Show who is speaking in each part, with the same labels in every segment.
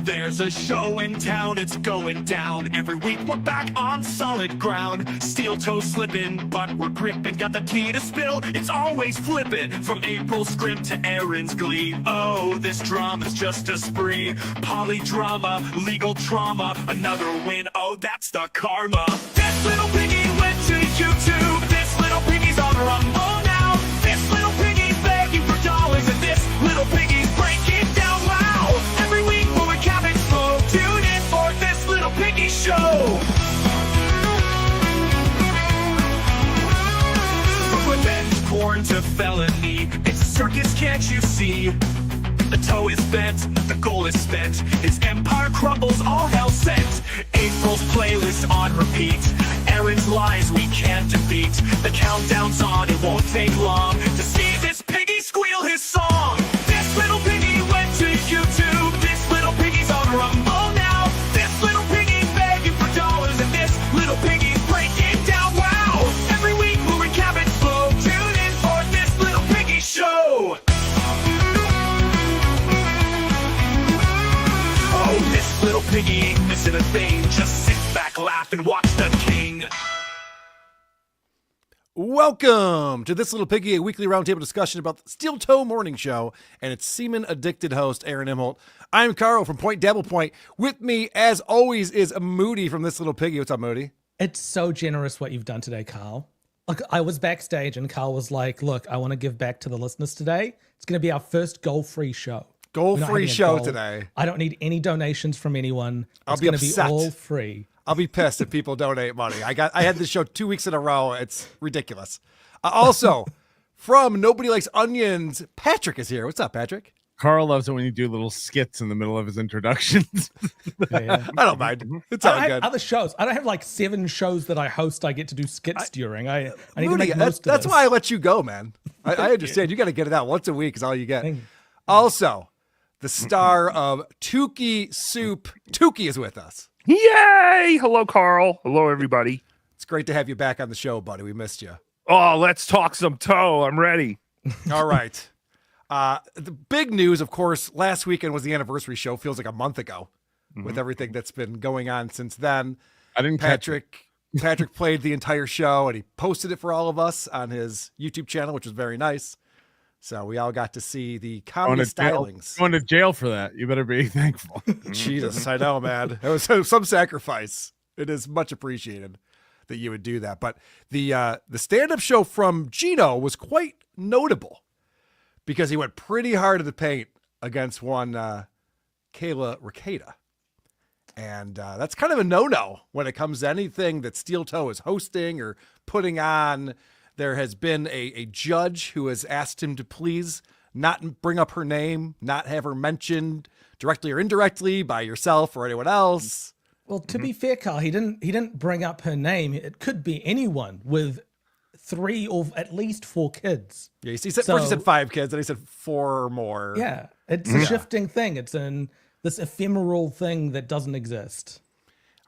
Speaker 1: There's a show in town, it's going down. Every week we're back on solid ground. Steel toe slipping, but we're gripping. Got the tea to spill, it's always flipping. From April's script to Aaron's glee. Oh, this drama's just a spree. Polydrama, legal trauma. Another win, oh, that's the karma. This little piggy went to YouTube. This little piggy's on Rumble now. This little piggy's begging for dollars. And this little piggy's breaking down loud. Every week we'll recap it slow. Tune in for this little piggy show. From revenge porn to felony, it's a circus, can't you see? The toe is bent, the goal is spent. His empire crumbles, all hell sent. April's playlist on repeat. Aaron's lies we can't defeat. The countdown's on, it won't take long to see this piggy squeal his song. This little piggy went to YouTube. This little piggy's on Rumble now. This little piggy's begging for dollars. And this little piggy's breaking down, wow. Every week we'll recap it slow. Tune in for this little piggy show. Oh, this little piggy ain't missing a thing. Just sit back, laugh, and watch the king.
Speaker 2: Welcome to This Little Piggy, a weekly roundtable discussion about the Steel Toe Morning Show and its semen-addicted host, Aaron Imholt. I'm Carl from Point Dabble Point. With me, as always, is Moody from This Little Piggy. What's up, Moody?
Speaker 3: It's so generous what you've done today, Carl. Look, I was backstage and Carl was like, look, I want to give back to the listeners today. It's going to be our first goal-free show.
Speaker 2: Goal-free show today.
Speaker 3: I don't need any donations from anyone.
Speaker 2: I'll
Speaker 3: It's
Speaker 2: be
Speaker 3: going to be
Speaker 2: upset.
Speaker 3: all free.
Speaker 2: I'll be pissed if people donate money. I had this show 2 weeks in a row. It's ridiculous. Also, from Nobody Likes Onions, Patrick is here. What's up, Patrick?
Speaker 4: Carl loves it when you do little skits in the middle of his introductions.
Speaker 3: Yeah.
Speaker 2: I don't mind. It's
Speaker 3: I
Speaker 2: all
Speaker 3: don't have
Speaker 2: good.
Speaker 3: other shows. I don't have like 7 shows that I host. I get to do skits during. I need to
Speaker 2: Moody,
Speaker 3: make most of
Speaker 2: that's
Speaker 3: this.
Speaker 2: why I let you go, man. I understand. You got to get it out once a week is all you get.
Speaker 3: Thank you.
Speaker 2: Also, the star of Tookie Soup, Tookie is with us.
Speaker 5: Yay! Hello, Carl. Hello, everybody.
Speaker 2: It's great to have you back on the show, buddy. We missed you.
Speaker 5: Oh, let's talk some toe. I'm ready.
Speaker 2: All right. The big news, of course, last weekend was the anniversary show. Feels like a month ago with everything that's been going on since then.
Speaker 4: I didn't catch it.
Speaker 2: Patrick played the entire show and he posted it for all of us on his YouTube channel, which was very nice. So we all got to see the comedy stylings.
Speaker 4: Going to jail for that. You better be thankful.
Speaker 2: Jesus, I know, man. It was some sacrifice. It is much appreciated that you would do that. But the stand-up show from Geno was quite notable because he went pretty hard in the paint against one Kayla Rekieta. And that's kind of a no-no when it comes to anything that Steel Toe is hosting or putting on. There has been a judge who has asked him to please not bring up her name, not have her mentioned directly or indirectly by yourself or anyone else.
Speaker 3: Well, to be fair, Carl, he didn't bring up her name. It could be anyone with 3 or at least 4 kids.
Speaker 2: Yeah, he said, first he said 5 kids, then he said 4 or more.
Speaker 3: Yeah, it's a shifting thing. It's this ephemeral thing that doesn't exist.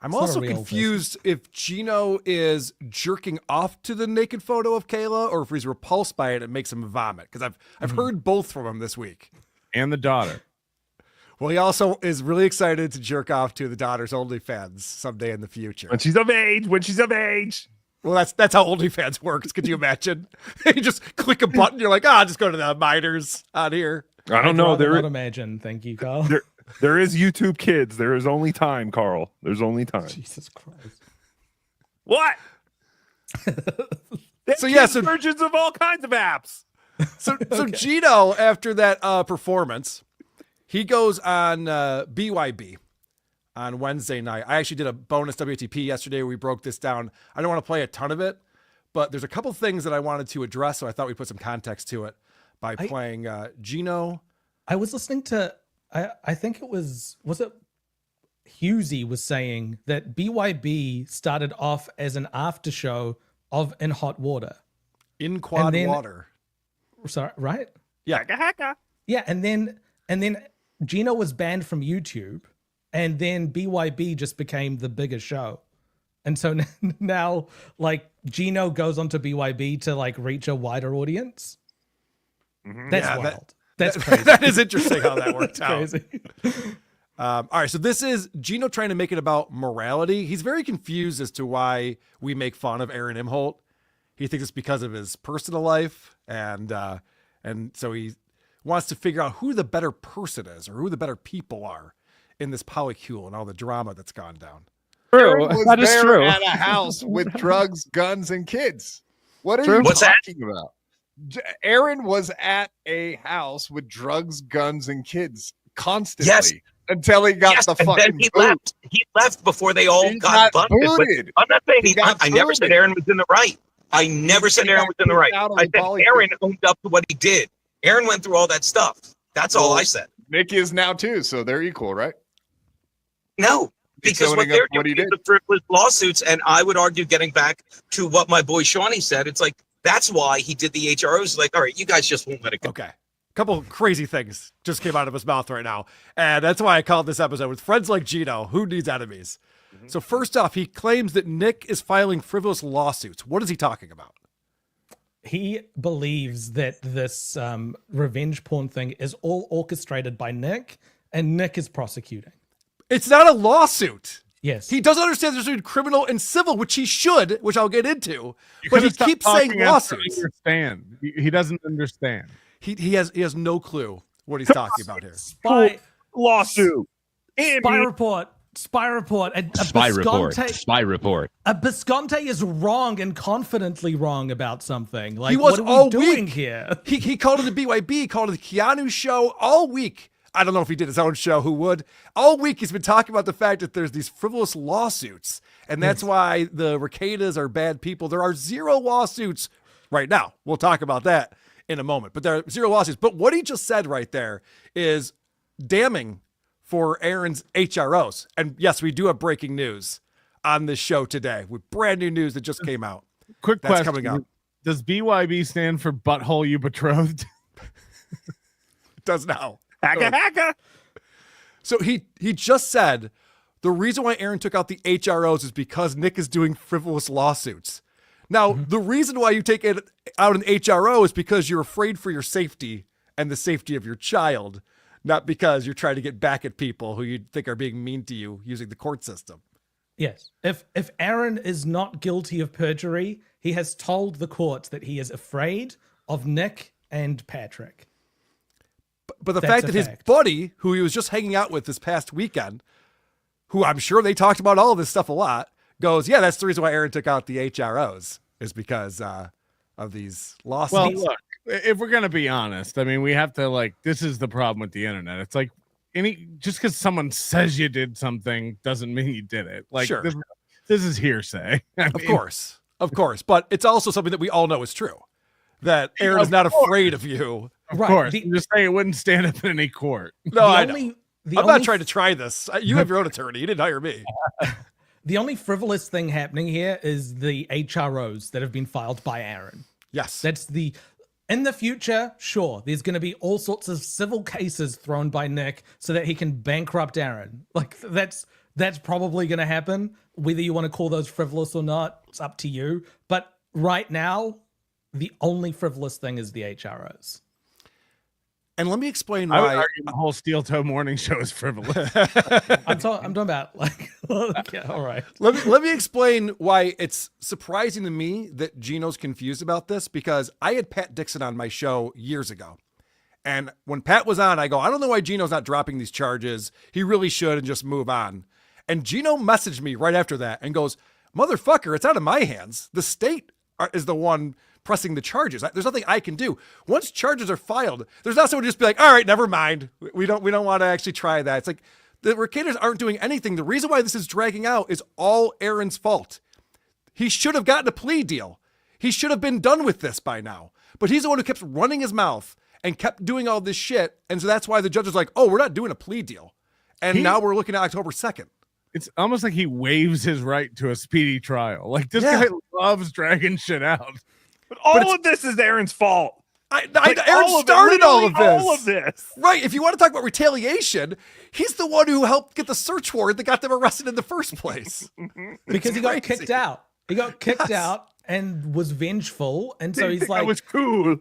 Speaker 2: I'm
Speaker 3: It's not
Speaker 2: also
Speaker 3: a real
Speaker 2: confused if Gino is jerking off to the naked photo of Kayla or if he's repulsed by it and makes him vomit. Because I've heard both from him this week.
Speaker 4: And the daughter.
Speaker 2: Well, he also is really excited to jerk off to the daughter's OnlyFans someday in the future.
Speaker 5: When she's of age. When she's of age.
Speaker 2: Well, that's how OnlyFans works. Could you imagine? You just click a button. You're like, just go to the minors on here.
Speaker 5: I don't know.
Speaker 3: I'd rather not imagine. Thank you, Carl.
Speaker 5: There is YouTube Kids. There is only time, Carl. There's only time.
Speaker 3: Jesus Christ.
Speaker 5: What?
Speaker 2: So yeah, so
Speaker 5: versions of all kinds of apps.
Speaker 2: So Gino, after that performance, he goes on BYB on Wednesday night. I actually did a bonus WTP yesterday where we broke this down. I don't want to play a ton of it, but there's a couple things that I wanted to address, so I thought we'd put some context to it by playing Gino.
Speaker 3: I was listening to, I think it was it Husey was saying that BYB started off as an after show of In Hot Water.
Speaker 2: In Quad Water.
Speaker 3: Sorry, right?
Speaker 2: Yeah.
Speaker 5: Hacka.
Speaker 3: Yeah, and then Gino was banned from YouTube, and then BYB just became the bigger show. And so now, like, Gino goes onto BYB to, like, reach a wider audience.
Speaker 5: Mm-hmm.
Speaker 3: That's wild. That's crazy.
Speaker 2: That is interesting how that worked out.
Speaker 3: Crazy.
Speaker 2: All right, so this is Gino trying to make it about morality. He's very confused as to why we make fun of Aaron Imholt. He thinks it's because of his personal life, and so he wants to figure out who the better person is or who the better people are in this polycule and all the drama that's gone down.
Speaker 6: True.
Speaker 4: Was
Speaker 6: That is
Speaker 4: there
Speaker 6: true.
Speaker 4: at a house with drugs, guns, and kids. What are
Speaker 6: True.
Speaker 4: you
Speaker 1: What's that?
Speaker 4: talking about? Aaron was at a house with drugs, guns, and kids constantly.
Speaker 1: Yes.
Speaker 4: Until he got the
Speaker 1: and
Speaker 4: fucking
Speaker 1: then he
Speaker 4: boot.
Speaker 1: left. He left before they all
Speaker 4: He
Speaker 1: got
Speaker 4: got
Speaker 1: busted. But
Speaker 4: booted.
Speaker 1: I'm not saying
Speaker 4: He got
Speaker 1: I never said
Speaker 4: booted.
Speaker 1: Aaron was in the right. I never said
Speaker 4: He
Speaker 1: Aaron
Speaker 4: got
Speaker 1: was in the
Speaker 4: kicked
Speaker 1: right.
Speaker 4: out on
Speaker 1: I
Speaker 4: the
Speaker 1: said
Speaker 4: volley
Speaker 1: Aaron
Speaker 4: field.
Speaker 1: owned up to what he did. Aaron went through all that stuff. That's all
Speaker 4: Well,
Speaker 1: I said.
Speaker 4: Nick is now too, so they're equal, right?
Speaker 1: No,
Speaker 4: He's
Speaker 1: because what
Speaker 4: owning up
Speaker 1: they're
Speaker 4: to what he
Speaker 1: doing is
Speaker 4: did.
Speaker 1: the frivolous lawsuits, and I would argue, getting back to what my boy Shawnee said, it's like that's why he did the HROs. Like, all right, you guys just won't let it go.
Speaker 2: Okay. A couple of crazy things just came out of his mouth right now. And that's why I called this episode With Friends Like Gino, Who Needs Enemies? So first off, he claims that Nick is filing frivolous lawsuits. What is he talking about?
Speaker 3: He believes that this revenge porn thing is all orchestrated by Nick, and Nick is prosecuting.
Speaker 2: It's not a lawsuit.
Speaker 3: Yes.
Speaker 2: He doesn't understand there's between criminal and civil, which he should, which I'll get into.
Speaker 4: You
Speaker 2: But he
Speaker 4: could've stopped
Speaker 2: keeps saying
Speaker 4: talking after
Speaker 2: lawsuits.
Speaker 4: Understand. He doesn't understand.
Speaker 2: He has no clue what he's talking about here.
Speaker 3: Spy
Speaker 5: Lawsuit.
Speaker 3: report. Spy report.
Speaker 6: Spy report.
Speaker 3: Bisconte-
Speaker 6: Spy report.
Speaker 3: Bisconte is wrong and confidently wrong about something. Like,
Speaker 2: He was
Speaker 3: what are we
Speaker 2: all
Speaker 3: doing
Speaker 2: week.
Speaker 3: here?
Speaker 2: He called it the BYB, he called it the Keanu show all week. I don't know if he did his own show, who would. All week he's been talking about the fact that there's these frivolous lawsuits. And that's why the Rekietas are bad people. There are 0 lawsuits right now. We'll talk about that in a moment. But there are 0 lawsuits. But what he just said right there is damning for Aaron's HROs. And yes, we do have breaking news on this show today with brand new news that just came out.
Speaker 4: Quick
Speaker 2: That's
Speaker 4: question.
Speaker 2: coming up.
Speaker 4: Does BYB stand for butthole you betrothed?
Speaker 2: It does now.
Speaker 5: Hacka.
Speaker 2: So he just said the reason why Aaron took out the HROs is because Nick is doing frivolous lawsuits. Now, the reason why you take out an HRO is because you're afraid for your safety and the safety of your child, not because you're trying to get back at people who you think are being mean to you using the court system.
Speaker 3: Yes. If Aaron is not guilty of perjury, he has told the court that he is afraid of Nick and Patrick.
Speaker 2: But the
Speaker 3: That's
Speaker 2: fact
Speaker 3: a
Speaker 2: that his
Speaker 3: fact.
Speaker 2: buddy, who he was just hanging out with this past weekend, who I'm sure they talked about all of this stuff a lot, goes, yeah, that's the reason why Aaron took out the HROs is because of these lawsuits.
Speaker 4: Well, look, if we're gonna be honest, I mean, we have to this is the problem with the internet. It's like just because someone says you did something doesn't mean you did it. Like
Speaker 2: Sure.
Speaker 4: this is hearsay. I
Speaker 2: Of
Speaker 4: mean,
Speaker 2: course, but it's also something that we all know is true. That Aaron is not afraid of you.
Speaker 4: Of
Speaker 3: Right,
Speaker 4: course.
Speaker 3: the-
Speaker 4: I'm just saying it wouldn't stand up in any court.
Speaker 2: No,
Speaker 3: The
Speaker 2: I know.
Speaker 3: only- the
Speaker 2: I'm not
Speaker 3: only
Speaker 2: trying to try this. You have your own attorney. You didn't hire me.
Speaker 3: The only frivolous thing happening here is the HROs that have been filed by Aaron.
Speaker 2: Yes.
Speaker 3: That's in the future, sure, there's going to be all sorts of civil cases thrown by Nick so that he can bankrupt Aaron. Like that's probably going to happen. Whether you want to call those frivolous or not, it's up to you. But right now, the only frivolous thing is the HROs.
Speaker 2: And let me explain
Speaker 4: I would
Speaker 2: why.
Speaker 4: argue the whole Steel Toe Morning Show is frivolous.
Speaker 3: I'm talking about yeah, all right.
Speaker 2: Let me explain why it's surprising to me that Gino's confused about this, because I had Pat Dixon on my show years ago. And when Pat was on, I go, I don't know why Gino's not dropping these charges. He really should and just move on. And Gino messaged me right after that and goes, motherfucker, it's out of my hands. The state is the one pressing the charges. There's nothing I can do. Once charges are filed, there's not someone to just be like, all right, never mind. We don't want to actually try that. It's like the Rekietas aren't doing anything. The reason why this is dragging out is all Aaron's fault. He should have gotten a plea deal. He should have been done with this by now. But he's the one who kept running his mouth and kept doing all this shit. And so that's why the judge is like, oh, we're not doing a plea deal. And now we're looking at October 2nd.
Speaker 4: It's almost like he waives his right to a speedy trial. Like this
Speaker 2: Yeah.
Speaker 4: guy loves dragging shit out.
Speaker 5: But all of this is Aaron's fault.
Speaker 2: Aaron
Speaker 5: all of it,
Speaker 2: started all of
Speaker 5: literally
Speaker 2: this.
Speaker 5: All of this.
Speaker 2: Right. If you want to talk about retaliation, he's the one who helped get the search warrant that got them arrested in the first place.
Speaker 3: Because he got
Speaker 2: crazy.
Speaker 3: kicked out. He got kicked
Speaker 2: Yes.
Speaker 3: out and was vengeful. And so he's
Speaker 5: That
Speaker 3: like,
Speaker 5: was cool.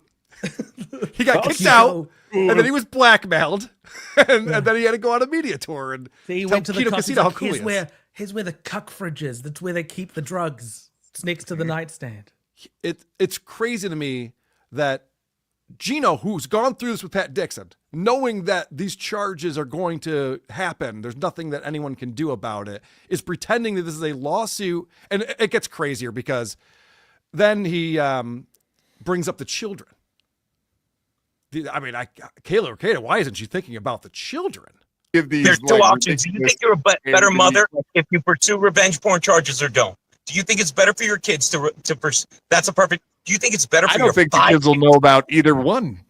Speaker 2: He got kicked out, and then he was blackmailed, and then he had to go on a media tour and
Speaker 3: He
Speaker 2: tell
Speaker 3: went to the
Speaker 2: Kino
Speaker 3: cops.
Speaker 2: Casino how
Speaker 3: Like,
Speaker 2: cool he is.
Speaker 3: here's where the cuck fridge is. That's where they keep the drugs. It's next to the nightstand.
Speaker 2: It's crazy to me that Gino, who's gone through this with Pat Dixon, knowing that these charges are going to happen, there's nothing that anyone can do about it, is pretending that this is a lawsuit. And it gets crazier because then he brings up the children. Kayla Rekieta, why isn't she thinking about the children?
Speaker 5: Give these,
Speaker 7: There's two options. Do you think you're a better mother if you pursue revenge porn charges or don't? Do you think it's better for your kids to pursue? That's a perfect. Do you think it's better for
Speaker 5: I
Speaker 7: your
Speaker 5: don't think the
Speaker 7: 5
Speaker 5: kids will know about either one.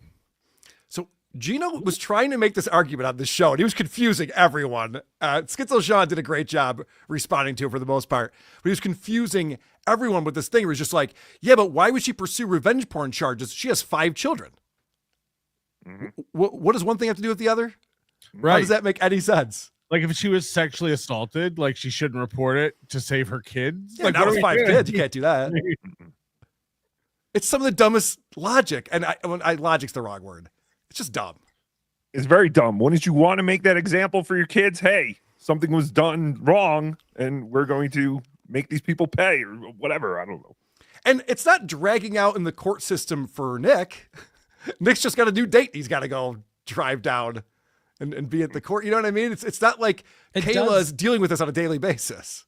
Speaker 2: So Gino was trying to make this argument on the show, and he was confusing everyone. Schizo Sean did a great job responding to it for the most part, but he was confusing everyone with this thing where he's just like, yeah, but why would she pursue revenge porn charges? She has 5 children. What does one thing have to do with the other?
Speaker 4: Right.
Speaker 2: How does that make any sense?
Speaker 4: Like if she was sexually assaulted, like she shouldn't report it to save her kids.
Speaker 2: Yeah,
Speaker 4: Like
Speaker 2: not
Speaker 4: what
Speaker 2: with
Speaker 4: are we
Speaker 2: 5
Speaker 4: doing?
Speaker 2: kids. You can't do that. It's some of the dumbest logic. And logic's the wrong word. It's just dumb.
Speaker 5: It's very dumb. Wouldn't you want to make that example for your kids? Hey, something was done wrong, and we're going to make these people pay or whatever. I don't know.
Speaker 2: And it's not dragging out in the court system for Nick. Nick's just got a new date. He's got to go drive down and be at the court. You know what I mean? It's not like Kayla is dealing with this on a daily basis.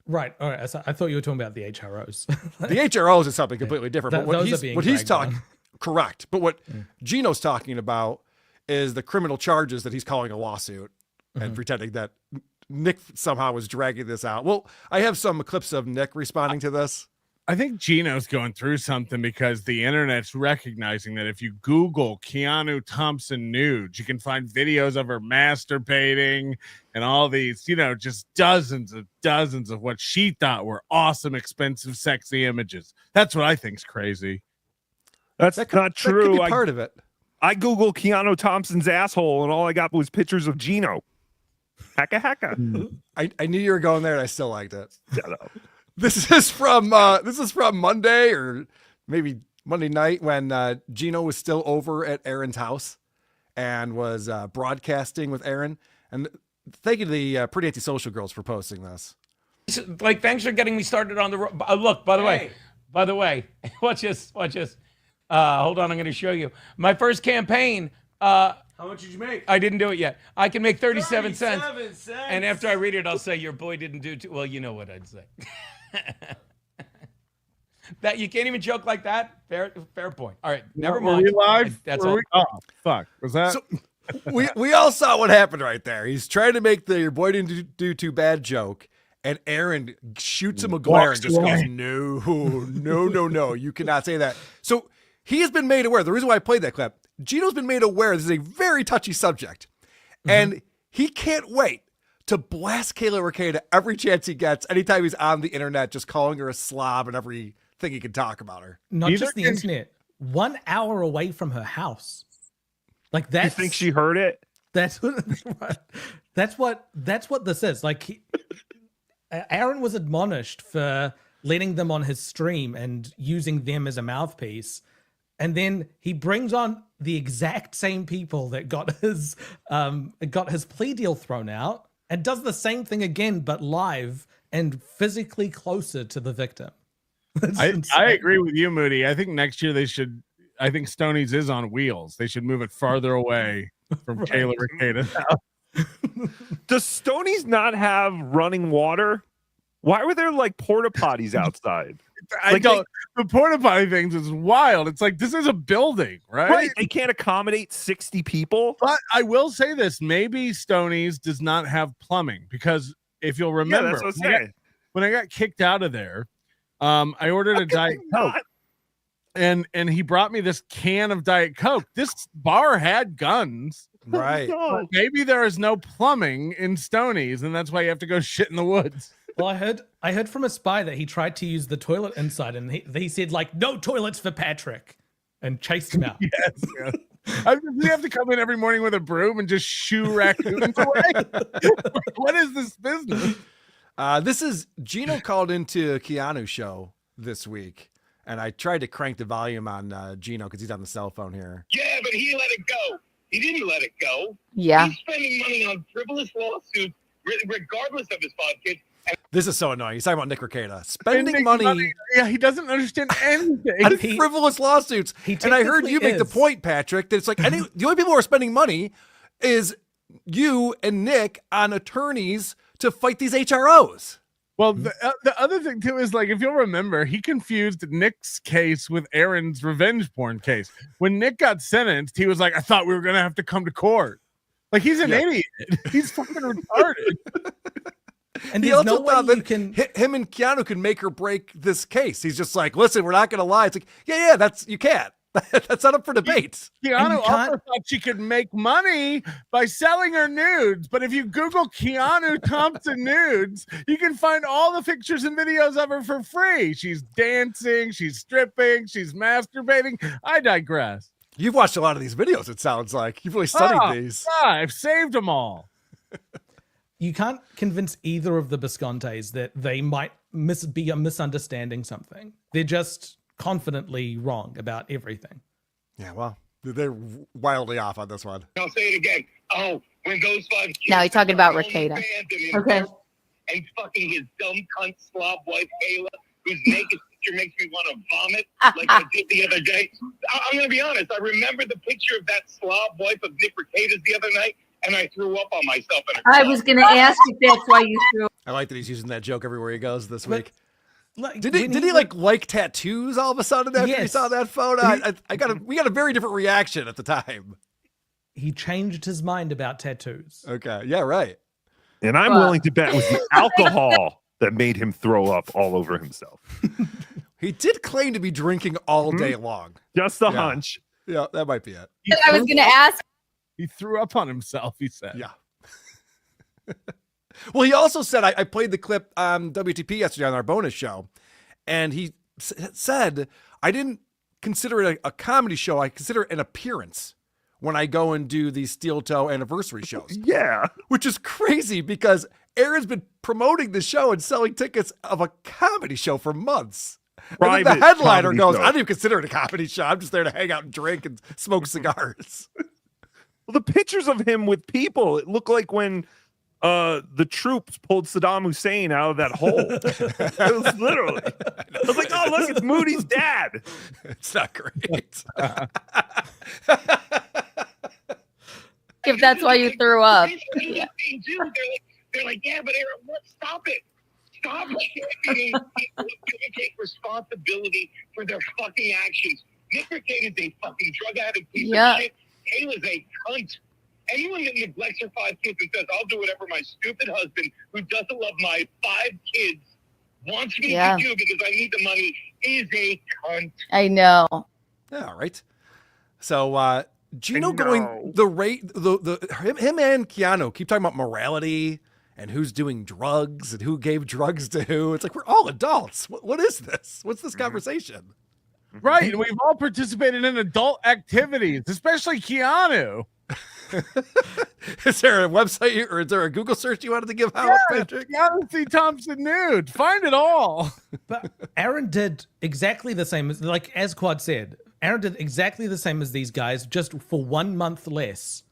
Speaker 3: Right. All right. So I thought you were talking about the HROs.
Speaker 2: The HROs is something completely different. But
Speaker 3: Those are being
Speaker 2: what he's
Speaker 3: dragged
Speaker 2: talking,
Speaker 3: on.
Speaker 2: correct. But what Gino's talking about is the criminal charges that he's calling a lawsuit and pretending that Nick somehow was dragging this out. Well, I have some clips of Nick responding to this.
Speaker 4: I think Gino's going through something because the internet's recognizing that if you Google Keanu Thompson nudes, you can find videos of her masturbating and all these, just dozens of what she thought were awesome, expensive, sexy images. That's what I think's crazy.
Speaker 5: That's
Speaker 2: That could,
Speaker 5: not true.
Speaker 2: That could be part of it.
Speaker 5: I Googled Keanu Thompson's asshole, and all I got was pictures of Gino. Hacka hacka.
Speaker 2: I knew you were going there, and I still liked it.
Speaker 5: Shut up.
Speaker 2: This is from Monday or maybe Monday night when Gino was still over at Aaron's house and was broadcasting with Aaron. And thank you to the Pretty Antisocial Girls for posting this.
Speaker 8: Like, thanks for getting me started on the look. By the way, watch this. Hold on, I'm going to show you my first campaign.
Speaker 9: How much did you make?
Speaker 8: I didn't do it yet. I can make 37 cents. And after I read it, I'll say your boy didn't do too well. You know what I'd say. That you can't even joke like that. Fair point. All right, never
Speaker 4: Were
Speaker 8: mind.
Speaker 4: we live?
Speaker 8: That's
Speaker 4: Were
Speaker 8: all.
Speaker 4: we? Oh, fuck. Was that?
Speaker 2: So we all saw what happened right there. He's trying to make the your boy didn't do too bad joke, and Aaron shoots him a glare and just goes, no, you cannot say that. So he has been made aware. The reason why I played that clip, Gino's been made aware this is a very touchy subject, and he can't wait to blast Kayla Rekieta every chance he gets, anytime he's on the internet, just calling her a slob and everything he can talk about her.
Speaker 3: Not just the internet. 1 hour away from her house. Like that.
Speaker 5: You think she heard it?
Speaker 3: That's what this is. Like Aaron was admonished for letting them on his stream and using them as a mouthpiece. And then he brings on the exact same people that got his plea deal thrown out and does the same thing again, but live and physically closer to the victim.
Speaker 4: I agree with you, Moody. I think next year I think Stoney's is on wheels. They should move it farther away from Kayla Rekieta.
Speaker 5: Does Stoney's not have running water? Why were there like porta potties outside?
Speaker 4: The porta potty things is wild. It's like, this is a building, right?
Speaker 5: Right. They can't accommodate 60 people.
Speaker 4: But I will say this, maybe Stoney's does not have plumbing, because if you'll remember,
Speaker 5: that's what I'm saying.
Speaker 4: when I got kicked out of there, I ordered a Diet Coke, and he brought me this can of Diet Coke. This bar had guns.
Speaker 2: Right.
Speaker 5: No.
Speaker 4: Maybe there is no plumbing in Stoney's, and that's why you have to go shit in the woods.
Speaker 3: Well, I heard from a spy that he tried to use the toilet inside, and he said like, "No toilets for Patrick," and chased him out.
Speaker 4: Yes. We have to come in every morning with a broom and just shoo raccoons away. What is this business?
Speaker 2: This is Gino called into Keanu's show this week, And I tried to crank the volume on Gino because he's on the cell phone here.
Speaker 10: Yeah, but he let it go. He didn't let it go.
Speaker 11: Yeah.
Speaker 10: He's spending money on frivolous lawsuits, regardless of his 5 kids.
Speaker 2: This is so annoying. He's talking about Nick Rekieta. Spending money
Speaker 4: Yeah, he doesn't understand anything.
Speaker 2: on frivolous lawsuits. And I heard you make the point, Patrick, that it's like the only people who are spending money is you and Nick on attorneys to fight these HROs.
Speaker 4: Well, the other thing too is like, if you'll remember, he confused Nick's case with Aaron's revenge porn case. When Nick got sentenced, he was like, I thought we were going to have to come to court. Like, he's an idiot. He's fucking retarded.
Speaker 3: And
Speaker 2: he
Speaker 3: there's
Speaker 2: also
Speaker 3: no way
Speaker 2: thought
Speaker 3: you
Speaker 2: that
Speaker 3: can.
Speaker 2: him and Keanu could make or break this case. He's just like, listen, we're not going to lie. It's like, yeah, that's, you can't. That's not up for debate.
Speaker 4: Keanu also thought she could make money by selling her nudes. But if you Google Keanu Thompson nudes, you can find all the pictures and videos of her for free. She's dancing, she's stripping, she's masturbating. I digress.
Speaker 2: You've watched a lot of these videos, it sounds like. You've really studied these.
Speaker 4: Yeah, I've saved them all.
Speaker 3: You can't convince either of the Viscontes that they might be misunderstanding something. They're just confidently wrong about everything.
Speaker 2: Yeah, well, they're wildly off on this one.
Speaker 10: I'll say it again. Oh, when those 5 kids
Speaker 11: Now he's talking about
Speaker 10: are
Speaker 11: Rekieta.
Speaker 10: OnlyFans
Speaker 11: Okay.
Speaker 10: and fucking his dumb cunt slob wife Kayla, whose naked picture makes me want to vomit like I did the other day. I'm gonna be honest. I remember the picture of that slob wife of Nick Rekieta's the other night, and I threw up on myself.
Speaker 11: I was going to ask if that's why you threw.
Speaker 2: I like that he's using that joke everywhere he goes this week.
Speaker 3: Like,
Speaker 2: Did he like tattoos all of a sudden after he saw that photo? We got a very different reaction at the time.
Speaker 3: He changed his mind about tattoos.
Speaker 2: Okay. Yeah, right.
Speaker 5: And I'm willing to bet it was the alcohol that made him throw up all over himself.
Speaker 2: He did claim to be drinking all day long.
Speaker 5: Just a hunch.
Speaker 2: Yeah, that might be it.
Speaker 11: I was going to ask.
Speaker 4: He threw up on himself, he said.
Speaker 2: Yeah. Well, he also said, I played the clip on WTP yesterday on our bonus show, and he said, I didn't consider it a comedy show. I consider it an appearance when I go and do these Steel Toe anniversary shows.
Speaker 5: Yeah.
Speaker 2: Which is crazy because Aaron's been promoting the show and selling tickets of a comedy show for months. And then the headliner goes, I don't even consider it a comedy show. I'm just there to hang out and drink and smoke cigars.
Speaker 5: Well, the pictures of him with people, it looked like when the troops pulled Saddam Hussein out of that hole. It was literally. I was like, oh, look, it's Moody's dad.
Speaker 2: It's not great.
Speaker 11: If that's why you threw up.
Speaker 10: Yeah. They're like, yeah, but Aaron, what? Stop it. Stop championing people who take responsibility for their fucking actions. Nick Rekieta is a fucking drug addict piece of shit. Kayla's a cunt. Anyone that neglects her 5 kids and says, I'll do whatever my stupid husband, who doesn't love my 5 kids, wants me to do because I need the money, is a cunt.
Speaker 11: I know.
Speaker 2: Yeah, all right. So Gino going the rate, him and Keanu keep talking about morality and who's doing drugs and who gave drugs to who. It's like, we're all adults. What is this? What's this conversation?
Speaker 4: Right. And we've all participated in adult activities, especially Keanu.
Speaker 2: Is there a website or is there a Google search you wanted to give out, Patrick?
Speaker 4: Keanu C. Thompson nude. Find it all.
Speaker 3: But Aaron did exactly the same as Quad said. Aaron did exactly the same as these guys, just for 1 month less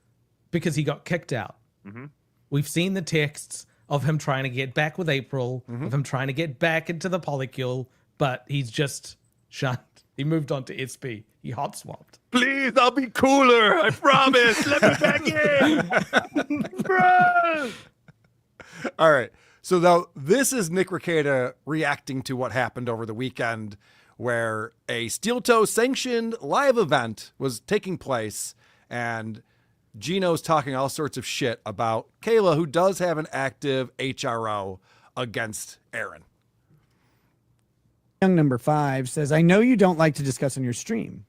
Speaker 3: because he got kicked out.
Speaker 5: Mm-hmm.
Speaker 3: We've seen the texts of him trying to get back with April, of him trying to get back into the polycule, but he's just shunned. He moved on to SP. He hot swapped.
Speaker 5: Please, I'll be cooler. I promise. Let me back in. Bro.
Speaker 2: All right. So now this is Nick Rekieta reacting to what happened over the weekend where a Steel Toe sanctioned live event was taking place and Gino's talking all sorts of shit about Kayla, who does have an active HRO against Aaron.
Speaker 12: Young number 5 says, I know you don't like to discuss on your stream,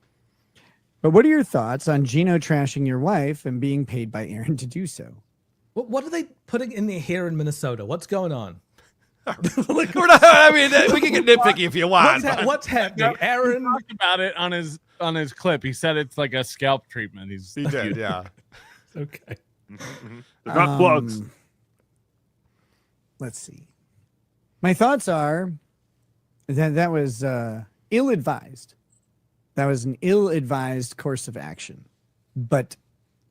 Speaker 12: but what are your thoughts on Gino trashing your wife and being paid by Aaron to do so?
Speaker 3: What are they putting in their hair in Minnesota? What's going on?
Speaker 2: We can get nitpicky if you want.
Speaker 3: What's happening? Aaron
Speaker 4: talked about it on his clip. He said it's like a scalp treatment.
Speaker 2: He did, yeah.
Speaker 3: Okay.
Speaker 5: They're not plugs.
Speaker 12: Let's see. My thoughts are that was ill-advised. That was an ill-advised course of action. But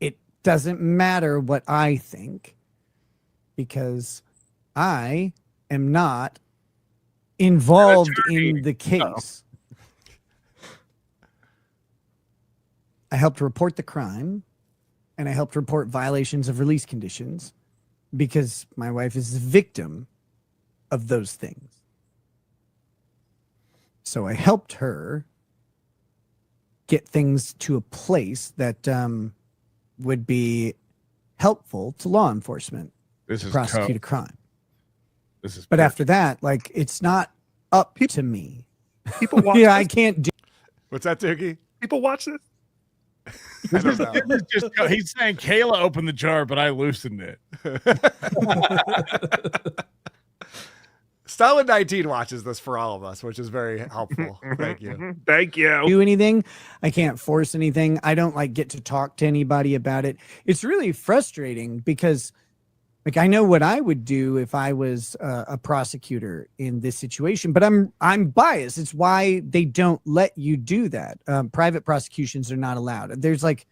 Speaker 12: it doesn't matter what I think, because I am not involved in the case. I helped report the crime, and I helped report violations of release conditions because my wife is the victim of those things. So I helped her get things to a place that would be helpful to law enforcement
Speaker 4: This
Speaker 12: to
Speaker 4: is
Speaker 12: prosecute a crime.
Speaker 4: This is
Speaker 12: But after that, like, it's not up to me.
Speaker 5: People watch
Speaker 12: Yeah, I
Speaker 5: this?
Speaker 12: can't do.
Speaker 2: What's that, Tookie?
Speaker 5: People watch this?
Speaker 2: I don't know.
Speaker 4: This is just, he's saying Kayla opened the jar, but I loosened it.
Speaker 2: Stalin 19 watches this for all of us, which is very helpful. Thank you.
Speaker 5: Thank you.
Speaker 12: Do anything. I can't force anything. I don't like get to talk to anybody about it. It's really frustrating because, like, I know what I would do if I was a prosecutor in this situation, but I'm biased. It's why they don't let you do that. Private prosecutions are not allowed. There's like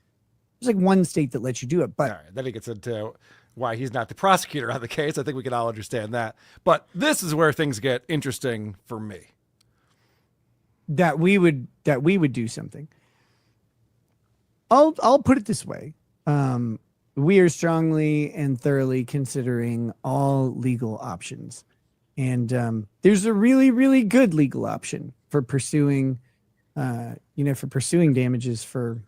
Speaker 12: one state that lets you do it, but
Speaker 2: All right, then he gets into why he's not the prosecutor on the case. I think we can all understand that. But this is where things get interesting for me.
Speaker 12: that we would do something. I'll put it this way. We are strongly and thoroughly considering all legal options. And there's a really, really good legal option for pursuing damages for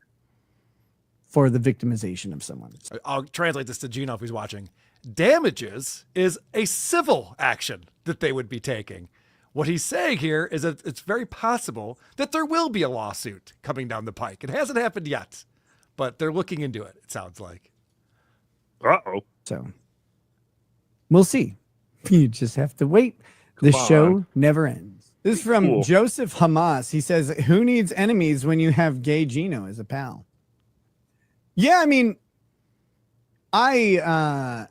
Speaker 12: the victimization of someone.
Speaker 2: I'll translate this to Gino if he's watching. Damages is a civil action that they would be taking. What he's saying here is that it's very possible that there will be a lawsuit coming down the pike. It hasn't happened yet, but they're looking into it, it sounds like.
Speaker 5: Uh-oh.
Speaker 12: So we'll see. You just have to wait. The
Speaker 5: Come
Speaker 12: show
Speaker 5: on.
Speaker 12: never ends. This is from
Speaker 5: Cool.
Speaker 12: Joseph Hamas. He says, who needs enemies when you have gay Gino as a pal? Yeah, I mean, I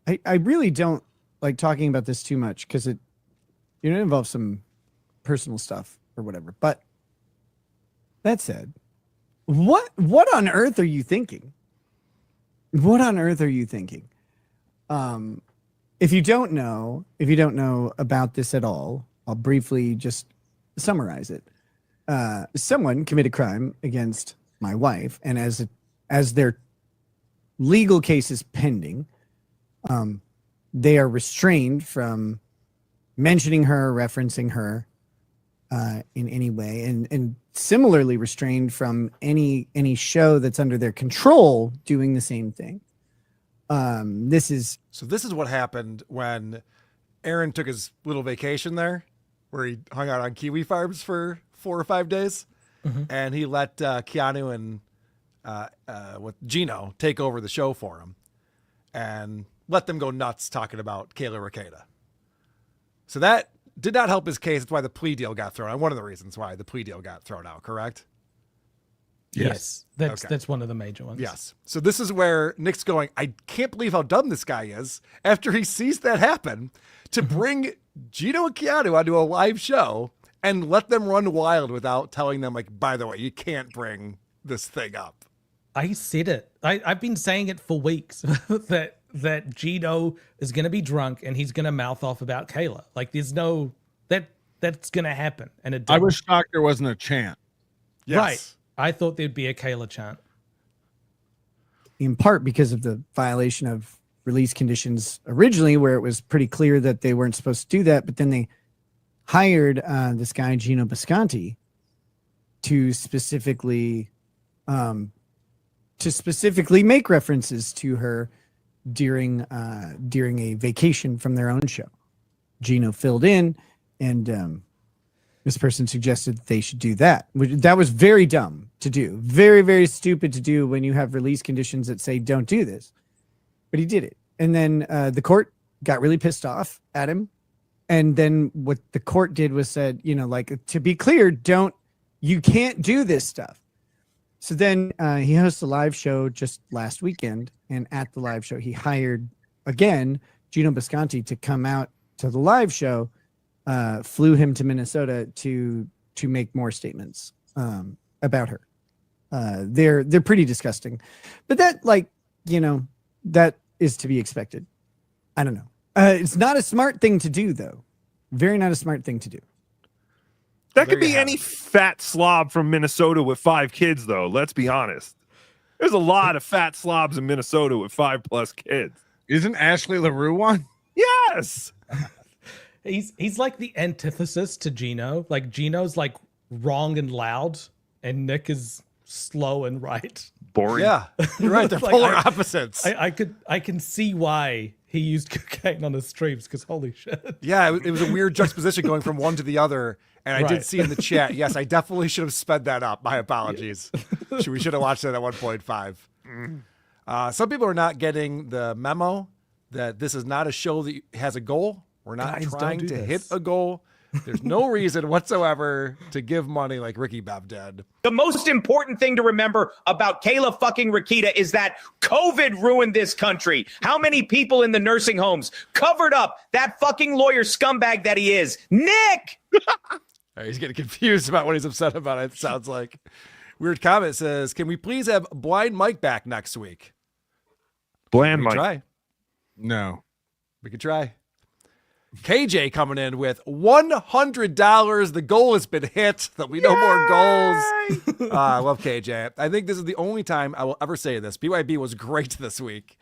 Speaker 12: really don't like talking about this too much because it involves some personal stuff or whatever. But that said, what on earth are you thinking? What on earth are you thinking? If you don't know about this at all, I'll briefly just summarize it. Someone committed crime against my wife, and as their legal case is pending, they are restrained from mentioning her, referencing her in any way, and similarly restrained from any show that's under their control doing the same thing. This is
Speaker 2: what happened when Aaron took his little vacation there, where he hung out on kiwi farms for 4 or 5 days.
Speaker 3: Mm-hmm.
Speaker 2: And he let Keanu and with Gino take over the show for him and let them go nuts talking about Kayla Rekieta. So that did not help his case. That's why the plea deal got thrown out. One of the reasons why the plea deal got thrown out, correct?
Speaker 3: Yes.
Speaker 2: Okay.
Speaker 3: That's one of the major ones.
Speaker 2: Yes. So this is where Nick's going, I can't believe how dumb this guy is after he sees that happen to bring Gino and Keanu onto a live show and let them run wild without telling them, like, by the way, you can't bring this thing up.
Speaker 3: I said it. I've been saying it for weeks that Gino is going to be drunk and he's going to mouth off about Kayla. Like, there's no that's going to happen. And it
Speaker 4: I
Speaker 3: didn't.
Speaker 4: was shocked there wasn't a chant.
Speaker 2: Yes.
Speaker 3: Right. I thought there'd be a Kayla chant.
Speaker 12: in part because of the violation of release conditions originally, where it was pretty clear that they weren't supposed to do that, but then they hired this guy Gino Bisconti to specifically make references to her during a vacation from their own show. Gino filled in, and this person suggested that they should do that. That was very dumb to do, very, very stupid to do when you have release conditions that say don't do this. But he did it, and then the court got really pissed off at him. And then what the court did was said, to be clear, you can't do this stuff. So then he hosts a live show just last weekend. And at the live show, he hired, again, Gino Bisconti to come out to the live show flew him to Minnesota to make more statements about her. They're pretty disgusting, but that that is to be expected. I don't know. It's not a smart thing to do, though. Very not a smart thing to do.
Speaker 5: That could be any fat slob from Minnesota with 5 kids, though. Let's be honest. There's a lot of fat slobs in Minnesota with 5+ kids.
Speaker 4: Isn't Ashley LaRue one?
Speaker 5: Yes.
Speaker 3: He's like the antithesis to Gino. Like Gino's like wrong and loud, and Nick is slow and right.
Speaker 5: Boring.
Speaker 2: Yeah, you're right. They're
Speaker 3: Like,
Speaker 2: polar opposites.
Speaker 3: I can see why he used cocaine on his streams, because holy shit.
Speaker 2: Yeah, it was a weird juxtaposition going from one to the other. And I
Speaker 3: Right.
Speaker 2: did see in the chat, yes, I definitely should have sped that up. My apologies. We should have watched it at 1.5. Some people are not getting the memo that this is not a show that has a goal. We're not
Speaker 3: Guys, don't
Speaker 2: trying
Speaker 3: do
Speaker 2: to
Speaker 3: this.
Speaker 2: hit a goal. There's no reason whatsoever to give money like Ricky Bev did.
Speaker 13: The most important thing to remember about Kayla fucking Rekieta is that COVID ruined this country. How many people in the nursing homes covered up that fucking lawyer scumbag that he is? Nick!
Speaker 2: He's getting confused about what he's upset about, it sounds like. Weird comment says, can we please have Blind Mike back next week?
Speaker 5: Bland
Speaker 2: We
Speaker 5: Mike.
Speaker 2: can try.
Speaker 4: No.
Speaker 2: We could try. KJ coming in with $100. The goal has been hit. That we know more goals. I love KJ. I think this is the only time I will ever say this. BYB was great this week.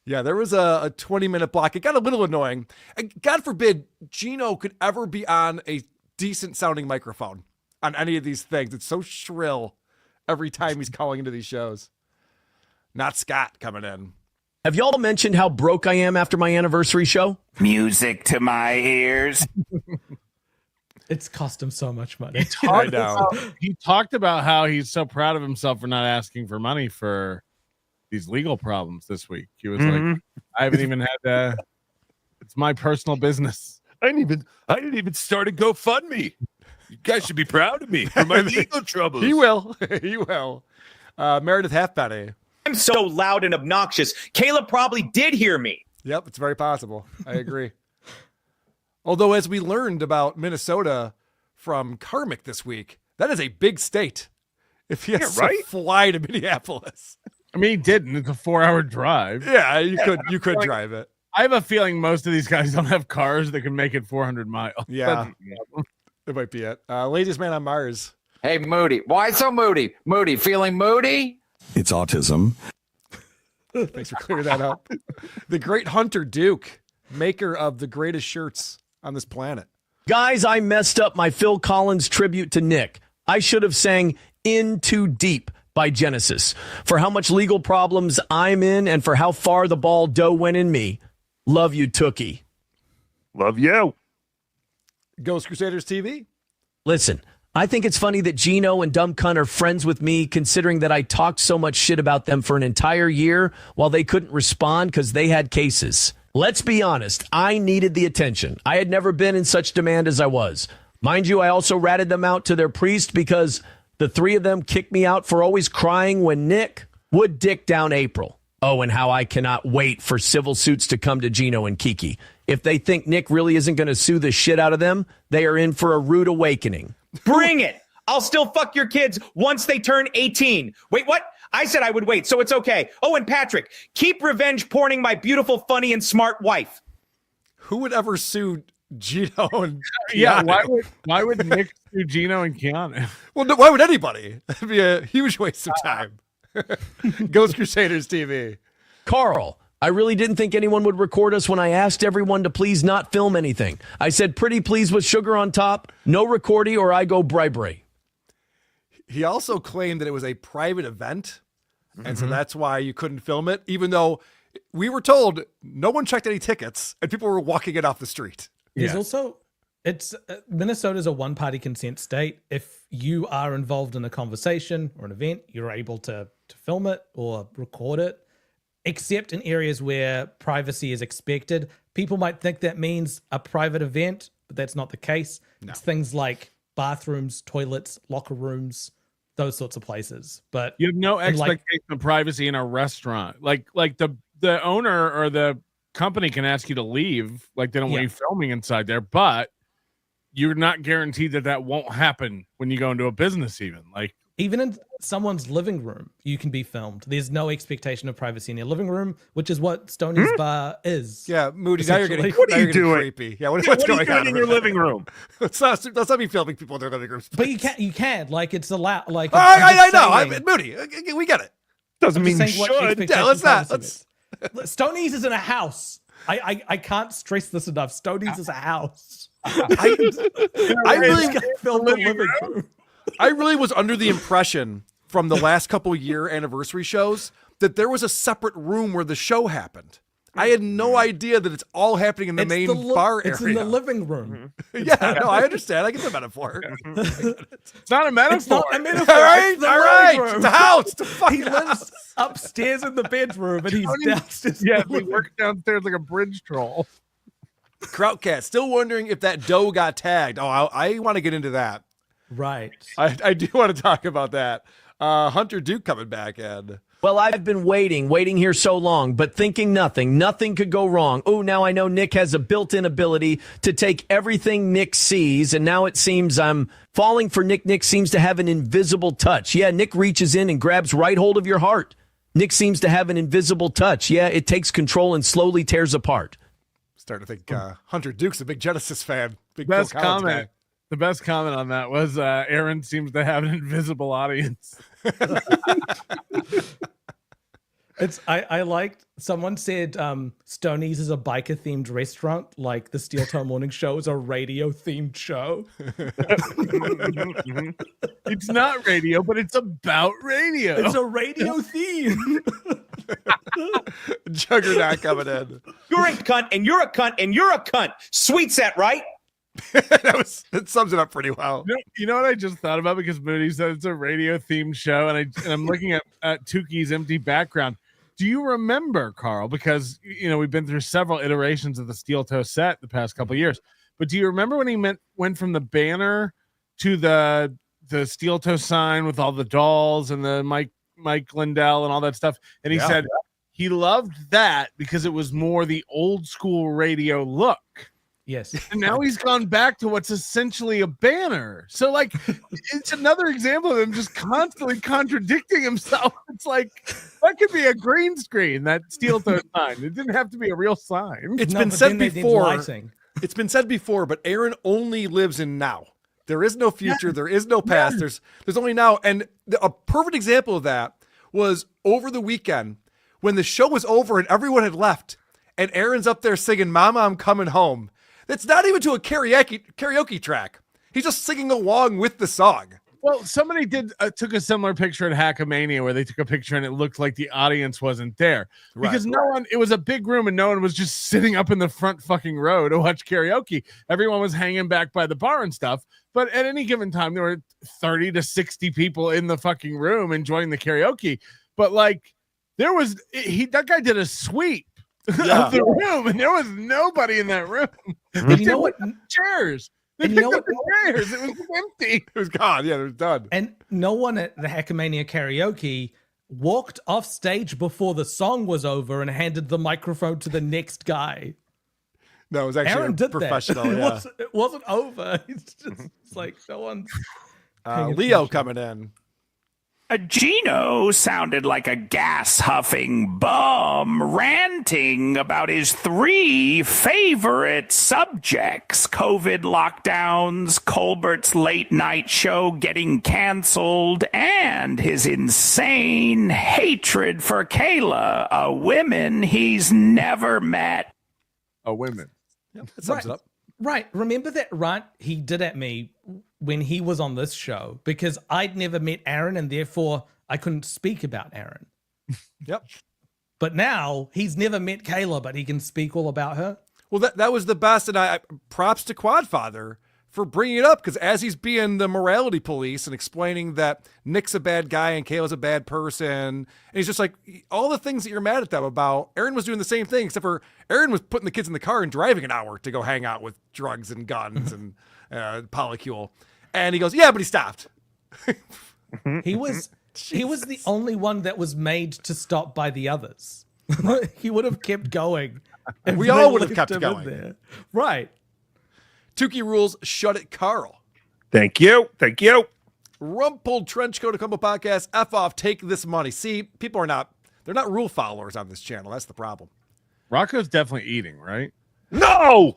Speaker 2: Yeah, there was a 20-minute block. It got a little annoying. And God forbid Gino could ever be on a decent sounding microphone on any of these things. It's so shrill every time he's calling into these shows. Not Scott coming in.
Speaker 14: Have y'all mentioned how broke I am after my anniversary show?
Speaker 15: Music to my ears.
Speaker 3: It's cost him so much money.
Speaker 2: I know.
Speaker 4: He talked about how he's so proud of himself for not asking for money for these legal problems this week. He was like, I haven't even had to. It's my personal business.
Speaker 5: I didn't even start a GoFundMe. You guys should be proud of me for my legal troubles.
Speaker 2: He will. He will. Meredith Halfpenny.
Speaker 13: I'm so loud and obnoxious. Kayla probably did hear me.
Speaker 2: Yep, it's very possible. I agree. Although, as we learned about Minnesota from Karmic this week, that is a big state. If he has to fly to Minneapolis.
Speaker 4: I mean, he didn't. It's a 4-hour drive.
Speaker 2: Yeah, you could drive it.
Speaker 4: I have a feeling most of these guys don't have cars that can make it 400 miles.
Speaker 2: Yeah, it might be it. Laziest man on Mars.
Speaker 15: Hey, Moody. Why so moody? Moody, feeling moody?
Speaker 16: It's autism.
Speaker 2: Thanks for clearing that up. The great Hunter Duke, maker of the greatest shirts on this planet.
Speaker 14: Guys, I messed up my Phil Collins tribute to Nick. I should have sang In Too Deep by Genesis. For how much legal problems I'm in and for how far the ball dough went in me. Love you, Tookie.
Speaker 5: Love you.
Speaker 2: Ghost Crusaders TV.
Speaker 14: Listen, I think it's funny that Gino and Dumb Cunt are friends with me, considering that I talked so much shit about them for an entire year while they couldn't respond because they had cases. Let's be honest, I needed the attention. I had never been in such demand as I was. Mind you, I also ratted them out to their priest because the 3 of them kicked me out for always crying when Nick would dick down April. Oh, and how I cannot wait for civil suits to come to Gino and Kiki. If they think Nick really isn't going to sue the shit out of them, they are in for a rude awakening.
Speaker 13: Bring it. I'll still fuck your kids once they turn 18. Wait, what? I said I would wait, so it's okay. Oh, and Patrick, keep revenge porning my beautiful, funny, and smart wife.
Speaker 2: Who would ever sue Gino and
Speaker 4: Yeah,
Speaker 2: Keanu?
Speaker 4: why would Nick sue Gino and Keanu?
Speaker 2: Well, no, why would anybody? That'd be a huge waste of time. Ghost Crusaders TV.
Speaker 14: Carl, I really didn't think anyone would record us when I asked everyone to please not film anything. I said, pretty please with sugar on top, no recording or I go bribery.
Speaker 2: He also claimed that it was a private event, and so that's why you couldn't film it, even though we were told no one checked any tickets and people were walking it off the street.
Speaker 3: There's also, it's Minnesota's a one-party consent state. If you are involved in a conversation or an event, you're able to film it or record it, except in areas where privacy is expected. People might think that means a private event, but that's not the case.
Speaker 2: No.
Speaker 3: It's things like bathrooms, toilets, locker rooms, those sorts of places. But
Speaker 4: You have no
Speaker 3: and, like,
Speaker 4: expectation of privacy in a restaurant. Like the owner or the company can ask you to leave. Like they don't want you filming inside there, but you're not guaranteed that won't happen when you go into a business. Even
Speaker 3: in someone's living room, you can be filmed. There's no expectation of privacy in your living room, which is what Stoney's bar is.
Speaker 2: Yeah, Moody, now you're getting,
Speaker 5: what are you doing?
Speaker 2: Creepy. Yeah, what's
Speaker 5: what are
Speaker 2: going
Speaker 5: you doing
Speaker 2: on
Speaker 5: in your living room?
Speaker 2: let's not be filming people in their living rooms.
Speaker 3: But you can't. Like, it's allowed. Like,
Speaker 2: I know. Moody, we get it.
Speaker 5: Doesn't mean you should.
Speaker 2: Yeah, let's not.
Speaker 3: Stoney's is in a house. I can't stress this enough. Stoney's is a house.
Speaker 2: I really
Speaker 3: filmed the living room.
Speaker 2: I really was under the impression from the last couple year anniversary shows that there was a separate room where the show happened. I had no idea that it's all happening in the main bar area.
Speaker 3: It's in the living room.
Speaker 2: Yeah, no, I understand. I get the metaphor.
Speaker 4: It's not a metaphor.
Speaker 3: It's not a metaphor.
Speaker 2: All right,
Speaker 3: it's
Speaker 2: all right. It's a house. It's a fucking
Speaker 3: He
Speaker 2: house.
Speaker 3: lives upstairs in the bedroom, and he's downstairs.
Speaker 4: Yeah, he works downstairs like a bridge troll.
Speaker 2: Krautcat, still wondering if that doe got tagged. Oh, I want to get into that.
Speaker 3: Right.
Speaker 2: I do want to talk about that. Hunter Duke coming back, Ed.
Speaker 14: Well, I've been waiting here so long, but thinking nothing could go wrong. Oh, now I know Nick has a built-in ability to take everything Nick sees, and now it seems I'm falling for Nick. Nick seems to have an invisible touch. Yeah, Nick reaches in and grabs right hold of your heart. Nick seems to have an invisible touch. Yeah, it takes control and slowly tears apart.
Speaker 2: Starting to think Hunter Duke's a big Genesis fan. Big
Speaker 4: Best
Speaker 2: Phil Collins
Speaker 4: comment.
Speaker 2: guy.
Speaker 4: The best comment on that was Aaron seems to have an invisible audience.
Speaker 3: I liked someone said Stoney's is a biker themed restaurant, like the Steel Toe Morning Show is a radio themed show.
Speaker 4: It's not radio, but it's about radio.
Speaker 3: It's a radio theme.
Speaker 2: Juggernaut coming in.
Speaker 13: You're a cunt, and you're a cunt, and you're a cunt. Sweet set, right?
Speaker 2: That sums it up pretty well.
Speaker 4: You know what I just thought about, because Moody said it's a radio themed show, and I'm looking at Tookie's empty background. Do you remember, Carl? Because we've been through several iterations of the Steel Toe set the past couple of years. But do you remember when he went from the banner to the Steel Toe sign with all the dolls and the Mike Lindell and all that stuff? And he said he loved that because it was more the old school radio look.
Speaker 3: Yes.
Speaker 4: And now he's gone back to what's essentially a banner. So, like, it's another example of him just constantly contradicting himself. It's like, that could be a green screen, that Steel Toe sign. It didn't have to be a real sign.
Speaker 2: It's been said before. It's been said before, but Aaron only lives in now. There is no future. There is no past. There's only now. And a perfect example of that was over the weekend when the show was over and everyone had left. And Aaron's up there singing, "Mama, I'm coming home." That's not even to a karaoke track. He's just singing along with the song.
Speaker 4: Well, somebody took a similar picture at Hackamania where they took a picture and it looked like the audience wasn't there because it was a big room and no one was just sitting up in the front fucking row to watch karaoke. Everyone was hanging back by the bar and stuff. But at any given time, there were 30 to 60 people in the fucking room enjoying the karaoke. But like that guy did a sweep of the room and there was nobody in that room.
Speaker 3: And you know what?
Speaker 4: Chairs. They
Speaker 3: And you know
Speaker 4: picked up the chairs. It was empty.
Speaker 2: It was gone. Yeah, it was done.
Speaker 3: And no one at the Hackamania karaoke walked off stage before the song was over and handed the microphone to the next guy.
Speaker 2: No, it was actually
Speaker 3: Aaron did
Speaker 2: professional.
Speaker 3: that.
Speaker 2: Yeah.
Speaker 3: It wasn't over. It's like no one's.
Speaker 2: Leo coming in.
Speaker 16: Gino sounded like a gas-huffing bum ranting about his 3 favorite subjects: COVID lockdowns, Colbert's late-night show getting canceled, and his insane hatred for Kayla, a woman he's never met.
Speaker 4: A women.
Speaker 2: Yeah, that sums it up.
Speaker 3: Right. Remember that rant he did at me when he was on this show because I'd never met Aaron and therefore I couldn't speak about Aaron.
Speaker 2: Yep.
Speaker 3: But now he's never met Kayla, but he can speak all about her.
Speaker 2: Well, that was the best. And I props to Quadfather for bringing it up because as he's being the morality police and explaining that Nick's a bad guy and Kayla's a bad person, and he's just like, all the things that you're mad at them about, Aaron was doing the same thing, except for Aaron was putting the kids in the car and driving an hour to go hang out with drugs and guns and polycule. And he goes, yeah, but he stopped.
Speaker 3: He was the only one that was made to stop by the others. He would have kept going.
Speaker 2: We all would have kept going.
Speaker 3: There. Right.
Speaker 2: Tookie rules, shut it, Carl.
Speaker 5: Thank you. Thank you.
Speaker 2: Rumpled Trenchcoat Combo Podcast, F off, take this money. See, people are they're not rule followers on this channel. That's the problem.
Speaker 4: Rocco's definitely eating, right?
Speaker 5: No!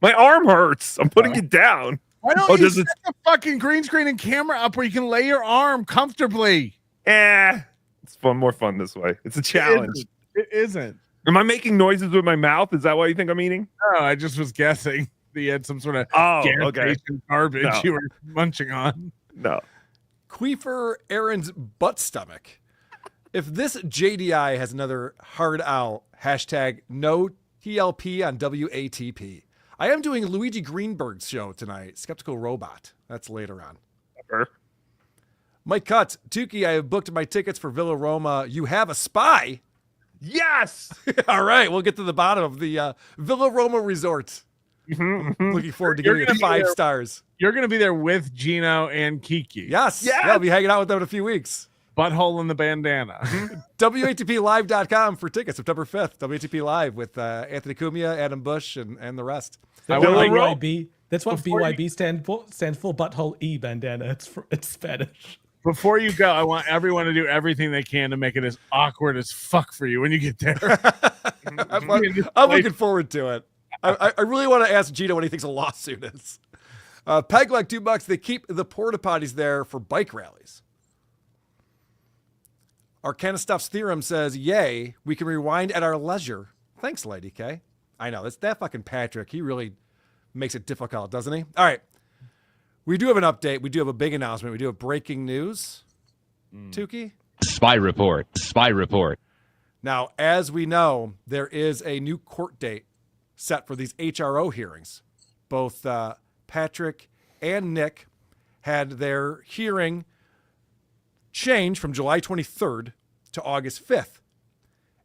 Speaker 5: My arm hurts. I'm putting it down.
Speaker 4: Why don't you set the fucking green screen and camera up where you can lay your arm comfortably?
Speaker 5: It's more fun this way. It's a challenge.
Speaker 4: It isn't.
Speaker 5: Am I making noises with my mouth? Is that why you think I'm eating?
Speaker 4: No, I just was guessing that you had some sort of
Speaker 5: okay.
Speaker 4: garbage you were munching on.
Speaker 5: No.
Speaker 2: Queefer Aaron's butt stomach. If this JDI has another hard out, hashtag no TLP on WATP. I am doing Luigi Greenberg's show tonight, Skeptical Robot. That's later on. Mike Cutts, Tookie, I have booked my tickets for Villa Roma. You have a spy?
Speaker 5: Yes!
Speaker 2: All right, we'll get to the bottom of the Villa Roma Resort. Looking forward to giving it 5 stars.
Speaker 4: You're going to be there with Gino and Kiki.
Speaker 2: Yes. Yeah, I'll be hanging out with them in a few weeks.
Speaker 4: Butthole in the bandana.
Speaker 2: WATPlive.com for tickets, September 5th. WATP Live with Anthony Cumia, Adam Bush, and the rest.
Speaker 3: That's what BYB stands for, Butthole E bandana. It's Spanish.
Speaker 4: Before you go, I want everyone to do everything they can to make it as awkward as fuck for you when you get there.
Speaker 2: I'm looking forward to it. I really want to ask Gino what he thinks a lawsuit is. Peg like $2. They keep the porta potties there for bike rallies. Arcana Stuff's theorem says, yay, we can rewind at our leisure. Thanks, Lady K. I know, that's that fucking Patrick. He really makes it difficult, doesn't he? All right. We do have an update. We do have a big announcement. We do have breaking news. Tookie?
Speaker 6: Spy report. Spy report.
Speaker 2: Now, as we know, there is a new court date set for these HRO hearings. Both Patrick and Nick had their hearing change from July 23rd to August 5th.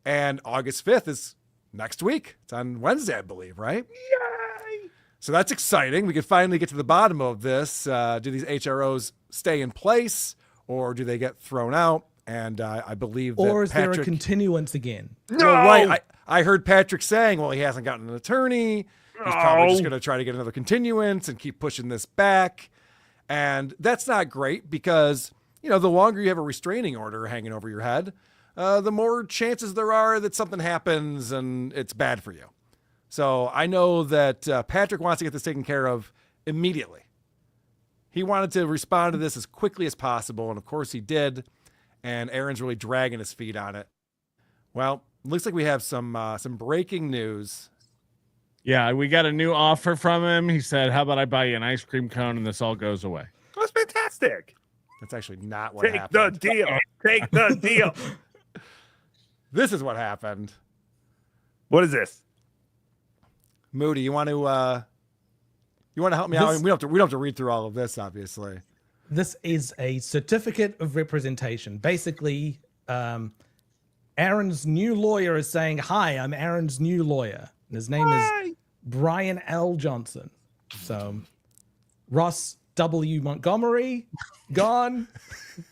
Speaker 2: And August 5th is next week. It's on Wednesday, I believe, right? Yay! So that's exciting. We can finally get to the bottom of this. Do these HROs stay in place or do they get thrown out? And I believe that
Speaker 3: Or is
Speaker 2: Patrick,
Speaker 3: there a continuance again?
Speaker 2: No! Well, right. I heard Patrick saying, well, he hasn't gotten an attorney. He's probably just going to try to get another continuance and keep pushing this back. And that's not great because, the longer you have a restraining order hanging over your head, the more chances there are that something happens and it's bad for you. So I know that Patrick wants to get this taken care of immediately. He wanted to respond to this as quickly as possible. And of course he did. And Aaron's really dragging his feet on it. Well, looks like we have some breaking news.
Speaker 4: Yeah, we got a new offer from him. He said, how about I buy you an ice cream cone and this all goes away?
Speaker 5: That's fantastic.
Speaker 2: That's actually not what happened.
Speaker 5: Take the deal. Take the deal.
Speaker 2: This is what happened.
Speaker 5: What is this?
Speaker 2: Moody, you want to help me out? I mean, we don't have to read through all of this, obviously.
Speaker 3: This is a certificate of representation. Basically, Aaron's new lawyer is saying, hi, I'm Aaron's new lawyer. And his name is Brian L. Johnson. So Ross W. Montgomery, gone.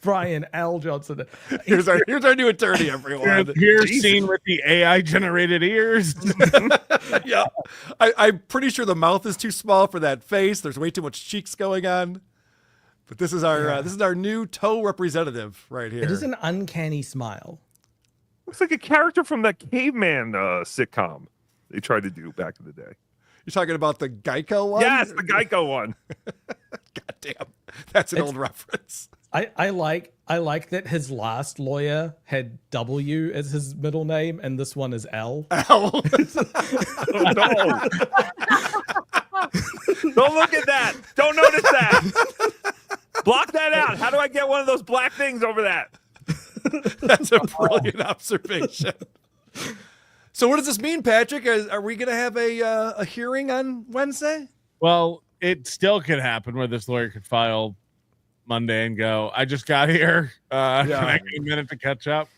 Speaker 3: Brian L. Johnson.
Speaker 2: Here's our new attorney, everyone.
Speaker 4: Here's seen with the AI generated ears.
Speaker 2: Yeah. I'm pretty sure the mouth is too small for that face. There's way too much cheeks going on. But this is our new toe representative right here.
Speaker 3: It is an uncanny smile.
Speaker 5: Looks like a character from that caveman sitcom they tried to do back in the day.
Speaker 2: You're talking about the Geico one?
Speaker 5: Yes, the Geico one.
Speaker 2: God damn. That's an old reference.
Speaker 3: I like that his last lawyer had W as his middle name and this one is L.
Speaker 2: L.
Speaker 5: Oh, no. Don't look at that. Don't notice that. Block that out. How do I get one of those black things over that?
Speaker 2: That's a brilliant observation. So what does this mean, Patrick? Are we going to have a hearing on Wednesday?
Speaker 4: Well, it still could happen where this lawyer could file Monday and go, I just got here. Can I get a minute to catch up?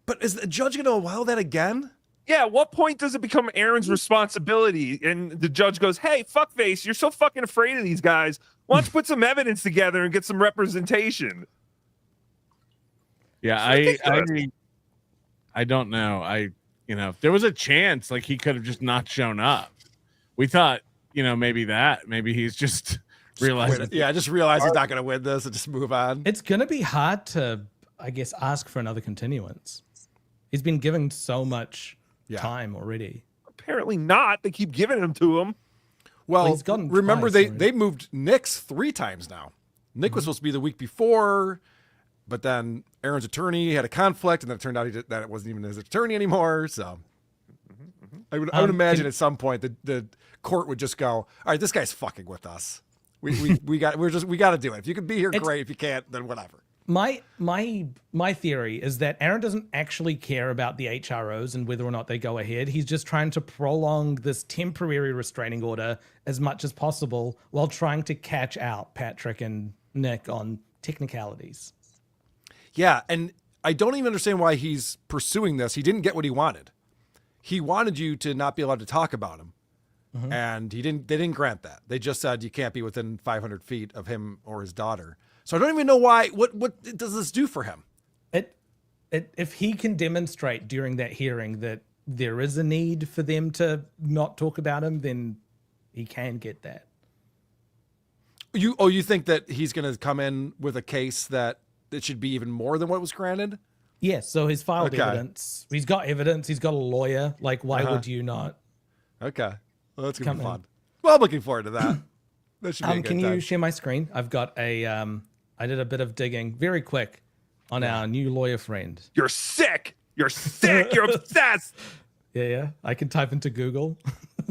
Speaker 2: But is the judge going to allow that again?
Speaker 5: Yeah, at what point does it become Aaron's responsibility? And the judge goes, hey, fuckface, you're so fucking afraid of these guys. Why don't you put some evidence together and get some representation?
Speaker 4: Yeah, I don't know. There was a chance like he could have just not shown up. We thought maybe he's just realizing.
Speaker 2: Yeah, just realize he's not going to win this and just move on.
Speaker 3: It's going to be hard to, I guess, ask for another continuance. He's been given so much time already.
Speaker 5: Apparently not. They keep giving him to him.
Speaker 2: Well,
Speaker 3: he's gotten
Speaker 2: remember
Speaker 3: twice
Speaker 2: they moved Nick's 3 times now. Nick was supposed to be the week before, but then Aaron's attorney had a conflict, and then it turned out that it wasn't even his attorney anymore. So I would imagine at some point the court would just go, "All right, this guy's fucking with us. We got to do it. If you can be here, great. If you can't, then whatever."
Speaker 3: My theory is that Aaron doesn't actually care about the HROs and whether or not they go ahead. He's just trying to prolong this temporary restraining order as much as possible while trying to catch out Patrick and Nick on technicalities.
Speaker 2: Yeah, and I don't even understand why he's pursuing this. He didn't get what he wanted. He wanted you to not be allowed to talk about him. And they didn't grant that. They just said you can't be within 500 feet of him or his daughter. So I don't even know why. What does this do for him?
Speaker 3: If he can demonstrate during that hearing that there is a need for them to not talk about him, then he can get that.
Speaker 2: You think that he's going to come in with a case that it should be even more than what was granted?
Speaker 3: Yes. So he's filed evidence. He's got evidence. He's got a lawyer. Like, why would you not?
Speaker 2: Okay. Well, that's going to be fun. Well, I'm looking forward to that. That should be a good
Speaker 3: Can
Speaker 2: time.
Speaker 3: you share my screen? I've got I did a bit of digging very quick on our new lawyer friend.
Speaker 5: You're sick. You're sick. You're obsessed.
Speaker 3: Yeah. I can type into Google.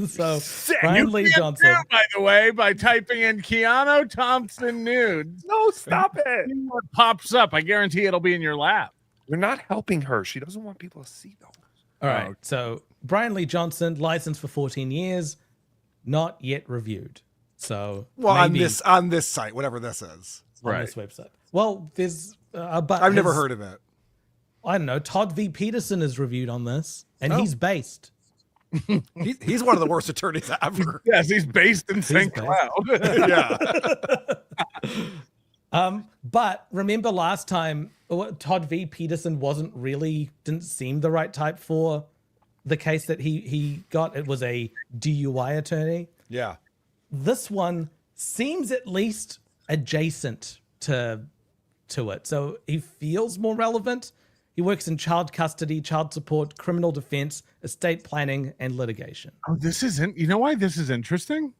Speaker 3: So
Speaker 5: Sick.
Speaker 3: Brian
Speaker 4: You
Speaker 3: Lee
Speaker 4: can't
Speaker 3: Johnson.
Speaker 4: do, by the way, by typing in Keanu Thompson nudes.
Speaker 5: No, stop it.
Speaker 4: What pops up? I guarantee it'll be in your lap.
Speaker 5: You're not helping her. She doesn't want people to see those.
Speaker 3: All right. So Brian Lee Johnson, licensed for 14 years, not yet reviewed. So maybe
Speaker 2: on this site, whatever this is,
Speaker 3: on this website. Well, there's but
Speaker 2: I've never heard of it.
Speaker 3: I don't know. Todd V. Peterson is reviewed on this, and he's based.
Speaker 2: He's one of the worst attorneys ever.
Speaker 4: Yes, he's based in St. Cloud.
Speaker 2: Yeah.
Speaker 3: But remember last time, Todd V. Peterson didn't seem the right type for the case that he got. It was a DUI attorney.
Speaker 2: Yeah.
Speaker 3: This one seems at least adjacent to it. So he feels more relevant. He works in child custody, child support, criminal defense, estate planning, and litigation.
Speaker 4: Oh, this isn't. You know why this is interesting?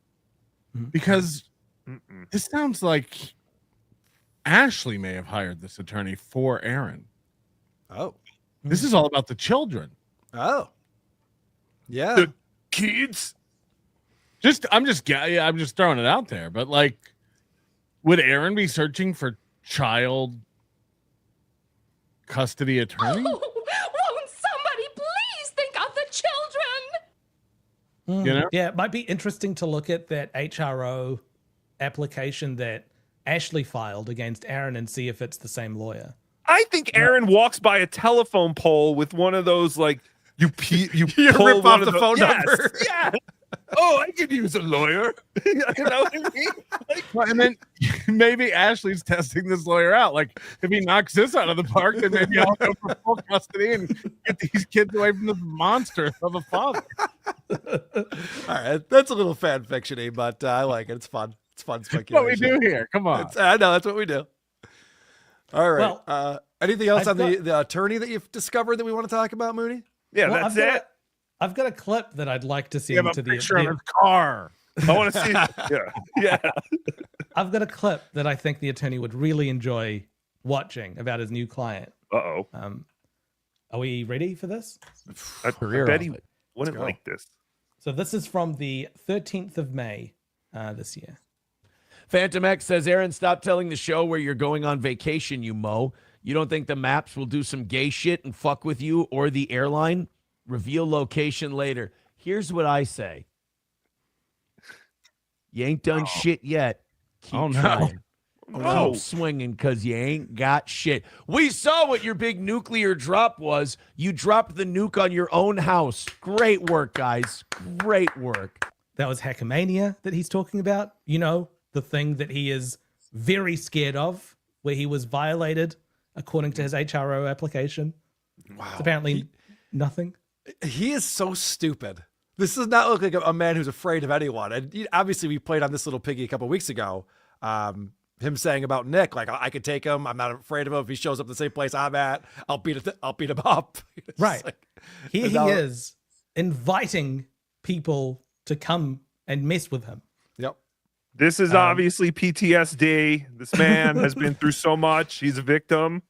Speaker 4: Because this sounds like Ashley may have hired this attorney for Aaron.
Speaker 2: Oh.
Speaker 4: This is all about the children.
Speaker 2: Oh. Yeah.
Speaker 5: The kids.
Speaker 4: I'm just throwing it out there. But like, would Aaron be searching for child custody attorney?
Speaker 17: Oh, won't somebody please think of the children?
Speaker 4: You know?
Speaker 3: Yeah, it might be interesting to look at that HRO application that Ashley filed against Aaron and see if it's the same lawyer.
Speaker 5: I think Aaron walks by a telephone pole with one of those like you pull
Speaker 2: rip
Speaker 5: one
Speaker 2: off
Speaker 5: of
Speaker 2: the phone
Speaker 5: yes,
Speaker 2: number.
Speaker 5: Yeah. Oh, I could use a lawyer. You know what I mean?
Speaker 4: Well, and then maybe Ashley's testing this lawyer out. Like, if he knocks this out of the park, then maybe I'll go for full custody and get these kids away from this monster of a father.
Speaker 2: All right, that's a little fan fiction-y, but I like it. It's fun. It's fun speculation.
Speaker 4: What we do here? Come on.
Speaker 2: I know that's what we do. All right.
Speaker 3: Well,
Speaker 2: anything else on the attorney that you've discovered that we want to talk about, Moody?
Speaker 5: Yeah,
Speaker 3: Well,
Speaker 5: that's it.
Speaker 3: I've got a clip that I'd like to see
Speaker 4: You have
Speaker 3: into
Speaker 4: a picture of
Speaker 3: the
Speaker 4: his car.
Speaker 5: I want to see. Yeah.
Speaker 3: I've got a clip that I think the attorney would really enjoy watching about his new client.
Speaker 5: Uh-oh.
Speaker 3: Are we ready for this?
Speaker 5: I bet he wouldn't like this.
Speaker 3: So this is from the 13th of May this year.
Speaker 14: Phantom X says, Aaron, stop telling the show where you're going on vacation, you mo. You don't think the maps will do some gay shit and fuck with you or the airline? Reveal location later. Here's what I say. You ain't done shit yet. Keep trying. Keep swinging because you ain't got shit. We saw what your big nuclear drop was. You dropped the nuke on your own house. Great work, guys. Great work.
Speaker 3: That was Hackamania that he's talking about. You know, the thing that he is very scared of, where he was violated according to his HRO application.
Speaker 2: Wow.
Speaker 3: It's apparently nothing.
Speaker 2: He is so stupid. This does not look like a man who's afraid of anyone. And obviously, we played on this little piggy a couple weeks ago. Him saying about Nick, like, I could take him. I'm not afraid of him. If he shows up the same place I'm at, I'll beat him up. It's
Speaker 3: Right.
Speaker 2: like-
Speaker 3: Here
Speaker 2: and
Speaker 3: he
Speaker 2: now-
Speaker 3: is inviting people to come and mess with him.
Speaker 2: Yep.
Speaker 5: This is obviously PTSD. This man has been through so much. He's a victim.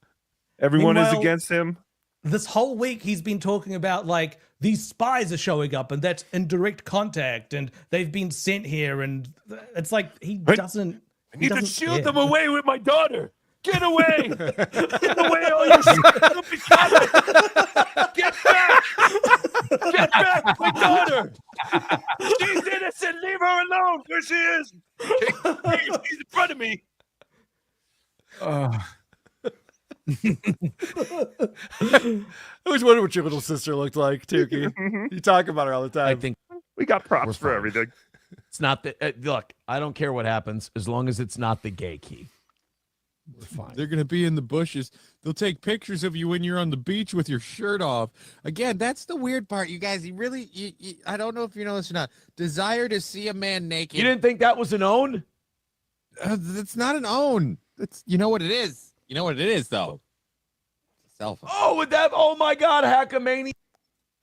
Speaker 5: Everyone is
Speaker 3: Meanwhile,
Speaker 5: against him.
Speaker 3: This whole week he's been talking about like these spies are showing up and that's in direct contact and they've been sent here and it's like he doesn't.
Speaker 5: I need to
Speaker 3: doesn't
Speaker 5: shield
Speaker 3: care.
Speaker 5: them away with my daughter. Get away! Get away, all you stupid comics! Get back! Get back, my daughter! She's innocent. Leave her alone. There she is. She's in front of me.
Speaker 2: I always wondered what your little sister looked like, Tookie. You talk about her all the time.
Speaker 18: I think
Speaker 5: we got props
Speaker 18: we're
Speaker 5: for
Speaker 18: fine.
Speaker 5: everything.
Speaker 18: It's not the look. I don't care what happens as long as it's not the gay key. We're fine.
Speaker 19: They're going to be in the bushes. They'll take pictures of you when you're on the beach with your shirt off. Again, that's the weird part, you guys. You really, I don't know if you know this or not. Desire to see a man naked.
Speaker 18: You didn't think that was an own?
Speaker 19: That's not an own. That's you know what it is. You know what it is though. It's a cell phone.
Speaker 18: Oh, with that! Oh my God, Hackamania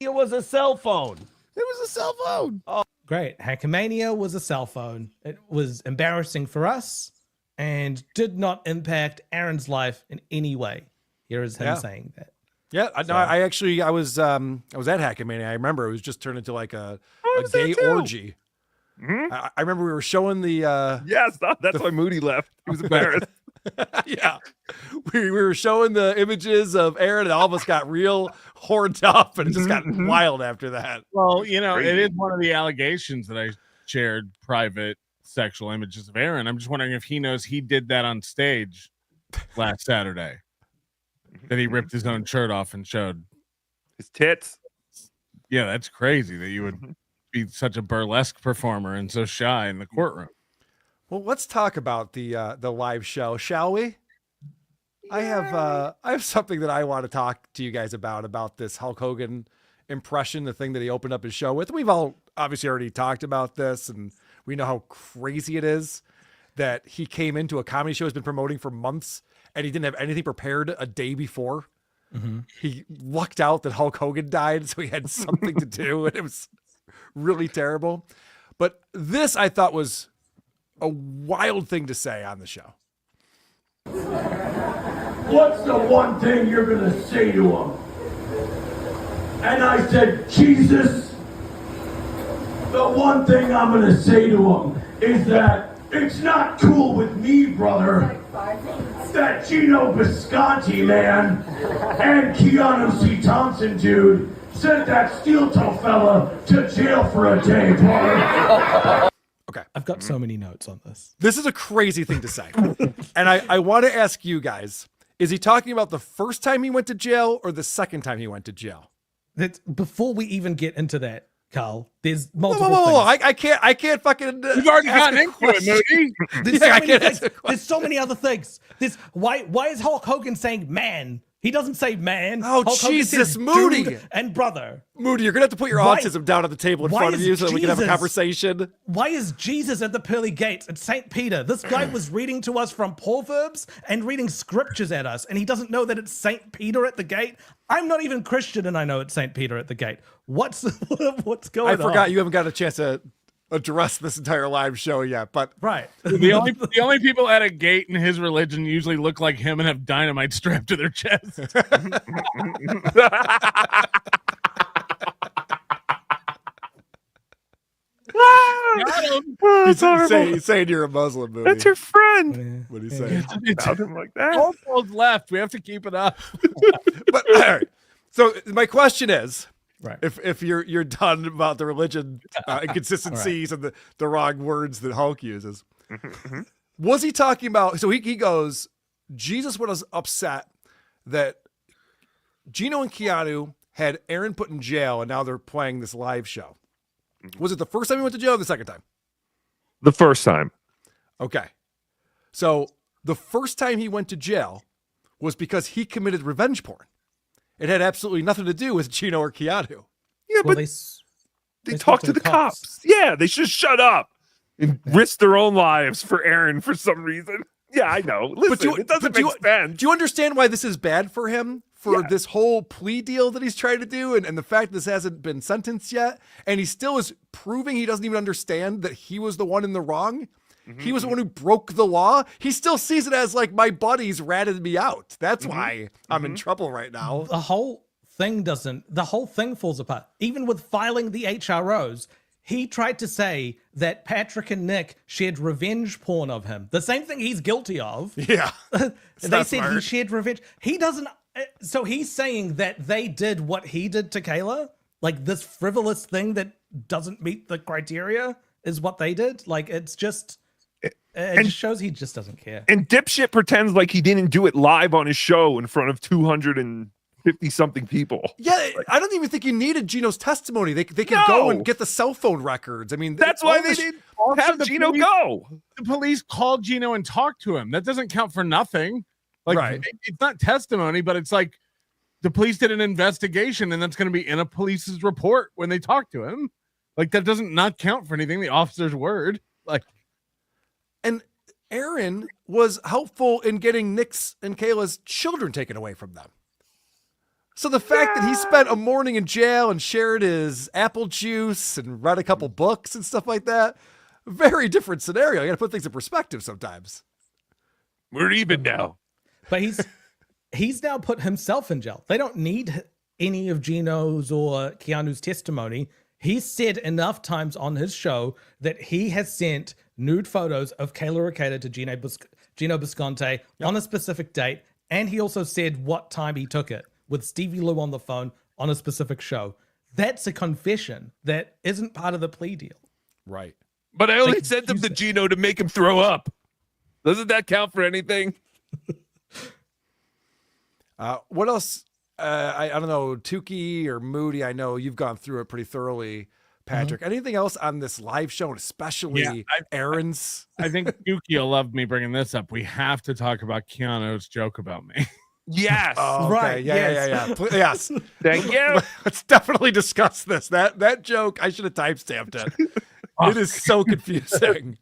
Speaker 18: was a cell phone.
Speaker 19: It was a cell phone.
Speaker 18: Oh,
Speaker 3: Great. Hackamania was a cell phone. It was embarrassing for us and did not impact Aaron's life in any way. Here is him saying that.
Speaker 2: Yeah, no, I actually I was at Hackamania. I remember it was just turned into like a gay orgy. I remember we were showing the
Speaker 5: yes, that's why Moody left. He was embarrassed.
Speaker 2: Yeah, we were showing the images of Aaron, and all of us got real horned up, and it just got wild after that.
Speaker 4: Well, you know, it is one of the allegations that I shared private sexual images of Aaron. I'm just wondering if he knows he did that on stage last Saturday. That he ripped his own shirt off and showed
Speaker 5: his tits.
Speaker 4: Yeah, that's crazy that you would be such a burlesque performer and so shy in the courtroom.
Speaker 2: Well, let's talk about the live show, shall we? I have something that I want to talk to you guys about this Hulk Hogan impression, the thing that he opened up his show with. We've all obviously already talked about this, and we know how crazy it is that he came into a comedy show he's been promoting for months, and he didn't have anything prepared a day before. He lucked out that Hulk Hogan died, so he had something to do, and it was really terrible. But this I thought was a wild thing to say on the show.
Speaker 20: What's the one thing you're going to say to him? And I said, Jesus, the one thing I'm going to say to him is that it's not cool with me, brother, that Gino Bisconti, man, and Keanu C. Thompson, dude, sent that steel toe fella to jail for a day, brother.
Speaker 2: Okay.
Speaker 3: I've got so many notes on this.
Speaker 2: This is a crazy thing to say. And I want to ask you guys, is he talking about the first time he went to jail or the second time he went to jail?
Speaker 3: That's before we even get into that, Carl. There's multiple
Speaker 2: Whoa.
Speaker 3: things.
Speaker 2: I can't fucking.
Speaker 4: You've already gotten into it, Moody.
Speaker 3: There's, so many things. There's so many other things. Why is Hulk Hogan saying man? He doesn't say man.
Speaker 2: Oh,
Speaker 3: Hulk Hogan
Speaker 2: Jesus,
Speaker 3: says
Speaker 2: Moody.
Speaker 3: dude and brother.
Speaker 2: Moody, you're going to have to put your
Speaker 3: Why-
Speaker 2: autism down on the table in
Speaker 3: why
Speaker 2: front of
Speaker 3: is
Speaker 2: you so that we can have a
Speaker 3: Jesus-
Speaker 2: conversation.
Speaker 3: Why is Jesus at the pearly gates at St. Peter? This guy was reading to us from Proverbs and reading scriptures at us, and he doesn't know that it's St. Peter at the gate. I'm not even Christian, and I know it's St. Peter at the gate. What's going on?
Speaker 2: I forgot you haven't got a chance to address this entire live show yet, but
Speaker 3: right.
Speaker 4: The only people at a gate in his religion usually look like him and have dynamite strapped to their chest.
Speaker 2: He's saying you're a Muslim, Moody.
Speaker 5: That's your friend.
Speaker 2: What do you say?
Speaker 5: About him like that.
Speaker 4: Almost left. We have to keep it up.
Speaker 2: But all right. So my question is,
Speaker 3: right.
Speaker 2: if you're done about the religion inconsistencies and the wrong words that Hulk uses, was he talking about? So he goes, Jesus was upset that Gino and Keanu had Aaron put in jail, and now they're playing this live show. Was it the first time he went to jail or the second time?
Speaker 5: The first time.
Speaker 2: Okay. So the first time he went to jail was because he committed revenge porn. It had absolutely nothing to do with Gino or Keanu.
Speaker 5: Yeah,
Speaker 3: Well,
Speaker 5: but They talk to the cops. Yeah, they should shut up and risk their own lives for Aaron for some reason. Yeah, I know. Listen, it doesn't make sense.
Speaker 2: Do you understand why this is bad for him? For this whole plea deal that he's trying to do, and the fact this hasn't been sentenced yet, and he still is proving he doesn't even understand that he was the one in the wrong. He was the one who broke the law. He still sees it as like, my buddies ratted me out. That's why I'm in trouble right now.
Speaker 3: The whole thing falls apart. Even with filing the HROs, he tried to say that Patrick and Nick shared revenge porn of him. The same thing he's guilty of.
Speaker 2: Yeah.
Speaker 3: They said he shared revenge. He doesn't. So he's saying that they did what he did to Kayla? Like this frivolous thing that doesn't meet the criteria is what they did? Like it's just... It just shows he just doesn't care.
Speaker 5: And dipshit pretends like he didn't do it live on his show in front of 250 something people.
Speaker 2: Yeah, I don't even think you needed Gino's testimony. They could go and get the cell phone records. I mean,
Speaker 5: that's why they didn't have Gino go.
Speaker 4: The police called Gino and talked to him. That doesn't count for nothing. Like it's not testimony, but it's like the police did an investigation, and that's going to be in a police's report when they talk to him. Like that doesn't not count for anything. The officer's word, like.
Speaker 2: And Aaron was helpful in getting Nick's and Kayla's children taken away from them. So the fact that he spent a morning in jail and shared his apple juice and read a couple books and stuff like that, very different scenario. You got to put things in perspective sometimes.
Speaker 5: We're even now.
Speaker 3: But he's now put himself in jail. They don't need any of Gino's or Keanu's testimony. He's said enough times on his show that he has sent nude photos of Kayla Rekieta to Gino Bisconte on a specific date. And he also said what time he took it with Stevie Lou on the phone on a specific show. That's a confession that isn't part of the plea deal.
Speaker 2: Right.
Speaker 5: But I only sent them to Gino to make him throw up. Doesn't that count for anything?
Speaker 2: What else? I don't know, Tookie or Moody. I know you've gone through it pretty thoroughly, Patrick. Anything else on this live show, and especially Aaron's?
Speaker 4: I think Tookie will love me bringing this up. We have to talk about Keanu's joke about me.
Speaker 5: Yes.
Speaker 2: Oh, okay.
Speaker 3: Right.
Speaker 2: Yeah. Yes.
Speaker 5: Thank you.
Speaker 2: Let's definitely discuss this. That joke, I should have timestamped it. It is so confusing.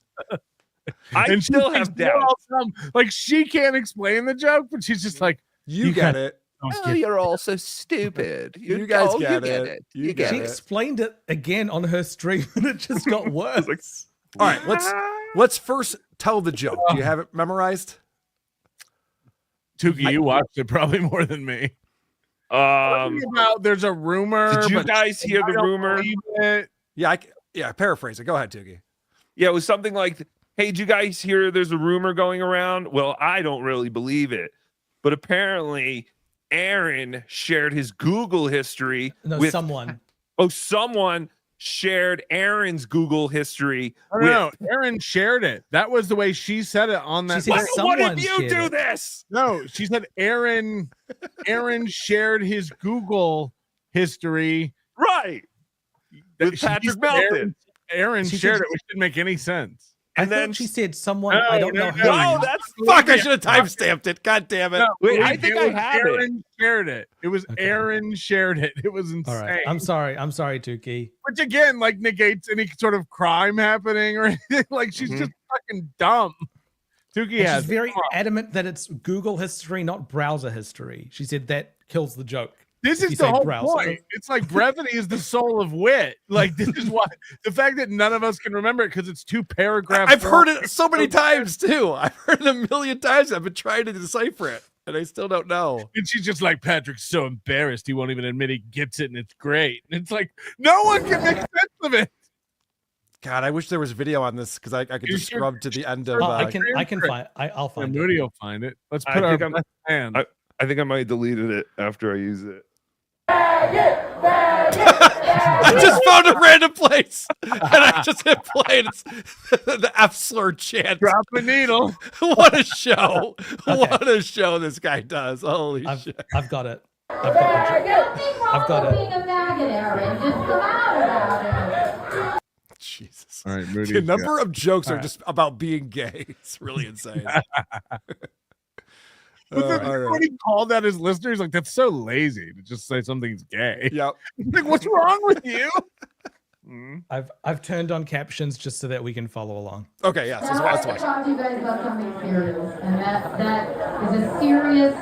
Speaker 5: I still have doubts.
Speaker 4: Like she can't explain the joke, but she's just like,
Speaker 2: you get it.
Speaker 5: Oh, you're all so stupid.
Speaker 2: You guys get it. You get
Speaker 3: She
Speaker 2: it.
Speaker 3: explained it again on her stream, and it just got worse.
Speaker 2: All right, let's first tell the joke. Do you have it memorized?
Speaker 4: Tookie, you watched it probably more than me. There's a rumor.
Speaker 5: Did you guys hear the rumor?
Speaker 2: Yeah, paraphrase it. Go ahead, Tookie.
Speaker 5: Yeah, it was something like, hey, did you guys hear there's a rumor going around? Well, I don't really believe it. But apparently Aaron shared his Google history with
Speaker 3: someone.
Speaker 5: Oh, someone shared Aaron's Google history.
Speaker 4: No, Aaron shared it. That was the way she said it on that.
Speaker 5: Why did you do this?
Speaker 4: No, she said Aaron shared his Google history.
Speaker 5: Right. With Patrick Melton.
Speaker 4: Aaron shared it, which didn't make any sense.
Speaker 3: And then she said someone, I don't know who.
Speaker 5: No, that's
Speaker 2: fuck. I should have timestamped it. God damn it.
Speaker 4: No,
Speaker 5: wait, I think I have
Speaker 4: Aaron shared it. It was Aaron shared it. It was insane.
Speaker 3: All right. I'm sorry, Tookie.
Speaker 4: Which again, like negates any sort of crime happening or anything. Like she's just fucking dumb. Tookie
Speaker 3: She's very adamant that it's Google history, not browser history. She said that kills the joke.
Speaker 4: This is the whole point. It's like brevity is the soul of wit. Like this is why the fact that none of us can remember it because it's 2 paragraphs.
Speaker 2: I've heard it so many times too. I've heard it a million times. I've been trying to decipher it, and I still don't know.
Speaker 4: And she's just like, Patrick's so embarrassed he won't even admit he gets it, and it's great. And it's like no one can make sense of it.
Speaker 2: God, I wish there was video on this because I could just scrub to the end of.
Speaker 3: I can find. I'll find it.
Speaker 4: Moody will find it. Let's put our best hand.
Speaker 5: I think I might have deleted it after I use it.
Speaker 2: I just found a random place and I just hit play and it's the F slur chant.
Speaker 4: Drop a needle.
Speaker 2: What a show. Okay. What a show this guy does. Holy shit.
Speaker 3: I've got it. I've got it.
Speaker 2: Jesus.
Speaker 4: All right, Moody.
Speaker 2: The number of jokes are just about being gay. It's really insane.
Speaker 4: When he called out his listeners, like that's so lazy to just say something's gay.
Speaker 2: Yep.
Speaker 4: Like, what's wrong with you?
Speaker 3: I've turned on captions just so that we can follow along.
Speaker 2: Okay, yeah. So
Speaker 21: Now,
Speaker 2: let's
Speaker 21: I
Speaker 2: watch.
Speaker 21: talk to you guys about something serious, and that is a serious,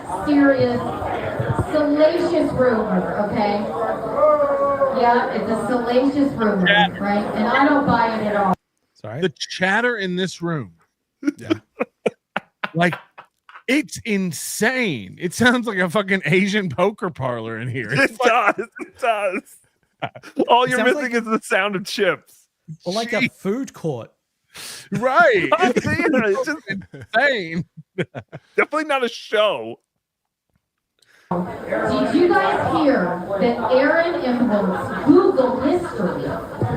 Speaker 21: salacious rumor, okay? Yeah, it's a salacious rumor, right? And I don't buy it at all.
Speaker 3: Sorry.
Speaker 4: The chatter in this room.
Speaker 2: Yeah.
Speaker 4: Like, it's insane. It sounds like a fucking Asian poker parlor in here.
Speaker 5: It does. It does. All you're
Speaker 3: sounds
Speaker 5: missing
Speaker 3: like-
Speaker 5: is the sound of chips.
Speaker 3: Or like a food court.
Speaker 4: Right.
Speaker 5: It's just
Speaker 4: insane.
Speaker 5: definitely not a show.
Speaker 21: Did you guys hear that Aaron Imholt's Google history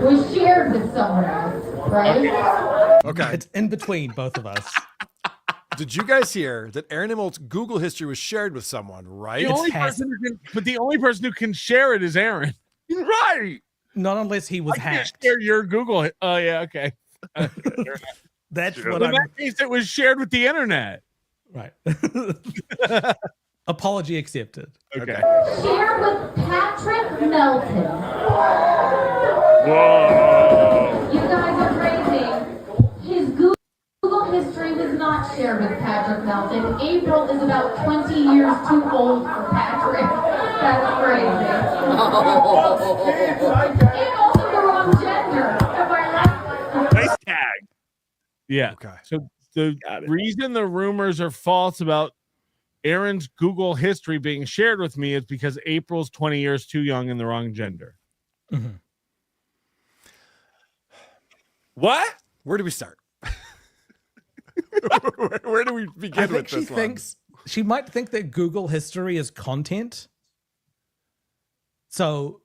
Speaker 21: was shared with someone else, right?
Speaker 2: Okay.
Speaker 3: It's in between both of us.
Speaker 2: Did you guys hear that Aaron Imholt's Google history was shared with someone, right?
Speaker 4: The only person who can share it is Aaron.
Speaker 5: Right.
Speaker 3: Not unless he was
Speaker 4: I can't
Speaker 3: hacked.
Speaker 4: share your Google. Oh, yeah, okay.
Speaker 3: That's
Speaker 4: In
Speaker 3: what I'm.
Speaker 4: that case, it was shared with the internet.
Speaker 3: Right. Apology accepted.
Speaker 4: Okay.
Speaker 21: Shared with Patrick Melton.
Speaker 5: Whoa.
Speaker 21: You guys are crazy. His Google history was not shared with Patrick Melton. April is about 20 years too old for Patrick. That's crazy. And also the wrong gender. Am I right?
Speaker 5: Nice tag.
Speaker 4: Yeah.
Speaker 2: Okay.
Speaker 4: So the reason the rumors are false about Aaron's Google history being shared with me is because April's 20 years too young and the wrong gender.
Speaker 3: Mm-hmm.
Speaker 5: What?
Speaker 2: Where do we start? Where do we begin
Speaker 3: I
Speaker 2: with
Speaker 3: think she
Speaker 2: this one?
Speaker 3: thinks she might think that Google history is content. So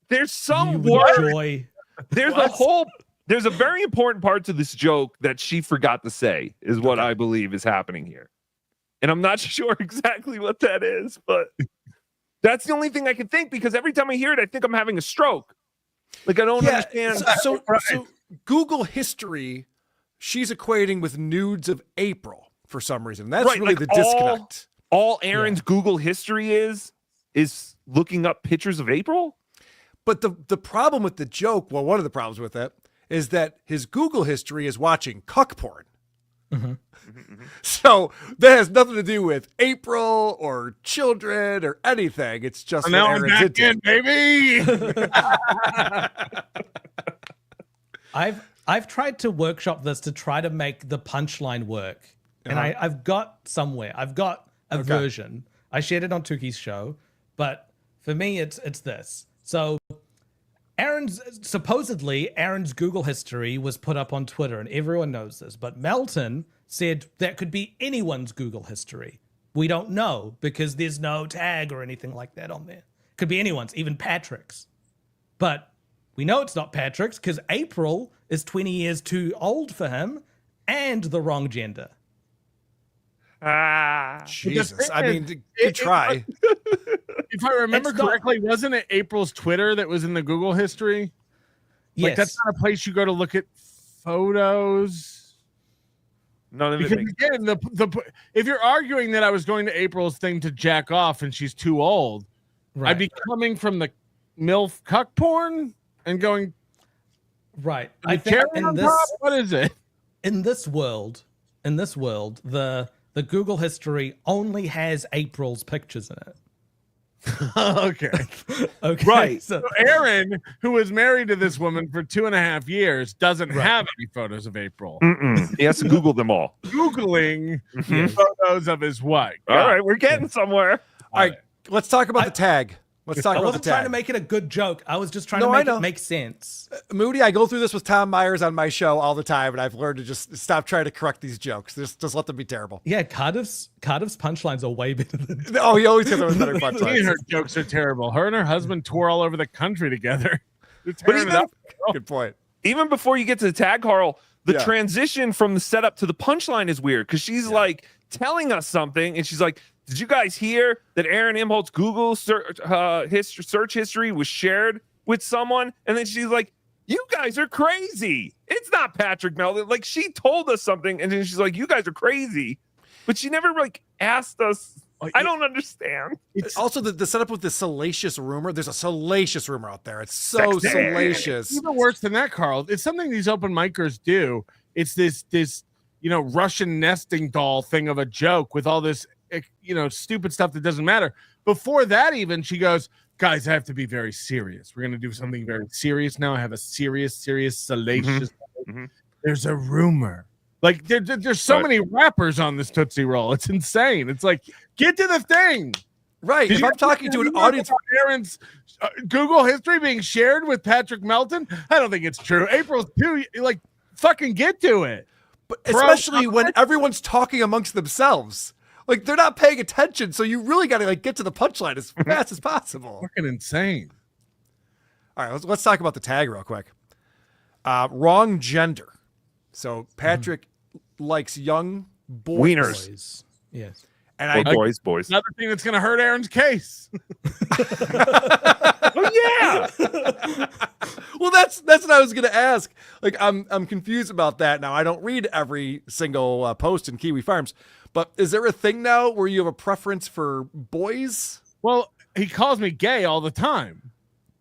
Speaker 5: There's some
Speaker 3: you
Speaker 5: word.
Speaker 3: enjoy.
Speaker 5: There's a very important part to this joke that she forgot to say, is what I believe is happening here. And I'm not sure exactly what that is, but that's the only thing I can think, because every time I hear it, I think I'm having a stroke. Like, I don't understand.
Speaker 2: So Google history, she's equating with nudes of April for some reason. That's
Speaker 5: Right,
Speaker 2: really
Speaker 5: like
Speaker 2: the disconnect.
Speaker 5: All Aaron's Google history is looking up pictures of April.
Speaker 2: But the problem with the joke, well, one of the problems with it is that his Google history is watching cuck porn. So that has nothing to do with April or children or anything. It's just
Speaker 4: Now
Speaker 2: what
Speaker 4: I'm
Speaker 2: Aaron's
Speaker 4: back
Speaker 2: into.
Speaker 4: in, baby.
Speaker 3: I've tried to workshop this to try to make the punchline work, and I've got somewhere. I've got a version. I shared it on Tookie's show, but for me, it's this. So supposedly Aaron's Google history was put up on Twitter, and everyone knows this. But Melton said that could be anyone's Google history. We don't know because there's no tag or anything like that on there. Could be anyone's, even Patrick's. But we know it's not Patrick's because April is 20 years too old for him and the wrong gender.
Speaker 2: Jesus. I mean, good try.
Speaker 4: If I remember correctly, wasn't it April's Twitter that was in the Google history? Like,
Speaker 3: Yes.
Speaker 4: that's not a place you go to look at photos.
Speaker 5: None of it
Speaker 4: Because
Speaker 5: makes
Speaker 4: again, if you're arguing that I was going to April's thing to jack off and she's too old, I'd be coming from the MILF cuck porn and going,
Speaker 3: right.
Speaker 4: I
Speaker 3: I think
Speaker 4: think
Speaker 3: in this,
Speaker 4: what is it?
Speaker 3: in this world, the Google history only has April's pictures in it.
Speaker 4: Okay.
Speaker 3: Okay.
Speaker 5: Right.
Speaker 3: So,
Speaker 4: So Aaron, who was married to this woman for 2.5 years, doesn't have any photos of April.
Speaker 5: He has to Google them all.
Speaker 4: Googling photos of his wife.
Speaker 5: All right, we're getting somewhere.
Speaker 2: All right, let's talk about the tag. Let's talk
Speaker 3: I
Speaker 2: about the
Speaker 3: wasn't trying to
Speaker 2: tag.
Speaker 3: make it a good joke. I was just trying
Speaker 2: No,
Speaker 3: to
Speaker 2: I
Speaker 3: make
Speaker 2: know.
Speaker 3: it make sense.
Speaker 2: Moody, I go through this with Tom Myers on my show all the time, and I've learned to just stop trying to correct these jokes. Just let them be terrible.
Speaker 3: Yeah, Cardiff's punchlines are way better than.
Speaker 2: Oh, he always gets those better
Speaker 4: Me and
Speaker 2: punchlines.
Speaker 4: her jokes are terrible. Her and her husband tour all over the country together. They're
Speaker 5: But
Speaker 4: tearing it
Speaker 5: even,
Speaker 4: up.
Speaker 2: Good point.
Speaker 5: even before you get to the tag, Carl, the
Speaker 2: Yeah.
Speaker 5: transition from the setup to the punchline is weird, because she's like telling us something, and she's like, did you guys hear that Aaron Imholt's Google search history was shared with someone? And then she's like, you guys are crazy. It's not Patrick Melton. Like, she told us something, and then she's like, you guys are crazy. But she never like asked us I don't understand.
Speaker 2: It's also the setup with the salacious rumor. There's a salacious rumor out there. It's so
Speaker 5: Sexy.
Speaker 2: salacious.
Speaker 4: Even worse than that, Carl. It's something these open micers do. It's this Russian nesting doll thing of a joke with all this stupid stuff that doesn't matter. Before that, even she goes, guys, I have to be very serious. We're gonna do something very serious now. I have a serious, salacious. There's a rumor. Like there's so many rappers on this Tootsie Roll. It's insane. It's like, get to the thing.
Speaker 2: Right. If I'm talking to an audience,
Speaker 4: Aaron's Google history being shared with Patrick Melton, I don't think it's true. April's too. Like, fucking get to it.
Speaker 2: But especially when everyone's talking amongst themselves. Like, they're not paying attention, so you really got to get to the punchline as fast as possible.
Speaker 4: Fucking insane.
Speaker 2: All right, let's talk about the tag real quick. Wrong gender. So Patrick likes young boys.
Speaker 5: Wieners.
Speaker 3: Yes.
Speaker 2: And
Speaker 5: boys.
Speaker 4: Another thing that's going to hurt Aaron's case.
Speaker 5: Oh yeah.
Speaker 2: Well, that's what I was going to ask. Like, I'm confused about that now. I don't read every single post in Kiwi Farms, but is there a thing now where you have a preference for boys?
Speaker 4: Well, he calls me gay all the time.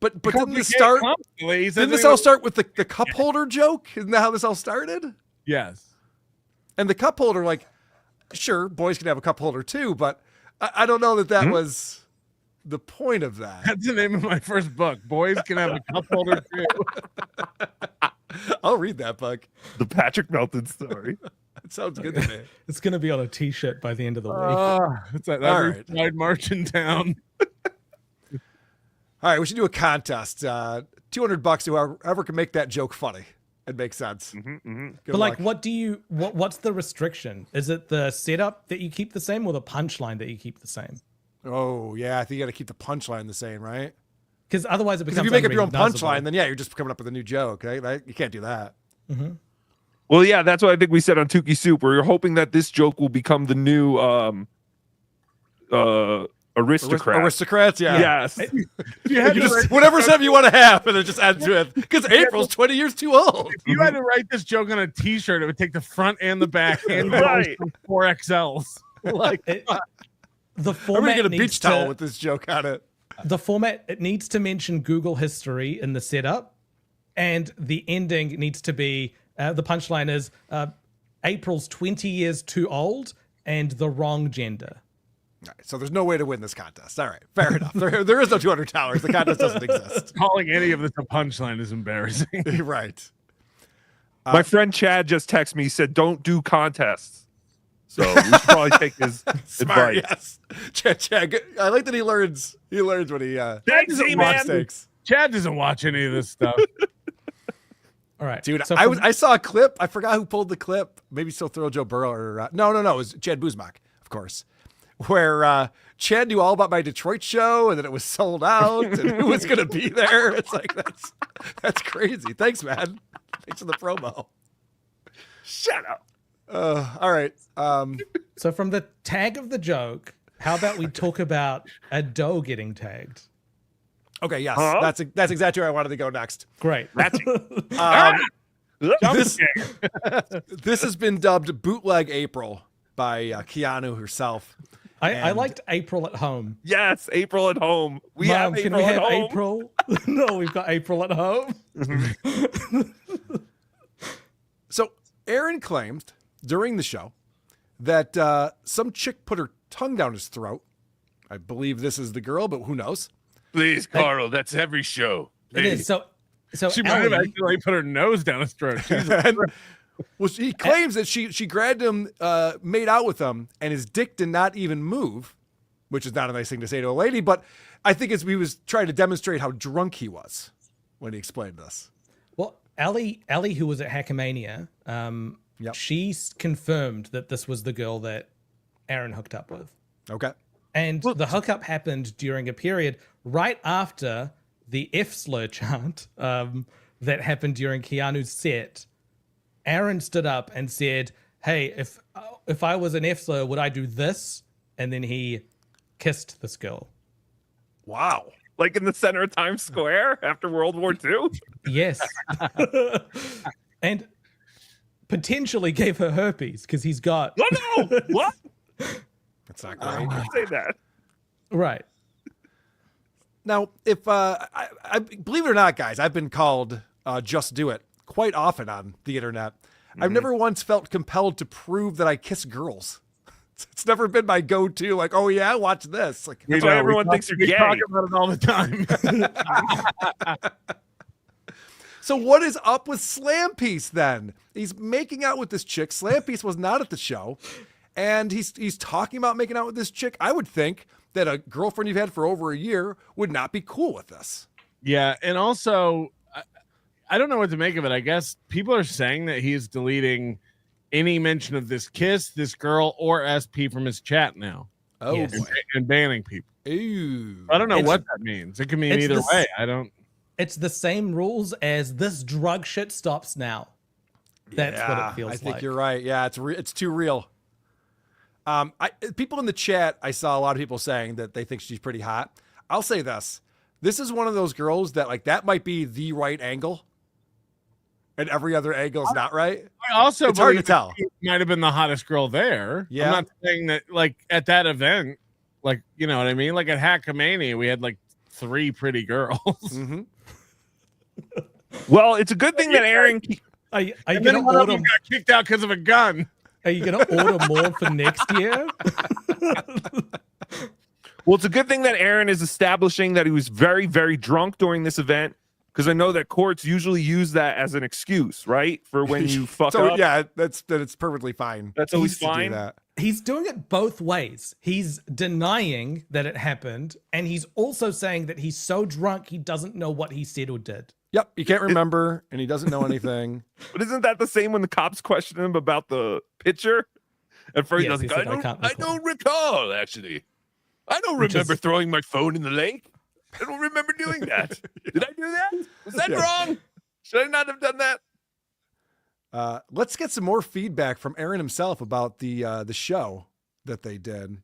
Speaker 2: But didn't this start? Didn't this all start with the cup holder joke? Isn't that how this all started?
Speaker 4: Yes.
Speaker 2: And the cup holder, like, sure, boys can have a cup holder too, but I don't know that was the point of that.
Speaker 4: That's the name of my first book. Boys can have a cup holder too.
Speaker 2: I'll read that book.
Speaker 5: The Patrick Melton story.
Speaker 2: That sounds good to me.
Speaker 3: It's going to be on a T-shirt by the end of the week.
Speaker 4: It's at
Speaker 2: All
Speaker 4: every Pride march in town.
Speaker 2: All right, we should do a contest. $200 whoever can make that joke funny. It makes sense. Good
Speaker 3: But like,
Speaker 2: luck.
Speaker 3: what's the restriction? Is it the setup that you keep the same or the punchline that you keep the same?
Speaker 2: Oh, yeah, I think you got to keep the punchline the same, right?
Speaker 3: Because otherwise it
Speaker 2: Because
Speaker 3: becomes
Speaker 2: if you make up your own
Speaker 3: unrecognizable.
Speaker 2: punchline, then yeah, you're just coming up with a new joke, right? You can't do that.
Speaker 5: Well, yeah, that's what I think we said on Tookie Soup. We're hoping that this joke will become the new aristocrat.
Speaker 2: Aristocrats, yeah.
Speaker 5: Yes.
Speaker 2: You just, whatever stuff you want to have, and it just adds to it. Because April's 20 years too old.
Speaker 4: If you had to write this joke on a T-shirt, it would take the front and the back and
Speaker 5: Right.
Speaker 4: 4XLs. Like,
Speaker 3: the
Speaker 2: I'm going
Speaker 3: format
Speaker 2: to get a
Speaker 3: needs
Speaker 2: beach towel
Speaker 3: to-
Speaker 2: with this joke on it.
Speaker 3: The format, it needs to mention Google history in the setup, and the ending needs to be the punchline is April's 20 years too old and the wrong gender.
Speaker 2: All right, so there's no way to win this contest. All right, fair enough. There is no $200. The contest doesn't exist.
Speaker 4: calling any of this a punchline is embarrassing.
Speaker 2: Right.
Speaker 5: My friend Chad just texted me. He said, "Don't do contests." So we should probably take his
Speaker 2: Smart,
Speaker 5: advice.
Speaker 2: yes. Chad, I like that he learns. He learns when he
Speaker 5: Thanks,
Speaker 2: makes
Speaker 5: man.
Speaker 2: mistakes.
Speaker 4: Chad doesn't watch any of this stuff.
Speaker 3: All right,
Speaker 2: Dude,
Speaker 3: so
Speaker 2: I saw a clip. I forgot who pulled the clip. Maybe still throw Joe Burrow or no. It was Chad Buzmak, of course. Where Chad knew all about my Detroit show and that it was sold out and who was going to be there. It's like that's crazy. Thanks, man. Thanks for the promo.
Speaker 5: Shut up.
Speaker 2: All right.
Speaker 3: So from the tag of the joke, how about we talk about a doe getting tagged?
Speaker 2: Okay. Yes,
Speaker 5: Huh?
Speaker 2: that's exactly where I wanted to go next.
Speaker 3: Great.
Speaker 2: This has been dubbed Bootleg April by Keanu herself.
Speaker 3: I liked April at home.
Speaker 5: Yes, April at home. We
Speaker 3: Mom,
Speaker 5: have
Speaker 3: can
Speaker 5: April
Speaker 3: we
Speaker 5: at
Speaker 3: have
Speaker 5: home.
Speaker 3: April? No, we've got April at home.
Speaker 2: So Aaron claimed during the show that some chick put her tongue down his throat. I believe this is the girl, but who knows?
Speaker 5: Please, Carl. That's every show.
Speaker 3: It is. So
Speaker 4: She might have
Speaker 3: Ellie,
Speaker 4: actually put her nose down his throat. Jesus.
Speaker 2: And, well, he claims that she grabbed him, made out with him, and his dick did not even move, which is not a nice thing to say to a lady. But I think he was trying to demonstrate how drunk he was when he explained this.
Speaker 3: well, Ellie, who was at Hackamania, she confirmed that this was the girl that Aaron hooked up with.
Speaker 2: Okay.
Speaker 3: And the hookup happened during a period right after the F slur chant that happened during Keanu's set. Aaron stood up and said, "Hey, if I was an F slur, would I do this?" And then he kissed this girl.
Speaker 2: Wow.
Speaker 5: Like in the center of Times Square after World War II?
Speaker 3: Yes. And potentially gave her herpes because he's got.
Speaker 5: No. What?
Speaker 2: It's not great.
Speaker 5: Say that.
Speaker 3: Right.
Speaker 2: Now, if I believe it or not, guys, I've been called "Just Do It" quite often on the internet. I've never once felt compelled to prove that I kiss girls. It's never been my go-to. Like, oh yeah, watch this. Like,
Speaker 5: That's why everyone thinks you're
Speaker 4: We
Speaker 5: gay.
Speaker 4: talk about it all the time.
Speaker 2: so what is up with Slampiece then? He's making out with this chick. Slampiece was not at the show, and he's talking about making out with this chick. I would think that a girlfriend you've had for over a year would not be cool with this.
Speaker 4: Yeah, and also, I don't know what to make of it. I guess people are saying that he's deleting any mention of this kiss, this girl, or SP from his chat now.
Speaker 2: Oh,
Speaker 3: Yes.
Speaker 2: boy.
Speaker 4: And banning people.
Speaker 2: Ooh.
Speaker 4: I don't know what that means. It can mean
Speaker 3: it's
Speaker 4: either
Speaker 3: this-
Speaker 4: way. I don't.
Speaker 3: It's the same rules as this drug shit stops now. That's what it feels
Speaker 2: I
Speaker 3: like.
Speaker 2: think you're right. Yeah, it's too real. People in the chat, I saw a lot of people saying that they think she's pretty hot. I'll say this. This is one of those girls that like that might be the right angle. And every other angle is not right.
Speaker 4: I also
Speaker 2: it's hard to
Speaker 4: believe
Speaker 2: tell.
Speaker 4: She might have been the hottest girl there.
Speaker 2: Yeah.
Speaker 4: I'm not saying that like at that event, like you know what I mean? Like at Hackamania, we had like 3 pretty girls.
Speaker 2: Mm-hmm.
Speaker 5: Well, it's a good thing that Aaron.
Speaker 3: Are you
Speaker 4: And
Speaker 3: gonna
Speaker 4: then one of
Speaker 3: order?
Speaker 4: them got kicked out because of a gun.
Speaker 3: Are you gonna order more for next year?
Speaker 5: Well, it's a good thing that Aaron is establishing that he was very, very drunk during this event, because I know that courts usually use that as an excuse, right, for when you fuck
Speaker 2: so
Speaker 5: up.
Speaker 2: yeah, it's perfectly fine.
Speaker 5: That's always
Speaker 2: He used to do
Speaker 5: fine.
Speaker 2: that.
Speaker 3: He's doing it both ways. He's denying that it happened, and he's also saying that he's so drunk he doesn't know what he said or did.
Speaker 2: Yep, he can't remember and he doesn't know anything.
Speaker 5: But isn't that the same when the cops question him about the picture? At first,
Speaker 3: Yes,
Speaker 5: I was
Speaker 3: he
Speaker 5: like,
Speaker 3: said,
Speaker 5: I
Speaker 3: can't
Speaker 5: don't recall, actually. I don't
Speaker 3: Which
Speaker 5: remember
Speaker 3: is-
Speaker 5: throwing my phone in the lake. I don't remember doing that. Did I do that? Was that
Speaker 2: Yeah.
Speaker 5: wrong? Should I not have done that?
Speaker 2: Let's get some more feedback from Aaron himself about the show that they did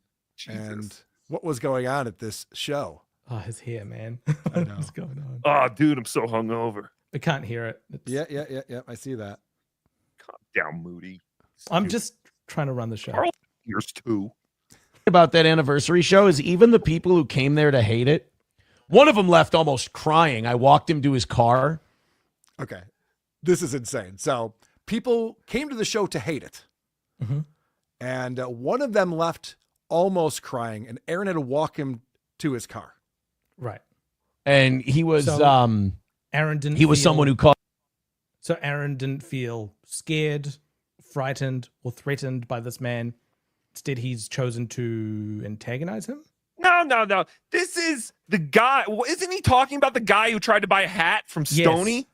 Speaker 2: and what was going on at this show.
Speaker 3: Oh, his hair, man.
Speaker 2: I know.
Speaker 3: What's going on?
Speaker 5: Oh, dude, I'm so hungover.
Speaker 3: I can't hear it.
Speaker 2: Yeah. I see that.
Speaker 5: Calm down, Moody.
Speaker 3: I'm just trying to run the show.
Speaker 5: Carl hears too.
Speaker 14: About that anniversary show is even the people who came there to hate it. One of them left almost crying. I walked him to his car.
Speaker 2: Okay. This is insane. So people came to the show to hate it.
Speaker 3: Mhm.
Speaker 2: And one of them left almost crying, and Aaron had to walk him to his car.
Speaker 3: Right.
Speaker 14: And he was
Speaker 3: So, Aaron didn't.
Speaker 14: he was
Speaker 3: feel-
Speaker 14: someone who called.
Speaker 3: So Aaron didn't feel scared, frightened, or threatened by this man. Instead, he's chosen to antagonize him.
Speaker 5: No. This is the guy. Isn't he talking about the guy who tried to buy a hat from Stoney?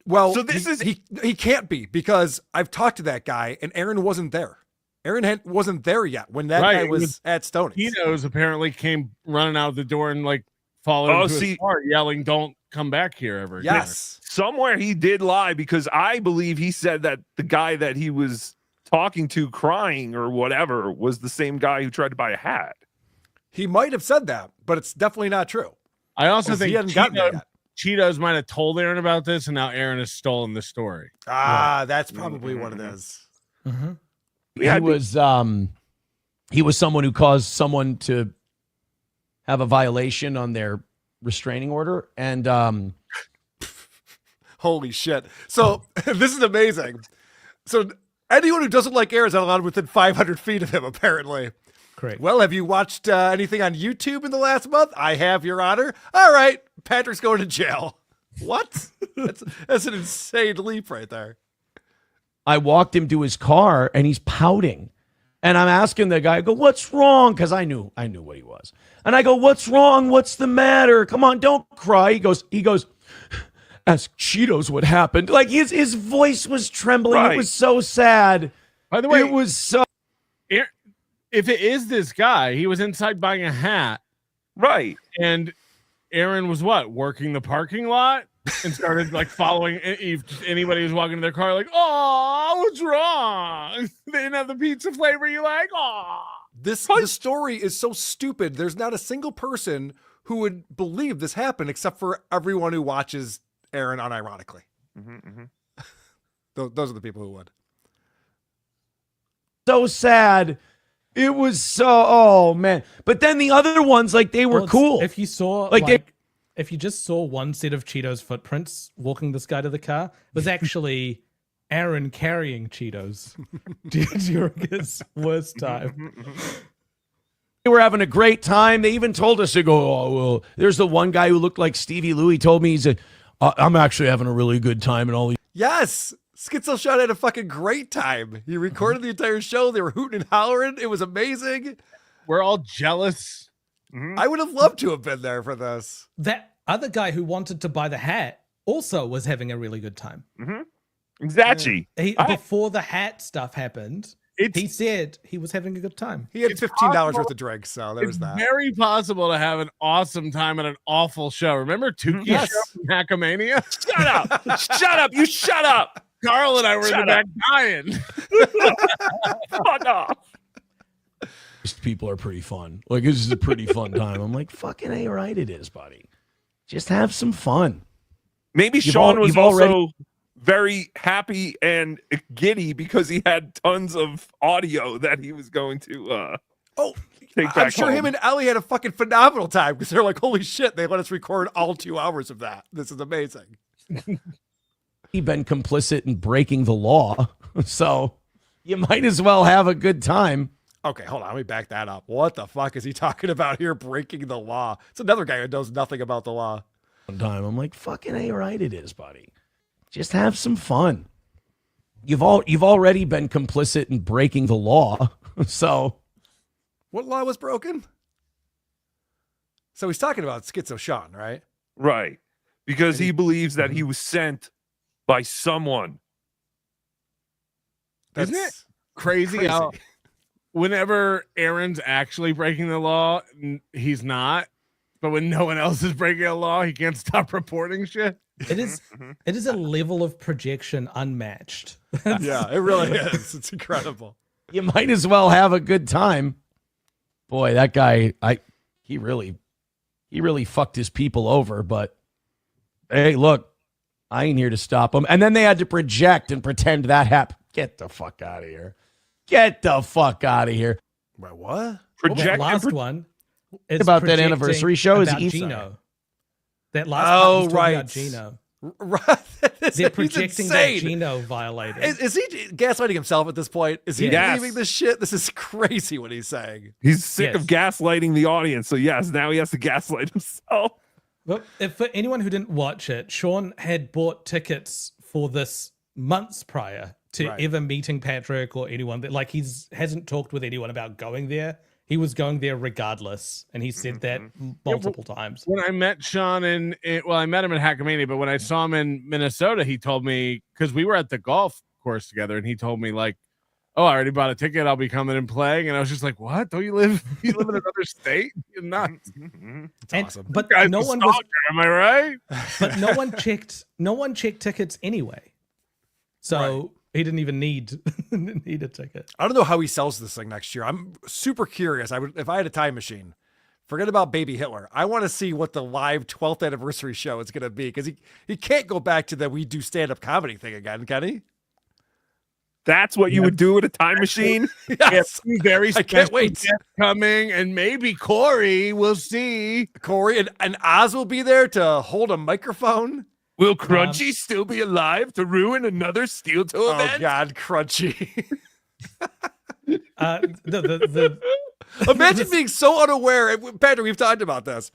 Speaker 2: Well,
Speaker 5: So this is-
Speaker 2: he can't be, because I've talked to that guy and Aaron wasn't there. Aaron wasn't there yet when that guy
Speaker 4: Right,
Speaker 2: was at Stoney's.
Speaker 4: Geno's apparently came running out the door and like followed
Speaker 5: Oh,
Speaker 4: him to
Speaker 5: see-
Speaker 4: his car, yelling, "Don't come back here ever again."
Speaker 2: Yes.
Speaker 5: Somewhere he did lie, because I believe he said that the guy that he was talking to crying or whatever was the same guy who tried to buy a hat.
Speaker 2: He might have said that, but it's definitely not true.
Speaker 4: I also
Speaker 2: 'Cause he
Speaker 4: think
Speaker 2: hadn't gotten there yet.
Speaker 4: Cheetos might have told Aaron about this, and now Aaron has stolen the story.
Speaker 2: That's probably what it is.
Speaker 3: Mm-hmm.
Speaker 14: He was someone who caused someone to have a violation on their restraining order, and
Speaker 2: Holy shit. So this is amazing. So anyone who doesn't like Aaron's not allowed within 500 feet of him, apparently.
Speaker 3: Correct.
Speaker 2: Well, have you watched anything on YouTube in the last month? I have, Your Honor. All right. Patrick's going to jail. What? That's an insane leap right there.
Speaker 14: I walked him to his car, and he's pouting. And I'm asking the guy, I go, "What's wrong?" Because I knew what he was. And I go, "What's wrong? What's the matter? Come on, don't cry." He goes, "Ask Cheetos what happened." Like his voice was trembling.
Speaker 5: Right.
Speaker 14: It was so sad.
Speaker 4: By the way,
Speaker 14: it was so.
Speaker 4: If it is this guy, he was inside buying a hat,
Speaker 5: right?
Speaker 4: And Aaron was working the parking lot and started like following if anybody was walking to their car, like, "Oh, what's wrong? They didn't have the pizza flavor you like." Oh,
Speaker 2: the story is so stupid. There's not a single person who would believe this happened except for everyone who watches Aaron unironically. Those are the people who would.
Speaker 14: So sad. It was so, oh man. But then the other ones, like they were cool.
Speaker 3: If you saw,
Speaker 14: like
Speaker 3: if you just saw one set of Cheetos footprints walking this guy to the car, it was actually Aaron carrying Cheetos during his worst time.
Speaker 14: They were having a great time. They even told us to go, oh, well, there's the one guy who looked like Stevie Louie told me, he said, I'm actually having a really good time and all these.
Speaker 2: Yes. Schizo Sean had a fucking great time. He recorded the entire show. They were hooting and hollering. It was amazing.
Speaker 4: We're all jealous.
Speaker 2: I would have loved to have been there for this.
Speaker 3: That other guy who wanted to buy the hat also was having a really good time.
Speaker 5: Exactly.
Speaker 3: Before the hat stuff happened, he said he was having a good time.
Speaker 2: He had $15 worth of drinks, so there was that.
Speaker 4: Very possible to have an awesome time at an awful show. Remember Tookie show from Hackamania?
Speaker 5: Shut up. Shut up. You shut up.
Speaker 4: Carl and I were in the back dying.
Speaker 5: Fuck off.
Speaker 14: These people are pretty fun. Like, this is a pretty fun time. I'm like, fucking A, right it is, buddy. Just have some fun.
Speaker 5: Maybe Sean was also very happy and giddy because he had tons of audio that he was going to take back
Speaker 2: I'm sure
Speaker 5: home.
Speaker 2: him and Ellie had a fucking phenomenal time because they're like, holy shit, they let us record all 2 hours of that. This is amazing.
Speaker 14: He'd been complicit in breaking the law, so you might as well have a good time.
Speaker 2: Okay, hold on. Let me back that up. What the fuck is he talking about here? Breaking the law. It's another guy who knows nothing about the law.
Speaker 14: One time, I'm like, fucking A, right it is, buddy. Just have some fun. You've already been complicit in breaking the law, so.
Speaker 2: What law was broken? So he's talking about Schizo Sean, right?
Speaker 5: Right. Because he believes that he was sent by someone.
Speaker 4: Isn't it crazy how whenever Aaron's actually breaking the law, he's not. But when no one else is breaking a law, he can't stop reporting shit.
Speaker 3: It is a level of projection unmatched.
Speaker 2: Yeah, it really is. It's incredible.
Speaker 14: You might as well have a good time. Boy, that guy, he really fucked his people over, but hey, look, I ain't here to stop him. And then they had to project and pretend that happened. Get the fuck out of here. Get the fuck out of here.
Speaker 2: Wait, what?
Speaker 3: That last one is
Speaker 14: about that anniversary show is
Speaker 3: about
Speaker 14: Ethan.
Speaker 3: Gino. That last part
Speaker 2: right.
Speaker 3: about Gino.
Speaker 2: Right.
Speaker 3: They're projecting that Gino violated.
Speaker 2: Is he gaslighting himself at this point? Is he
Speaker 5: Yes.
Speaker 2: believing this shit? This is crazy what he's saying.
Speaker 5: He's sick
Speaker 3: Yes.
Speaker 5: of gaslighting the audience. So yes, now he has to gaslight himself.
Speaker 3: But for anyone who didn't watch it, Sean had bought tickets for this months prior to ever meeting Patrick or anyone. That like hasn't talked with anyone about going there. He was going there regardless, and he said that multiple times.
Speaker 4: When I met Sean I met him in Hackamania, but when I saw him in Minnesota, he told me, because we were at the golf course together, and he told me like, oh, I already bought a ticket. I'll be coming and playing. And I was just like, what? Don't you live in another state? You're nuts.
Speaker 2: It's awesome.
Speaker 3: But
Speaker 4: Guy's
Speaker 3: no
Speaker 4: a
Speaker 3: one was,
Speaker 4: stalker, am I right?
Speaker 3: but no one checked tickets anyway. So he didn't even need a ticket.
Speaker 2: I don't know how he sells this thing next year. I'm super curious. If I had a time machine, forget about Baby Hitler. I want to see what the live 12th anniversary show is going to be, because he can't go back to the we do stand-up comedy thing again, can he?
Speaker 5: That's what you would do with a time machine?
Speaker 2: Yes.
Speaker 4: Very
Speaker 2: I
Speaker 4: special
Speaker 2: can't wait.
Speaker 4: guest coming, and maybe Corey. We'll see.
Speaker 2: Corey and Oz will be there to hold a microphone.
Speaker 5: Will Crunchy still be alive to ruin another Steel Toe event?
Speaker 2: Oh, God, Crunchy. Imagine being so unaware. Patrick, we've talked about this.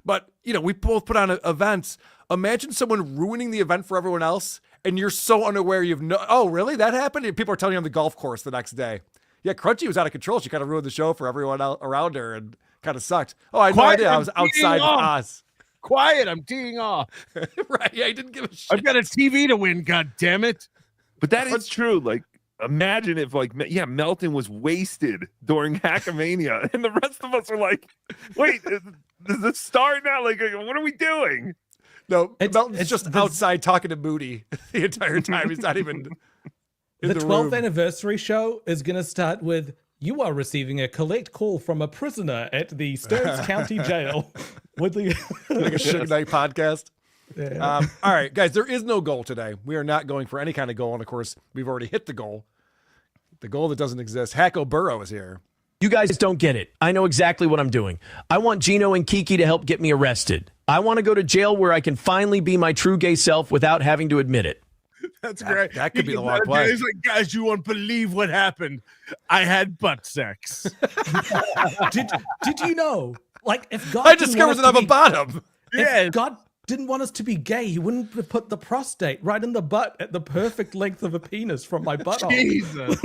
Speaker 2: But, we both put on events. Imagine someone ruining the event for everyone else, and you're so unaware oh, really? That happened? And people are telling you on the golf course the next day. Yeah, Crunchy was out of control. She kind of ruined the show for everyone around her and kind of sucked. Oh, I had no idea. I was outside of Oz.
Speaker 4: Quiet, I'm teeing off.
Speaker 2: Right, yeah, I didn't give a shit.
Speaker 4: I've got a TV to win, god damn it.
Speaker 5: But that is true. Like, imagine if, Melton was wasted during Hackamania, and the rest of us are like, wait, does it start now? Like, what are we doing?
Speaker 2: No, Melton's just outside talking to Moody the entire time. He's not even in
Speaker 3: the 12th
Speaker 2: room.
Speaker 3: anniversary show is going to start with, you are receiving a collect call from a prisoner at the Stearns County Jail. With the
Speaker 2: like a Suge Knight podcast.
Speaker 3: Yeah.
Speaker 2: All right, guys, there is no goal today. We are not going for any kind of goal. And of course, we've already hit the goal. The goal that doesn't exist. Hacko Burrow is here.
Speaker 14: You guys don't get it. I know exactly what I'm doing. I want Gino and Kiki to help get me arrested. I want to go to jail where I can finally be my true gay self without having to admit it.
Speaker 4: That's great.
Speaker 2: That could be the long play.
Speaker 4: He's like, guys, you won't believe what happened. I had butt sex.
Speaker 3: Did you know? Like, if God
Speaker 2: I
Speaker 3: didn't
Speaker 2: discovered
Speaker 3: want
Speaker 2: that
Speaker 3: us
Speaker 2: I'm
Speaker 3: to
Speaker 2: a
Speaker 3: be-
Speaker 2: bottom.
Speaker 3: If God didn't want us to be gay, he wouldn't have put the prostate right in the butt at the perfect length of a penis from my butthole.
Speaker 4: Jesus.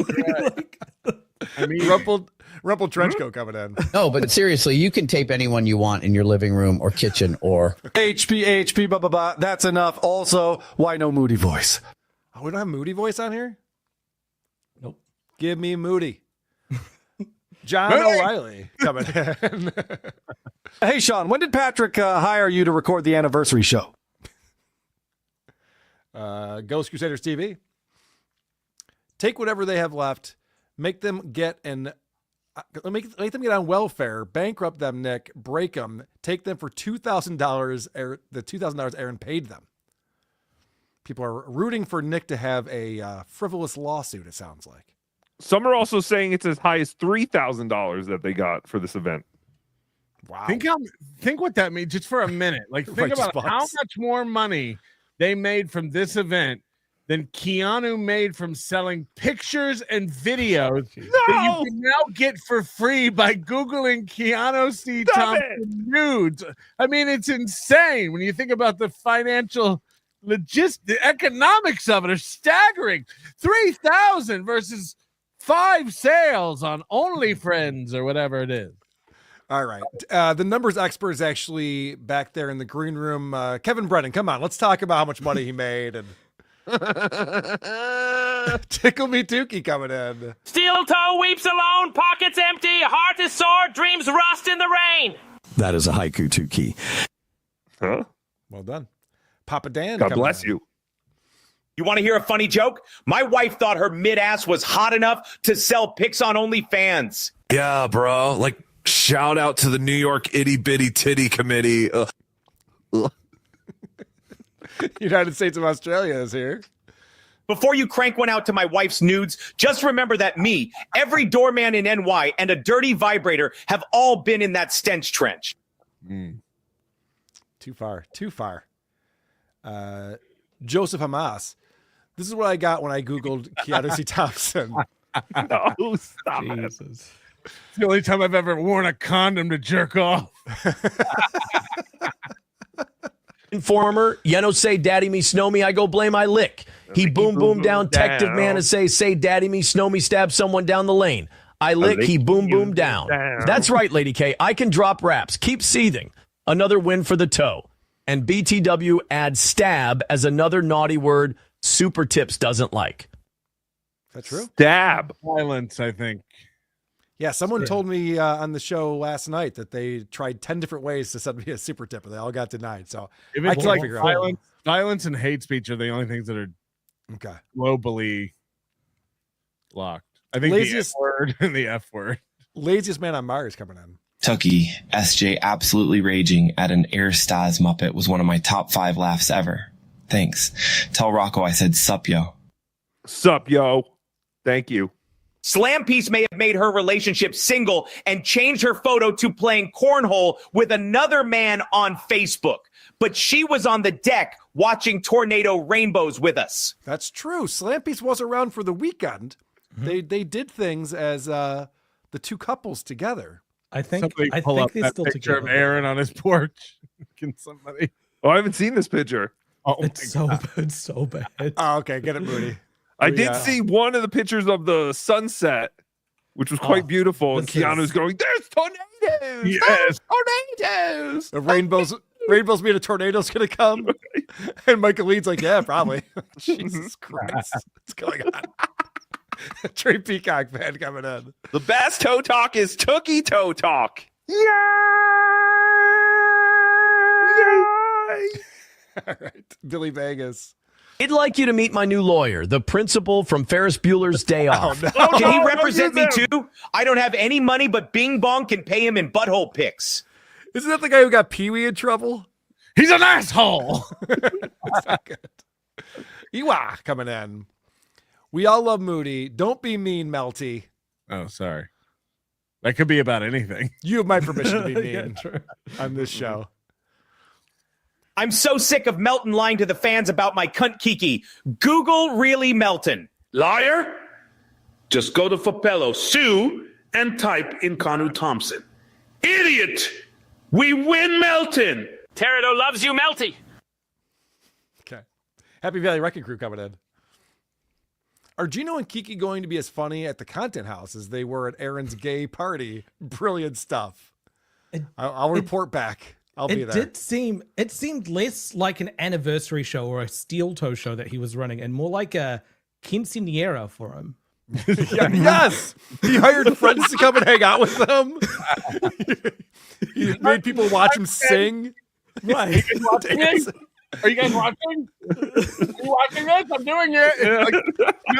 Speaker 2: I mean, rumpled trench coat coming in.
Speaker 1: No, but seriously, you can tape anyone you want in your living room or kitchen or
Speaker 22: HP, blah, blah, blah. That's enough. Also, why no Moody voice?
Speaker 2: Oh, we don't have Moody voice on here?
Speaker 3: Nope.
Speaker 2: Give me Moody. John
Speaker 22: Moody!
Speaker 2: O'Reilly coming in.
Speaker 22: Hey, Sean, when did Patrick hire you to record the anniversary show?
Speaker 2: Ghost Crusaders TV. Take whatever they have left, make them get make them get on welfare, bankrupt them, Nick, break them, take them for $2,000. The $2,000 Aaron paid them. People are rooting for Nick to have a frivolous lawsuit. It sounds like.
Speaker 5: Some are also saying it's as high as $3,000 that they got for this event.
Speaker 2: Wow.
Speaker 4: Think what that means just for a minute. Like, think
Speaker 2: Righteous
Speaker 4: about
Speaker 2: bucks.
Speaker 4: how much more money they made from this event than Keanu made from selling pictures and videos that you can now get for free by Googling Keanu C. Thompson nudes. I mean, it's insane when you think about the financial the economics of it are staggering. 3,000 versus 5 sales on OnlyFriends or whatever it is.
Speaker 2: All right. The numbers expert is actually back there in the green room. Kevin Brennan, come on. Let's talk about how much money he made. And Tickle Me Tookie coming in.
Speaker 23: Steel toe weeps alone, pockets empty, heart is sore, dreams rust in the rain.
Speaker 22: That is a haiku, Tookie.
Speaker 5: Huh?
Speaker 2: Well done. Papa Dan.
Speaker 5: God
Speaker 2: coming
Speaker 5: bless
Speaker 2: in.
Speaker 5: you.
Speaker 13: You want to hear a funny joke? My wife thought her mid-ass was hot enough to sell pics on OnlyFans.
Speaker 24: Yeah, bro. Like, shout out to the New York Itty Bitty Titty Committee.
Speaker 2: United States of Australia is here.
Speaker 13: Before you crank one out to my wife's nudes, just remember that me, every doorman in NY, and a dirty vibrator have all been in that stench trench.
Speaker 2: Too far. Joseph Hamas. This is what I got when I Googled Keanu C. Thompson.
Speaker 5: No, stop
Speaker 4: Jesus. It's the only time I've ever worn a condom to jerk off.
Speaker 14: Informer, Geno say daddy me, snow me, I go blame I lick. He boom down, detective man and say daddy me, snow me, stab someone down the lane. I lick, he boom down. That's right, Lady K. I can drop raps. Keep seething. Another win for the toe. And BTW adds stab as another naughty word Super Tips doesn't like.
Speaker 2: Is that true?
Speaker 5: Stab.
Speaker 4: Violence, I think.
Speaker 2: Yeah, someone told me on the show last night that they tried 10 different ways to send me a super tip, and they all got denied. So I can't figure out.
Speaker 4: Violence and hate speech are the only things that are globally blocked. I think
Speaker 2: Laziest-
Speaker 4: the F word and the F word.
Speaker 2: Laziest man on Mars coming in.
Speaker 25: Tookie, SJ absolutely raging at an Air Staz Muppet was one of my top 5 laughs ever. Thanks. Tell Rocco I said sup, yo.
Speaker 5: Sup, yo. Thank you.
Speaker 13: Slam Piece may have made her relationship single and changed her photo to playing cornhole with another man on Facebook. But she was on the deck watching tornado rainbows with us.
Speaker 2: That's true. Slampiece was around for the weekend. They did things as the two couples together.
Speaker 3: I think
Speaker 4: Somebody
Speaker 3: I
Speaker 4: pull
Speaker 3: think
Speaker 4: up
Speaker 3: they're
Speaker 4: that
Speaker 3: still
Speaker 4: picture
Speaker 3: together.
Speaker 4: of Aaron on his porch. Can somebody?
Speaker 5: Oh, I haven't seen this picture.
Speaker 4: Oh,
Speaker 3: It's so bad.
Speaker 2: Oh, okay. Get it, Moody.
Speaker 5: I did see one of the pictures of the sunset, which was quite beautiful. And
Speaker 2: this is-
Speaker 5: Keanu's going, "There's tornadoes!
Speaker 4: Yes.
Speaker 5: There's tornadoes!"
Speaker 2: The rainbows mean a tornado's gonna come. And Michael Leeds like, yeah, probably. Jesus Christ. What's going on? Trey Peacock fan coming in.
Speaker 5: The best toe talk is Tookie toe talk.
Speaker 2: All right. Billy Vegas.
Speaker 14: I'd like you to meet my new lawyer, the principal from Ferris Bueller's Day Off.
Speaker 13: Can he represent me too? I don't have any money, but Bing Bong can pay him in butthole pics.
Speaker 2: Isn't that the guy who got Pee-wee in trouble?
Speaker 4: He's an asshole.
Speaker 2: That's not good. Ewa coming in. We all love Moody. Don't be mean, Melty.
Speaker 4: Oh, sorry. That could be about anything.
Speaker 2: You have my permission to be mean
Speaker 3: Yeah, true.
Speaker 2: on this show.
Speaker 13: I'm so sick of Melton lying to the fans about my cunt Kiki. Google really Melton.
Speaker 20: Liar? Just go to Fapello, sue, and type in Kanu Thompson. Idiot! We win Melton!
Speaker 23: Pterodo loves you, Melty.
Speaker 2: Okay. Happy Valley Wrecking Crew coming in. Are Gino and Kiki going to be as funny at the content house as they were at Aaron's gay party? Brilliant stuff. I'll report back. I'll be there.
Speaker 3: It seemed less like an anniversary show or a steel toe show that he was running, and more like a quinceañera for him.
Speaker 2: Yeah, yes, he hired friends to come and hang out with them. He made people watch him sing.
Speaker 4: Right. Are you guys watching? Are you watching this? I'm doing it.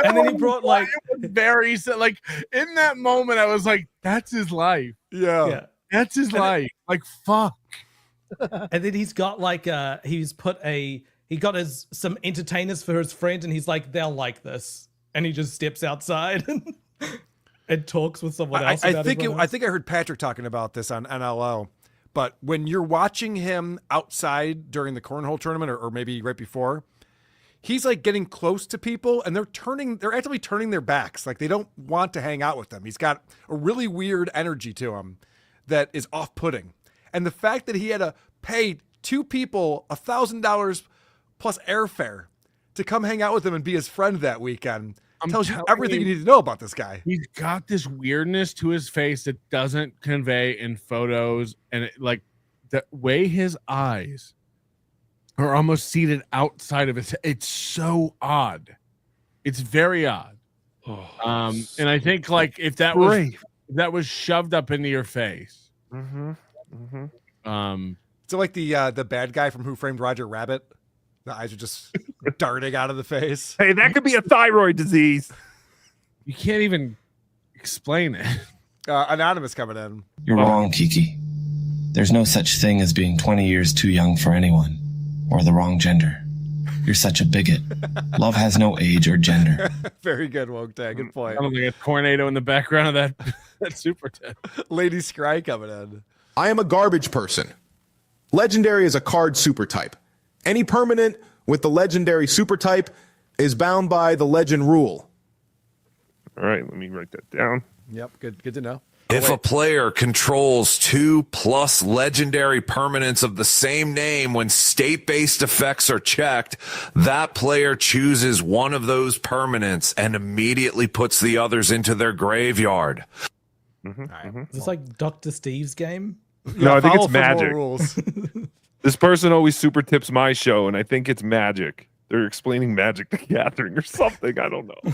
Speaker 3: And then he brought like
Speaker 4: very like in that moment. I was like, "That's his life.
Speaker 2: Yeah.
Speaker 4: That's his life. Like fuck."
Speaker 3: And then he's got like he got some entertainers for his friend, and he's like, they'll like this, and he just steps outside and talks with someone else.
Speaker 2: I think I heard Patrick talking about this on NLO. But when you're watching him outside during the cornhole tournament, or maybe right before, he's like getting close to people, and they're actively turning their backs, like they don't want to hang out with them. He's got a really weird energy to him that is off-putting. And the fact that he had to pay 2 people $1,000 plus airfare to come hang out with him and be his friend that weekend tells you everything you need to know about this guy.
Speaker 4: He's got this weirdness to his face that doesn't convey in photos, and like the way his eyes are almost seated outside of it. It's so odd. It's very odd. And I think like if that was shoved up into your face.
Speaker 2: So like the bad guy from Who Framed Roger Rabbit, the eyes are just darting out of the face.
Speaker 5: Hey, that could be a thyroid disease.
Speaker 4: You can't even explain it.
Speaker 2: Anonymous coming in.
Speaker 25: You're wrong, Kiki. There's no such thing as being 20 years too young for anyone, or the wrong gender. You're such a bigot. Love has no age or gender.
Speaker 2: Very good, Woke Tag. Good point.
Speaker 4: I don't think a tornado in the background of that super tip.
Speaker 2: Lady Scry coming in.
Speaker 7: I am a garbage person. Legendary is a card super type. Any permanent with the legendary super type is bound by the legend rule.
Speaker 5: All right, let me write that down.
Speaker 2: Yep, good to know.
Speaker 24: If a player controls 2+ legendary permanents of the same name when state-based effects are checked, that player chooses one of those permanents and immediately puts the others into their graveyard.
Speaker 3: Is this like Dr. Steve's game?
Speaker 5: No, I think it's magic. This person always super tips my show, and I think it's magic. They're explaining magic to Catherine or something. I don't know.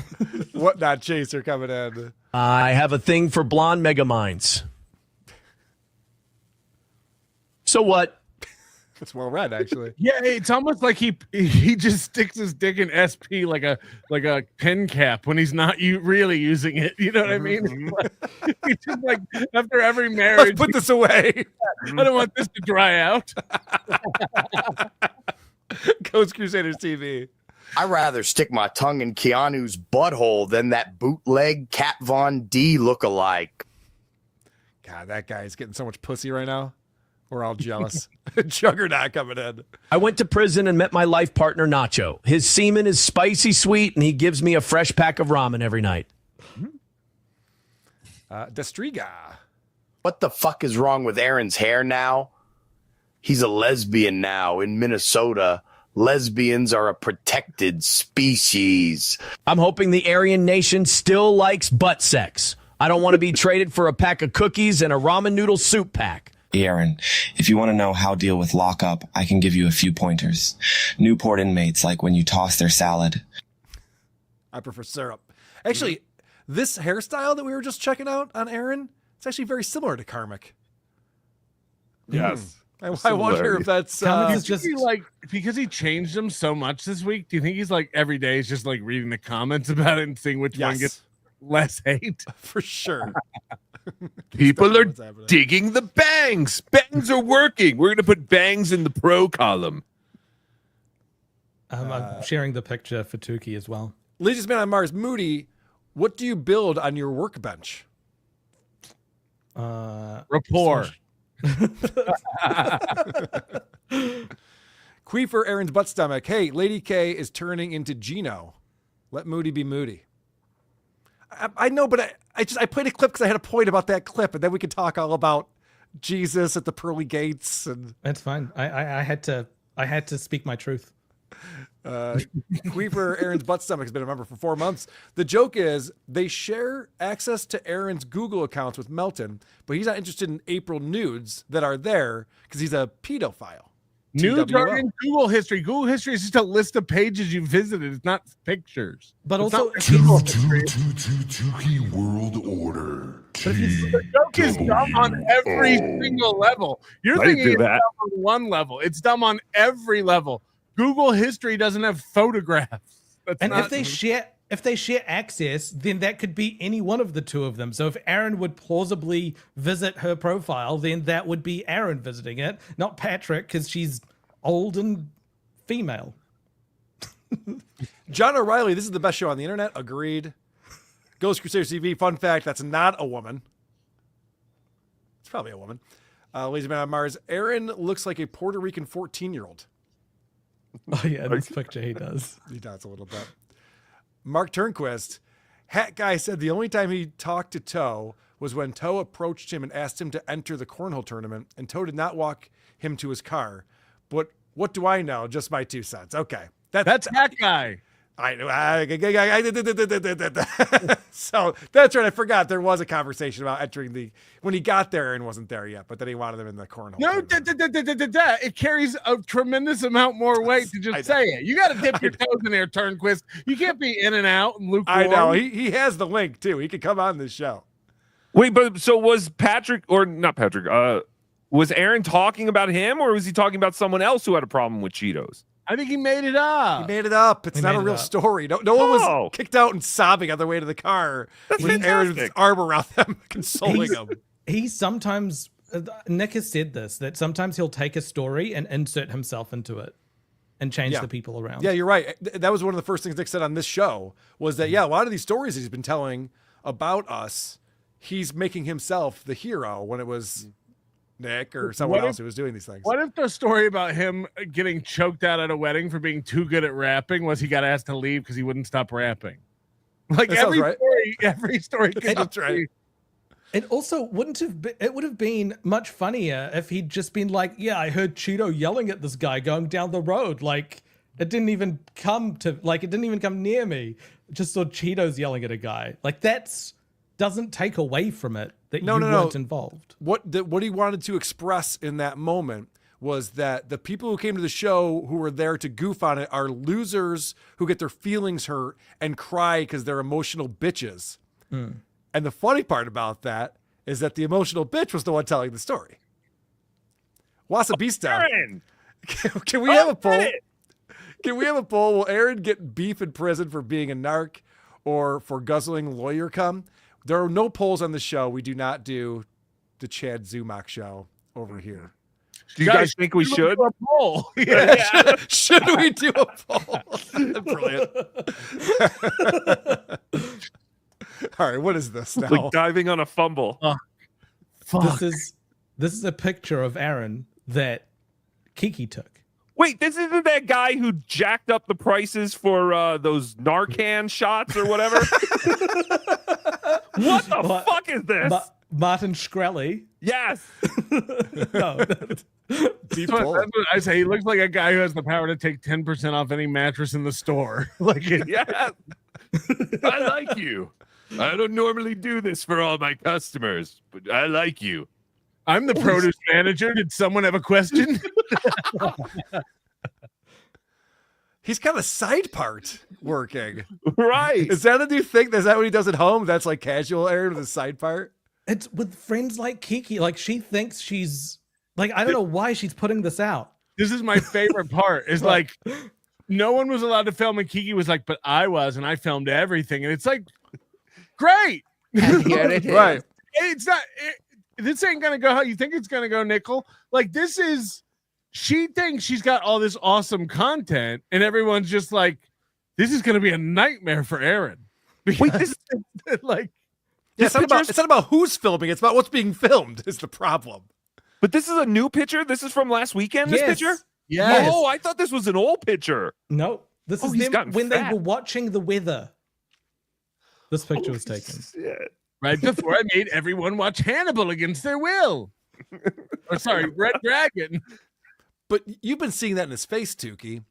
Speaker 2: What not Chaser coming in.
Speaker 14: I have a thing for blonde megaminds. So what?
Speaker 2: It's well read, actually.
Speaker 4: Yeah, it's almost like he just sticks his dick in SP like a pen cap when he's not really using it. You know what I mean? He's just like after every marriage,
Speaker 2: let's put this away.
Speaker 4: I don't want this to dry out.
Speaker 2: Ghost Crusaders TV.
Speaker 8: I'd rather stick my tongue in Keanu's butthole than that bootleg Kat Von D lookalike.
Speaker 2: God, that guy is getting so much pussy right now. We're all jealous. Juggernaut coming in.
Speaker 14: I went to prison and met my life partner, Nacho. His semen is spicy sweet, and he gives me a fresh pack of ramen every night.
Speaker 2: Destriga.
Speaker 8: What the fuck is wrong with Aaron's hair now? He's a lesbian now in Minnesota. Lesbians are a protected species.
Speaker 14: I'm hoping the Aryan nation still likes butt sex. I don't want to be traded for a pack of cookies and a ramen noodle soup pack.
Speaker 25: Aaron, if you want to know how to deal with lockup, I can give you a few pointers. Newport inmates like when you toss their salad.
Speaker 2: I prefer syrup. Actually, this hairstyle that we were just checking out on Aaron, it's actually very similar to Karmic.
Speaker 5: Yes.
Speaker 2: I wonder if that's
Speaker 4: just like because he changed them so much this week. Do you think he's like every day he's just like reading the comments about it and seeing which one gets less hate?
Speaker 2: For sure.
Speaker 5: People are digging the bangs. Bangs are working. We're going to put bangs in the pro column.
Speaker 3: I'm sharing the picture for Tookie as well.
Speaker 2: Legion's Man on Mars. Moody, what do you build on your workbench?
Speaker 4: Rapport.
Speaker 2: Queefer Aaron's butt stomach. Hey, Lady K is turning into Geno. Let Moody be Moody. I know, but I played a clip because I had a point about that clip, and then we could talk all about Jesus at the pearly gates. And
Speaker 3: that's fine. I had to speak my truth.
Speaker 2: Queefer Aaron's butt stomach has been a member for 4 months. The joke is they share access to Aaron's Google accounts with Melton, but he's not interested in April nudes that are there because he's a pedophile.
Speaker 4: Nudes are in Google history. Google history is just a list of pages you visited. It's not pictures.
Speaker 3: But
Speaker 4: it's
Speaker 3: also,
Speaker 20: Tookie World Order.
Speaker 4: The joke is dumb on every single level. You're thinking it's dumb on one level. It's dumb on every level. Google history doesn't have photographs.
Speaker 3: If they share access, then that could be any one of the two of them. So if Aaron would plausibly visit her profile, then that would be Aaron visiting it, not Patrick, because she's old and female.
Speaker 2: John O'Reilly, this is the best show on the internet. Agreed. Ghost Crusaders TV, fun fact, that's not a woman. It's probably a woman. Lazy Man on Mars, Aaron looks like a Puerto Rican 14-year-old.
Speaker 3: Oh, yeah, this picture he does.
Speaker 2: He does a little bit. Mark Turnquist, Hat Guy said the only time he talked to Toe was when Toe approached him and asked him to enter the cornhole tournament, and Toe did not walk him to his car. But what do I know? Just my 2 cents. Okay.
Speaker 4: That's Hat Guy.
Speaker 2: I know. So that's right. I forgot there was a conversation about entering when he got there, Aaron wasn't there yet, but then he wanted him in the cornhole.
Speaker 4: No, it carries a tremendous amount more weight to just say it. You got to dip your toes in there, Turnquist. You can't be in and out and lukewarm.
Speaker 2: I know. He has the link too. He could come on this show.
Speaker 5: Wait, but so was Patrick or not Patrick? Was Aaron talking about him, or was he talking about someone else who had a problem with Cheetos?
Speaker 4: I think he made it up.
Speaker 2: He made it up. It's not a real story. No one was kicked out and sobbing on their way to the car with Aaron with his arm around them, consoling them.
Speaker 3: He sometimes, Nick has said this, that sometimes he'll take a story and insert himself into it and change the people around.
Speaker 2: Yeah, you're right. That was one of the first things Nick said on this show was that, a lot of these stories he's been telling about us, he's making himself the hero when it was Nick or someone else who was doing these things.
Speaker 4: What if the story about him getting choked out at a wedding for being too good at rapping was he got asked to leave because he wouldn't stop rapping? Like every story.
Speaker 2: That's right.
Speaker 3: It also wouldn't have been, it would have been much funnier if he'd just been like, yeah, I heard Cheeto yelling at this guy going down the road. Like it didn't even come near me. Just saw Cheetos yelling at a guy. Like doesn't take away from it that you weren't involved.
Speaker 2: What he wanted to express in that moment was that the people who came to the show who were there to goof on it are losers who get their feelings hurt and cry because they're emotional bitches.
Speaker 3: Mm.
Speaker 2: And the funny part about that is that the emotional bitch was the one telling the story. Wasabista. Can we have a poll? Can we have a poll? Will Aaron get beef in prison for being a narc or for guzzling lawyer cum? There are no polls on the show. We do not do the Chad Zumach show over here.
Speaker 5: Do you guys think we should?
Speaker 4: Do a poll?
Speaker 2: Should we do a poll? Brilliant. All right, what is this now?
Speaker 5: Like diving on a fumble.
Speaker 3: This is a picture of Aaron that Kiki took.
Speaker 5: Wait, this isn't that guy who jacked up the prices for those Narcan shots or whatever? What the fuck is this?
Speaker 3: Martin Shkreli.
Speaker 5: Yes.
Speaker 3: No.
Speaker 4: That's what I say. He looks like a guy who has the power to take 10% off any mattress in the store.
Speaker 5: Yeah. I like you. I don't normally do this for all my customers, but I like you.
Speaker 4: I'm the produce manager. Did someone have a question?
Speaker 2: He's got a side part working.
Speaker 5: Right.
Speaker 2: Is that a new thing? Is that what he does at home? That's like casual Aaron with a side part?
Speaker 3: It's with friends like Kiki. Like she thinks she's like, I don't know why she's putting this out.
Speaker 4: This is my favorite part. Is like no one was allowed to film and Kiki was like, but I was, and I filmed everything. And it's like, great.
Speaker 5: And here it is.
Speaker 2: Right.
Speaker 4: It's not this ain't gonna go how you think it's gonna go, Nickel. Like this is she thinks she's got all this awesome content, and everyone's just like, this is gonna be a nightmare for Aaron. Because,
Speaker 5: Wait,
Speaker 2: Yeah, it's not about who's filming. It's about what's being filmed is the problem.
Speaker 5: But this is a new picture? This is from last weekend, this picture?
Speaker 3: Yes.
Speaker 5: Oh, I thought this was an old picture.
Speaker 3: No, this is them when they were watching the weather. This picture was taken.
Speaker 4: Right before I made everyone watch Hannibal against their will. Or sorry, Red Dragon.
Speaker 2: But you've been seeing that in his face, Tookie.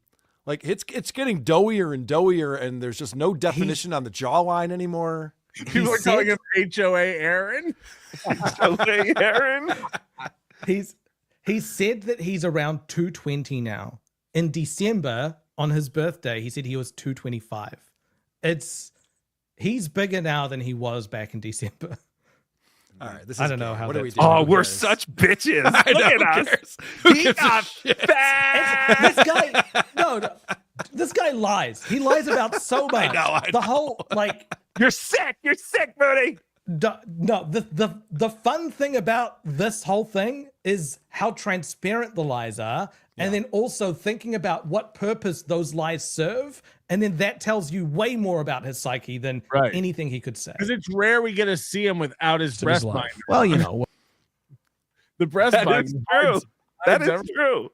Speaker 2: Like it's getting doughier and doughier, and there's just no definition on the jawline anymore.
Speaker 4: People are calling him HOA Aaron.
Speaker 5: HOA Aaron.
Speaker 3: He said that he's around 220 now. In December, on his birthday, he said he was 225. He's bigger now than he was back in December.
Speaker 2: All right,
Speaker 3: I don't know how.
Speaker 2: What are we
Speaker 3: that's-
Speaker 2: doing?
Speaker 5: Oh, we're such bitches.
Speaker 2: I
Speaker 5: Look
Speaker 2: know,
Speaker 5: at
Speaker 2: who
Speaker 5: us.
Speaker 2: cares? Who
Speaker 5: He
Speaker 2: gives a
Speaker 5: got
Speaker 2: shit?
Speaker 5: fat.
Speaker 3: This guy, no, this guy lies. He lies about so much.
Speaker 2: I
Speaker 3: the whole like.
Speaker 5: You're sick, Moody.
Speaker 3: No, the fun thing about this whole thing is how transparent the lies are, and then also thinking about what purpose those lies serve, and then that tells you way more about his psyche than anything he could say.
Speaker 4: Because it's rare we get to see him without his breast binder.
Speaker 14: Well, you know.
Speaker 4: The breast
Speaker 5: That
Speaker 4: binder.
Speaker 5: is true. That is true.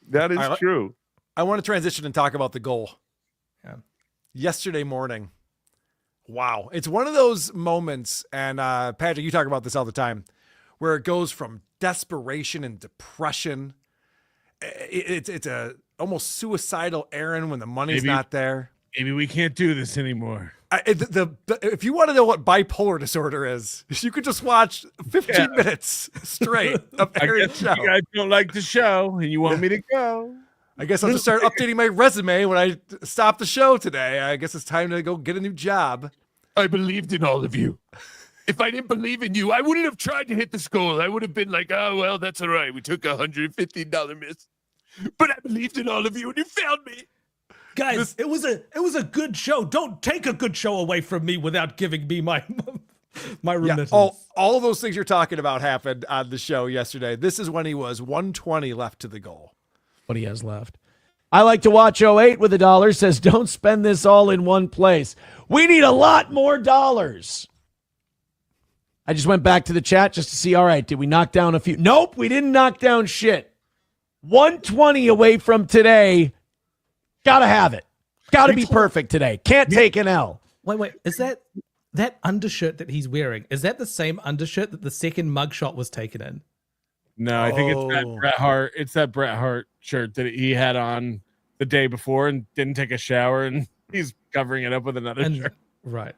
Speaker 5: That is
Speaker 2: All right,
Speaker 5: true.
Speaker 2: I want to transition and talk about the goal. Yesterday morning. Wow. It's one of those moments, and Patrick, you talk about this all the time, where it goes from desperation and depression. It's a almost suicidal Aaron when the money's not there.
Speaker 4: Maybe we can't do this anymore.
Speaker 2: If you want to know what bipolar disorder is, you could just watch 15 minutes straight of Aaron's show.
Speaker 4: You guys don't like the show, and you want me to go.
Speaker 2: I guess I'll just start updating my resume when I stop the show today. I guess it's time to go get a new job.
Speaker 19: I believed in all of you. If I didn't believe in you, I wouldn't have tried to hit this goal. I would have been like, oh, well, that's all right. We took a $115 miss. But I believed in all of you, and you found me.
Speaker 3: Guys, it was a good show. Don't take a good show away from me without giving me my remittance.
Speaker 2: All of those things you're talking about happened on the show yesterday. This is when he was 120 left to the goal.
Speaker 14: What he has left. I like to watch 08 with $1. Says, don't spend this all in one place. We need a lot more dollars. I just went back to the chat just to see, all right, did we knock down a few? Nope, we didn't knock down shit. 120 away from today. Gotta have it. Gotta be perfect today. Can't take an L.
Speaker 3: Wait. Is that undershirt that he's wearing? Is that the same undershirt that the second mugshot was taken in?
Speaker 4: No, I think it's that Bret Hart. It's that Bret Hart shirt that he had on the day before and didn't take a shower, and he's covering it up with another shirt.
Speaker 3: Right.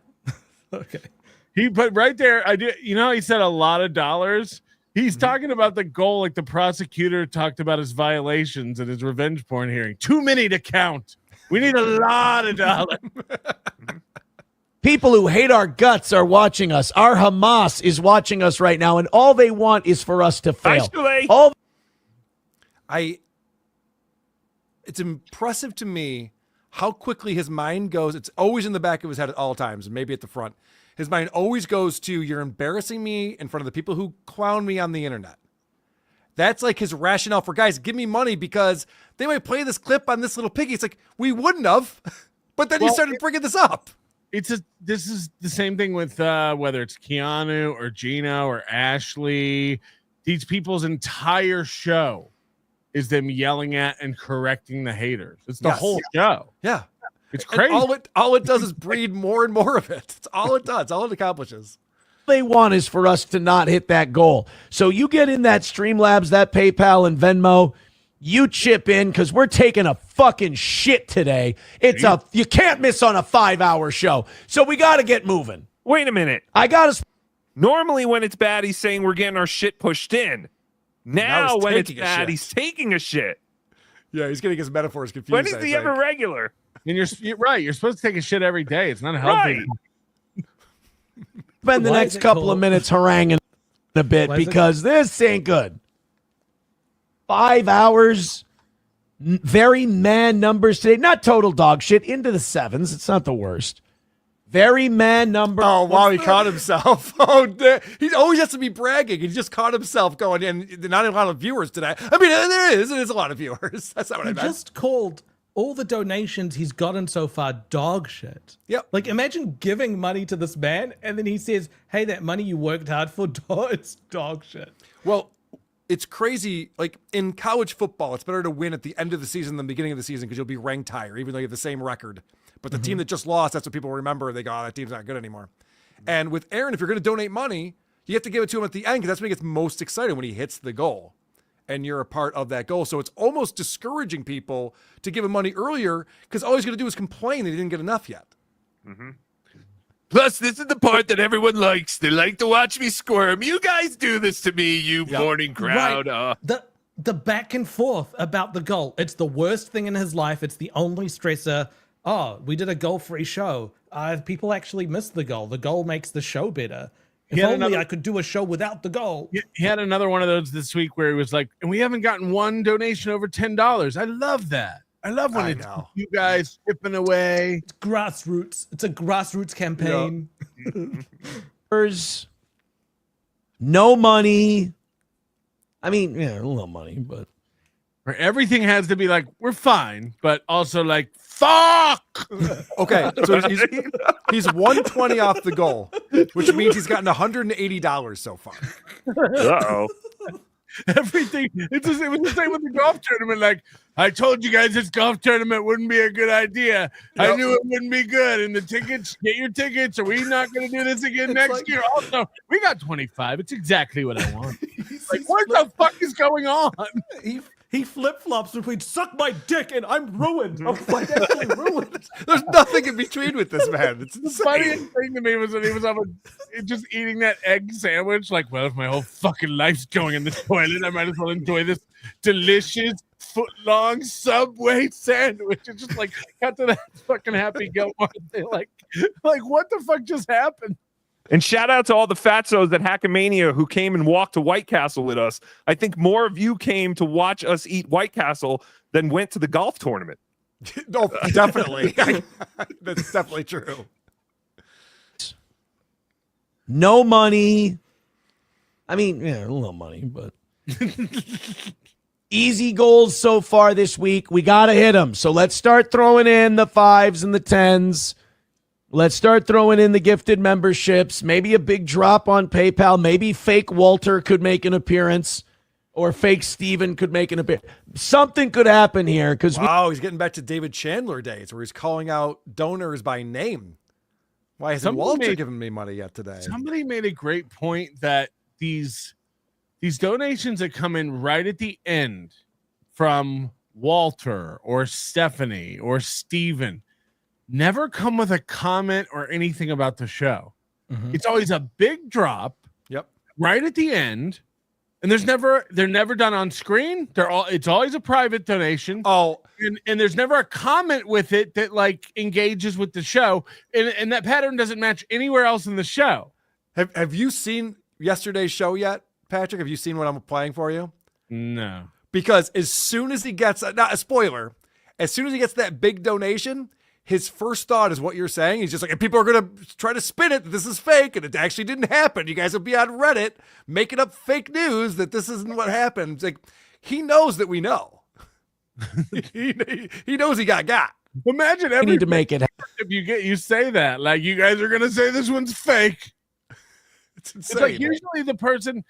Speaker 3: Okay.
Speaker 4: He put right there. I did. You know, he said a lot of dollars. He's talking about the goal, like the prosecutor talked about his violations at his revenge porn hearing. Too many to count. We need a lot of dollars.
Speaker 14: People who hate our guts are watching us. Our Hamas is watching us right now, and all they want is for us to fail.
Speaker 2: It's impressive to me how quickly his mind goes. It's always in the back of his head at all times, maybe at the front. His mind always goes to, you're embarrassing me in front of the people who clown me on the internet. That's like his rationale for, guys, give me money because they might play this clip on this little piggy. It's like, we wouldn't have, but then you started bringing this up.
Speaker 4: This is the same thing with whether it's Keanu or Gino or Ashley. These people's entire show is them yelling at and correcting the haters. It's the whole show.
Speaker 2: Yeah.
Speaker 4: It's crazy.
Speaker 2: And all it does is breed more and more of it. It's all it does. All it accomplishes.
Speaker 14: They want is for us to not hit that goal. So you get in that Streamlabs, that PayPal and Venmo, you chip in because we're taking a fucking shit today. You can't miss on a 5-hour show. So we got to get moving.
Speaker 5: Wait a minute. Normally when it's bad, he's saying we're getting our shit pushed in. Now when it's bad, he's taking a shit.
Speaker 2: Yeah, he's getting his metaphors confused.
Speaker 5: When is the ever regular?
Speaker 4: And you're right. You're supposed to take a shit every day. It's not healthy.
Speaker 5: Right.
Speaker 14: Spend the next couple of minutes haranguing a bit because this ain't good. 5 hours, very man numbers today. Not total dog shit, into the 7s. It's not the worst. Very man number.
Speaker 2: Oh, wow, he caught himself. Oh, he always has to be bragging. He just caught himself going in. Not a lot of viewers today. I mean, there is. It is a lot of viewers. That's not what I meant.
Speaker 3: Just called all the donations he's gotten so far, dog shit.
Speaker 2: Yep.
Speaker 3: Like, imagine giving money to this man, and then he says, hey, that money you worked hard for, it's dog shit.
Speaker 2: Well, it's crazy. Like, in college football, it's better to win at the end of the season than the beginning of the season because you'll be ranked higher, even though you have the same record. But the team that just lost, that's what people remember. They go, oh, that team's not good anymore. And with Aaron, if you're going to donate money, you have to give it to him at the end because that's when he gets most excited, when he hits the goal. And you're a part of that goal. So it's almost discouraging people to give him money earlier because all he's going to do is complain that he didn't get enough yet.
Speaker 5: Mm-hmm. Plus, this is the part that everyone likes. They like to watch me squirm. You guys do this to me, you morning crowd.
Speaker 3: Right. The back and forth about the goal. It's the worst thing in his life. It's the only stressor. Oh, we did a goal-free show. People actually missed the goal. The goal makes the show better. If only I could do a show without the goal.
Speaker 4: He had another one of those this week where he was like, and we haven't gotten one donation over $10. I love that. I love when it's you guys chipping away.
Speaker 3: It's grassroots. It's a grassroots campaign.
Speaker 14: There's no money. I mean, yeah, a little money, but
Speaker 4: where everything has to be like, we're fine, but also like, fuck.
Speaker 2: Okay, so he's 120 off the goal, which means he's gotten $180 so far.
Speaker 5: Uh-oh.
Speaker 4: Everything. It was the same with the golf tournament. Like, I told you guys this golf tournament wouldn't be a good idea. I knew it wouldn't be good. And the tickets, get your tickets. Are we not going to do this again next year? Also, we got 25. It's exactly what I want. Like, what the fuck is going on?
Speaker 3: He flip-flops between suck my dick and I'm ruined. I'm financially ruined.
Speaker 2: There's nothing in between with this man. It's
Speaker 4: the funniest thing to me was when he was just eating that egg sandwich. Like, well, if my whole fucking life's going in the toilet, I might as well enjoy this delicious foot-long Subway sandwich. It's just like, cut to that fucking Happy Gilmore. They like, what the fuck just happened?
Speaker 5: And shout out to all the fatzos at Hackamania who came and walked to White Castle with us. I think more of you came to watch us eat White Castle than went to the golf tournament.
Speaker 2: No, definitely. That's definitely true.
Speaker 14: No money. I mean, yeah, a little money, but easy goals so far this week. We got to hit them. So let's start throwing in the 5s and the 10s. Let's start throwing in the gifted memberships, maybe a big drop on PayPal. Maybe fake Walter could make an appearance or fake Steven could make an appearance. Something could happen here.
Speaker 2: He's getting back to David Chandler days where he's calling out donors by name. Why hasn't Walter given me money yet today?
Speaker 4: Somebody made a great point that these donations that come in right at the end from Walter or Stephanie or Steven never come with a comment or anything about the show. Mm-hmm. It's always a big drop.
Speaker 2: Yep.
Speaker 4: Right at the end. And they're never done on screen. It's always a private donation.
Speaker 2: Oh,
Speaker 4: and there's never a comment with it that like engages with the show. And that pattern doesn't match anywhere else in the show.
Speaker 2: Have you seen yesterday's show yet, Patrick? Have you seen what I'm playing for you?
Speaker 4: No.
Speaker 2: Because as soon as he gets, not a spoiler, as soon as he gets that big donation, his first thought is what you're saying. He's just like, and people are going to try to spin it that this is fake and it actually didn't happen. You guys will be on Reddit making up fake news that this isn't what happened. It's like, he knows that we know. he knows he got.
Speaker 4: Imagine
Speaker 14: we need to make it happen.
Speaker 4: If you say that, like, you guys are going to say this one's fake.
Speaker 2: It's insane.
Speaker 4: It's like usually the person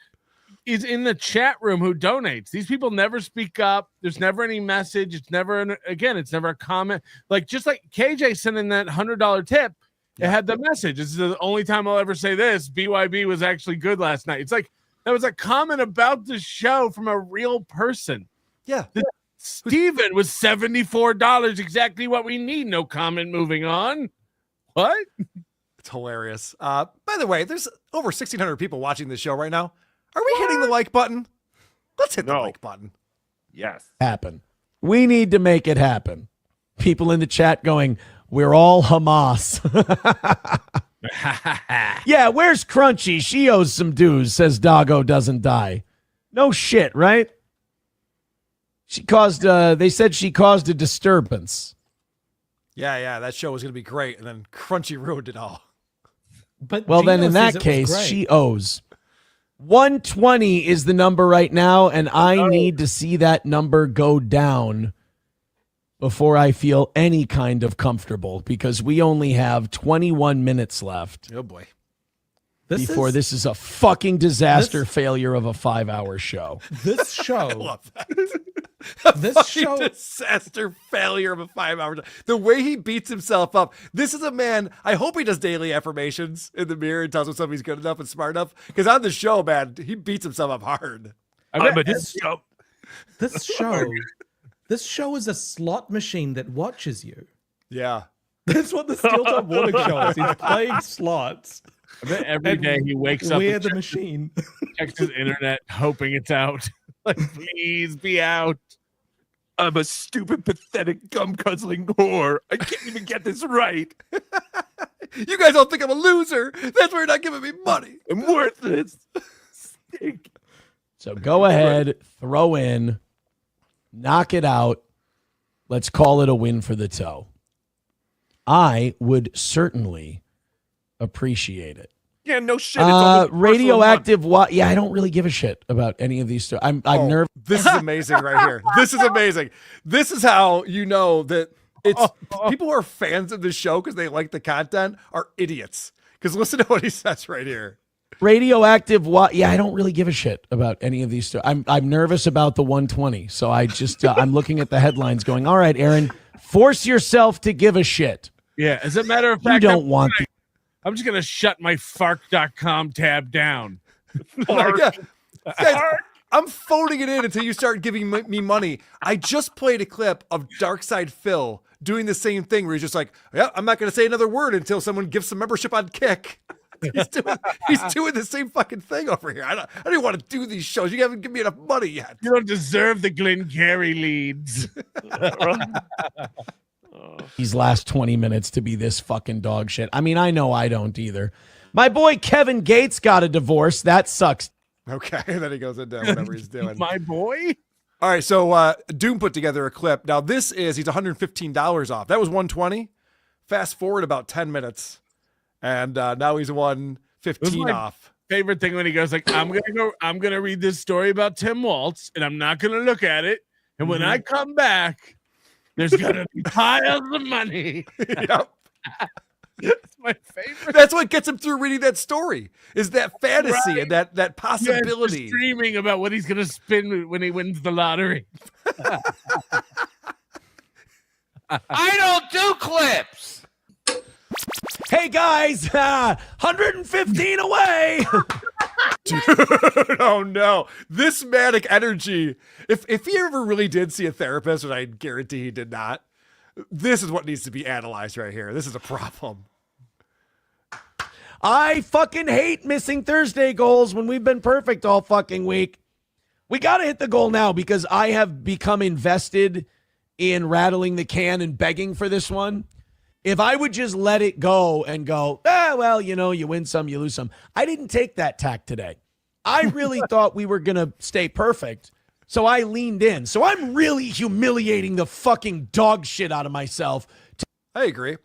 Speaker 4: is in the chat room who donates. These people never speak up. There's never any message. It's never it's never a comment. Like, just like KJ sending that $100 tip, it had the message. This is the only time I'll ever say this. BYB was actually good last night. It's like, that was a comment about the show from a real person.
Speaker 2: Yeah.
Speaker 4: Steven was $74. Exactly what we need. No comment, moving on. What?
Speaker 2: It's hilarious. By the way, there's over 1,600 people watching this show right now. Are we hitting the like button? Let's hit the like button.
Speaker 5: Yes.
Speaker 14: Happen. We need to make it happen. People in the chat going, we're all Hamas. Yeah, where's Crunchy? She owes some dues, says Doggo doesn't die. No shit, right? They said she caused a disturbance.
Speaker 2: Yeah, that show was going to be great, and then Crunchy ruined it all.
Speaker 3: But
Speaker 14: well,
Speaker 3: Gino
Speaker 14: then in that case, she owes. 120 is the number right now, and I need to see that number go down before I feel any kind of comfortable because we only have 21 minutes left.
Speaker 2: Oh boy.
Speaker 14: This is a fucking disaster failure of a 5-hour show.
Speaker 3: This show.
Speaker 2: I love that.
Speaker 3: This show.
Speaker 2: Disaster failure of a 5-hour show. The way he beats himself up. This is a man. I hope he does daily affirmations in the mirror and tells himself he's good enough and smart enough. Because on the show, man, he beats himself up hard.
Speaker 5: This
Speaker 3: show is a slot machine that watches you.
Speaker 2: Yeah.
Speaker 3: That's what the Steel Top Warning show is. He's playing slots.
Speaker 4: I bet every day he wakes up.
Speaker 3: We're the machine.
Speaker 4: Checks his internet, hoping it's out. Like, please be out.
Speaker 5: I'm a stupid, pathetic, gum-guzzling whore. I can't even get this right.
Speaker 2: You guys all think I'm a loser. That's why you're not giving me money.
Speaker 5: I'm worthless.
Speaker 14: So go ahead, throw in, knock it out. Let's call it a win for the toe. I would certainly appreciate it.
Speaker 5: Yeah, no shit. It's only
Speaker 14: radioactive. Yeah, I don't really give a shit about any of these two. I'm nervous.
Speaker 2: This is amazing right here. This is amazing. This is how you know that it's people who are fans of the show because they like the content are idiots. Because listen to what he says right here.
Speaker 14: Radioactive. Yeah, I don't really give a shit about any of these two. I'm nervous about the 120. So I just I'm looking at the headlines, going, "All right, Aaron, force yourself to give a shit."
Speaker 4: Yeah, as a matter of fact,
Speaker 14: you don't want.
Speaker 4: I'm just gonna shut my fark.com tab down.
Speaker 2: Yeah. Guys, I'm phoning it in until you start giving me money. I just played a clip of Darkside Phil doing the same thing where he's just like, yeah, I'm not going to say another word until someone gives some membership on Kick. He's doing the same fucking thing over here. I don't even want to do these shows. You haven't given me enough money yet.
Speaker 4: You don't deserve the Glengarry leads.
Speaker 14: These last 20 minutes to be this fucking dog shit. I mean, I know I don't either. My boy Kevin Gates got a divorce. That sucks.
Speaker 2: Okay, then he goes into whatever he's doing.
Speaker 4: My boy?
Speaker 2: All right, so Doom put together a clip. Now he's $115 off. That was $120. Fast forward about 10 minutes, and now he's $115 off.
Speaker 4: Favorite thing when he goes like, I'm gonna read this story about Tim Waltz, and I'm not gonna look at it. And when I come back, there's gonna be piles of money.
Speaker 2: Yep.
Speaker 4: That's my favorite.
Speaker 2: That's what gets him through reading that story, is that fantasy and that possibility.
Speaker 4: Yes, dreaming about what he's gonna spin when he wins the lottery.
Speaker 9: I don't do clips.
Speaker 14: Hey guys, 115 away.
Speaker 2: Dude, oh no. This manic energy. If he ever really did see a therapist, which I guarantee he did not, this is what needs to be analyzed right here. This is a problem.
Speaker 14: I fucking hate missing Thursday goals when we've been perfect all fucking week. We got to hit the goal now because I have become invested in rattling the can and begging for this one. If I would just let it go and go, well, you win some, you lose some. I didn't take that tack today. I really thought we were going to stay perfect. So I leaned in. So I'm really humiliating the fucking dog shit out of myself.
Speaker 2: I agree.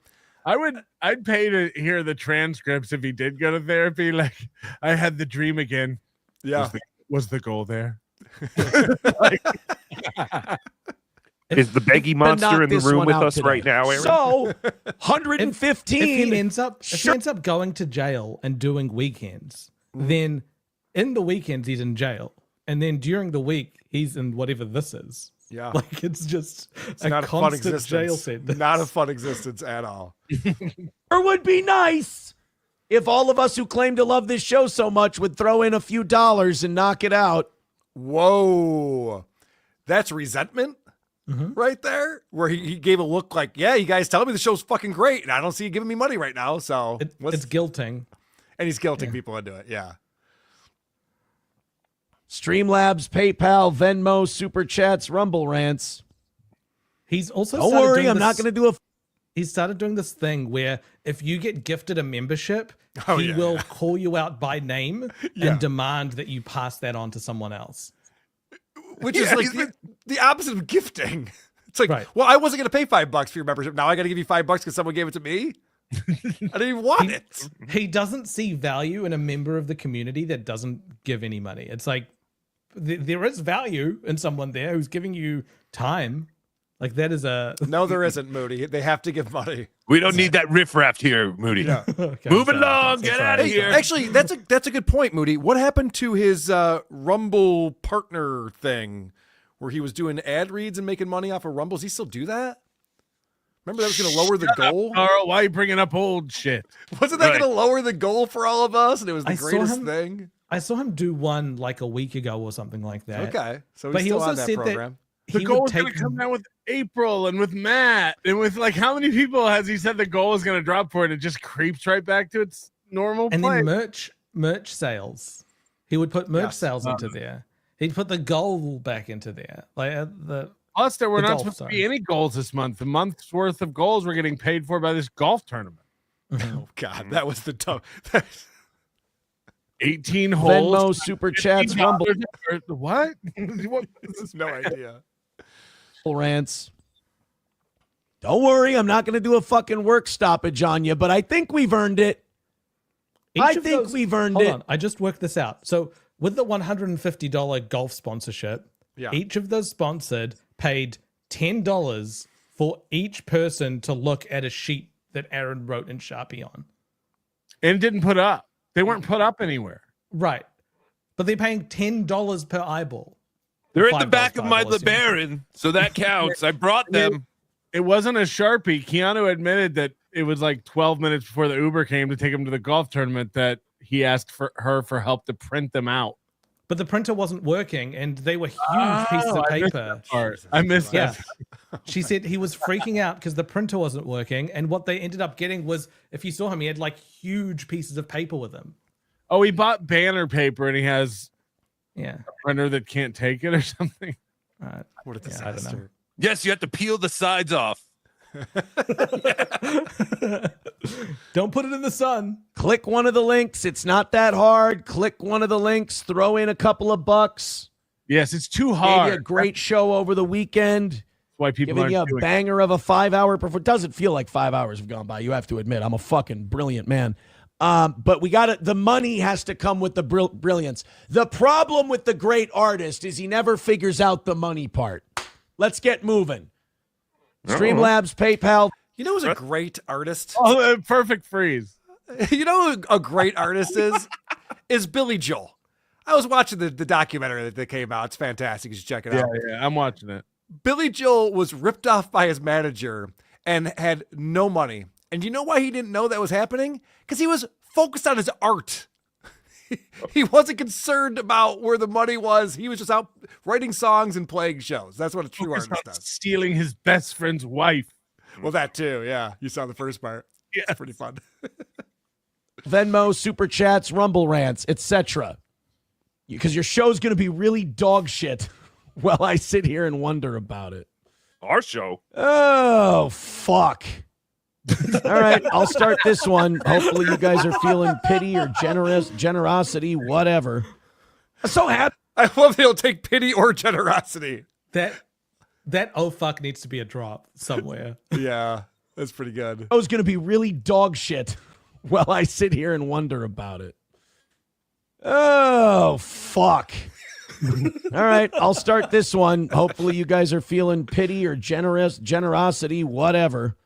Speaker 4: I'd pay to hear the transcripts if he did go to therapy. Like, I had the dream again.
Speaker 2: Yeah.
Speaker 4: Was the goal there?
Speaker 5: Is the beggy monster in the room with us right now, Aaron?
Speaker 14: So 115.
Speaker 3: If he ends up going to jail and doing weekends, then in the weekends he's in jail. And then during the week, he's in whatever this is.
Speaker 2: Yeah.
Speaker 3: Like, it's just
Speaker 2: not a fun existence.
Speaker 3: Jail sentence.
Speaker 2: Not a fun existence at all.
Speaker 14: It would be nice if all of us who claim to love this show so much would throw in a few dollars and knock it out.
Speaker 2: Whoa. That's resentment right there, where he gave a look like, yeah, you guys tell me the show's fucking great, and I don't see you giving me money right now. So
Speaker 3: it's guilting.
Speaker 2: And he's guilting people into it. Yeah.
Speaker 14: Streamlabs, PayPal, Venmo, Super Chats, Rumble Rants.
Speaker 3: He's also
Speaker 14: Don't worry, I'm not going to do a...
Speaker 3: He started doing this thing where if you get gifted a membership, he will call you out by name and demand that you pass that on to someone else.
Speaker 2: Which is like the opposite of gifting. It's like, well, I wasn't going to pay $5 for your membership. Now I got to give you $5 because someone gave it to me. I didn't even want it.
Speaker 3: He doesn't see value in a member of the community that doesn't give any money. It's like, there is value in someone there who's giving you time. Like that is a
Speaker 2: No, there isn't, Moody. They have to give money.
Speaker 5: We don't need that riffraff here, Moody.
Speaker 2: Yeah.
Speaker 3: Okay,
Speaker 5: Move
Speaker 3: sorry,
Speaker 5: along,
Speaker 3: I'm
Speaker 5: get
Speaker 3: sorry.
Speaker 5: out of here.
Speaker 2: Actually, that's a good point, Moody. What happened to his Rumble partner thing where he was doing ad reads and making money off of Rumble? Does he still do that? Remember that was going to lower the goal?
Speaker 4: Carl, why are you bringing up old shit?
Speaker 2: Wasn't that going to lower the goal for all of us? And it was the
Speaker 3: I saw
Speaker 2: greatest
Speaker 3: him-
Speaker 2: thing.
Speaker 3: I saw him do one like a week ago or something like that.
Speaker 2: Okay, so he's
Speaker 3: but he
Speaker 2: still
Speaker 3: also
Speaker 2: on that
Speaker 3: said
Speaker 2: program.
Speaker 3: that
Speaker 4: The
Speaker 3: he
Speaker 4: goal
Speaker 3: would
Speaker 4: is going
Speaker 3: take
Speaker 4: to come down with April and with Matt and with like how many people has he said the goal is going to drop for it? It just creeps right back to its normal
Speaker 3: and
Speaker 4: play.
Speaker 3: then merch sales. He would put merch
Speaker 2: Yes.
Speaker 3: sales into there. He'd put the goal back into there. Like the
Speaker 4: Plus, there were
Speaker 3: the
Speaker 4: not
Speaker 3: golf,
Speaker 4: supposed to
Speaker 3: sorry.
Speaker 4: be any goals this month. The month's worth of goals were getting paid for by this golf tournament.
Speaker 2: Oh God, that was the dumb.
Speaker 4: 18 holes.
Speaker 14: Venmo, Super Chats, Rumble.
Speaker 4: What?
Speaker 2: What? No idea.
Speaker 14: Rants. Don't worry, I'm not going to do a fucking work stoppage on you, but I think we've earned it.
Speaker 3: Hold
Speaker 14: it.
Speaker 3: on, I just worked this out. So with the $150 golf sponsorship,
Speaker 2: Yeah.
Speaker 3: each of those sponsored paid $10 for each person to look at a sheet that Aaron wrote in Sharpie on.
Speaker 4: And didn't put up. They weren't put up anywhere.
Speaker 3: Right. But they're paying $10 per eyeball.
Speaker 5: They're at the
Speaker 3: $5
Speaker 5: back
Speaker 3: per
Speaker 5: of my
Speaker 3: eyeball, assuming.
Speaker 5: LeBaron, so that counts. I brought them.
Speaker 4: It wasn't a Sharpie. Keanu admitted that it was like 12 minutes before the Uber came to take him to the golf tournament that he asked for her for help to print them out.
Speaker 3: But the printer wasn't working, and they were huge pieces of
Speaker 4: I missed
Speaker 3: paper.
Speaker 4: that part. I missed that.
Speaker 3: She said he was freaking out because the printer wasn't working, and what they ended up getting was, if you saw him, he had like huge pieces of paper with him.
Speaker 4: Oh, he bought banner paper and he has
Speaker 3: a
Speaker 4: printer that can't take it or something.
Speaker 2: What a
Speaker 3: I don't know.
Speaker 2: disaster.
Speaker 5: Yes, you have to peel the sides off.
Speaker 3: Don't put it in the sun.
Speaker 14: Click one of the links. It's not that hard. Click one of the links. Throw in a couple of bucks.
Speaker 4: Yes, it's too
Speaker 14: Gave
Speaker 4: hard.
Speaker 14: you a great show over the weekend.
Speaker 4: That's why people
Speaker 14: Giving you a
Speaker 4: aren't doing it.
Speaker 14: banger of a 5-hour performance. Doesn't feel like 5 hours have gone by. You have to admit, I'm a fucking brilliant man. But we got the money has to come with the brilliance. The problem with the great artist is he never figures out the money part. Let's get moving. Streamlabs, PayPal.
Speaker 2: You know who's a great artist?
Speaker 4: Oh, perfect freeze.
Speaker 2: You know who a great artist is Billy Joel. I was watching the documentary that came out. It's fantastic. You should check it out.
Speaker 4: Yeah, I'm watching it.
Speaker 2: Billy Joel was ripped off by his manager and had no money. And you know why he didn't know that was happening? Because he was focused on his art. He wasn't concerned about where the money was. He was just out writing songs and playing shows. That's what a true
Speaker 4: Focused
Speaker 2: artist
Speaker 4: on
Speaker 2: does.
Speaker 4: stealing his best friend's wife.
Speaker 2: Well, that too. Yeah. You saw the first part.
Speaker 4: Yeah.
Speaker 2: It's pretty fun.
Speaker 14: Venmo, Super Chats, Rumble Rants, etc. Because your show's going to be really dog shit while I sit here and wonder about it.
Speaker 5: Our show.
Speaker 14: Oh, fuck. All right, I'll start this one. Hopefully you guys are feeling pity or generosity, whatever. I'm so happy.
Speaker 2: I love they'll take pity or generosity.
Speaker 3: That oh fuck needs to be a drop somewhere.
Speaker 2: Yeah, that's pretty good.
Speaker 14: I was going to be really dog shit while I sit here and wonder about it. Oh, fuck. All right, I'll start this one. Hopefully you guys are feeling pity or generosity, whatever.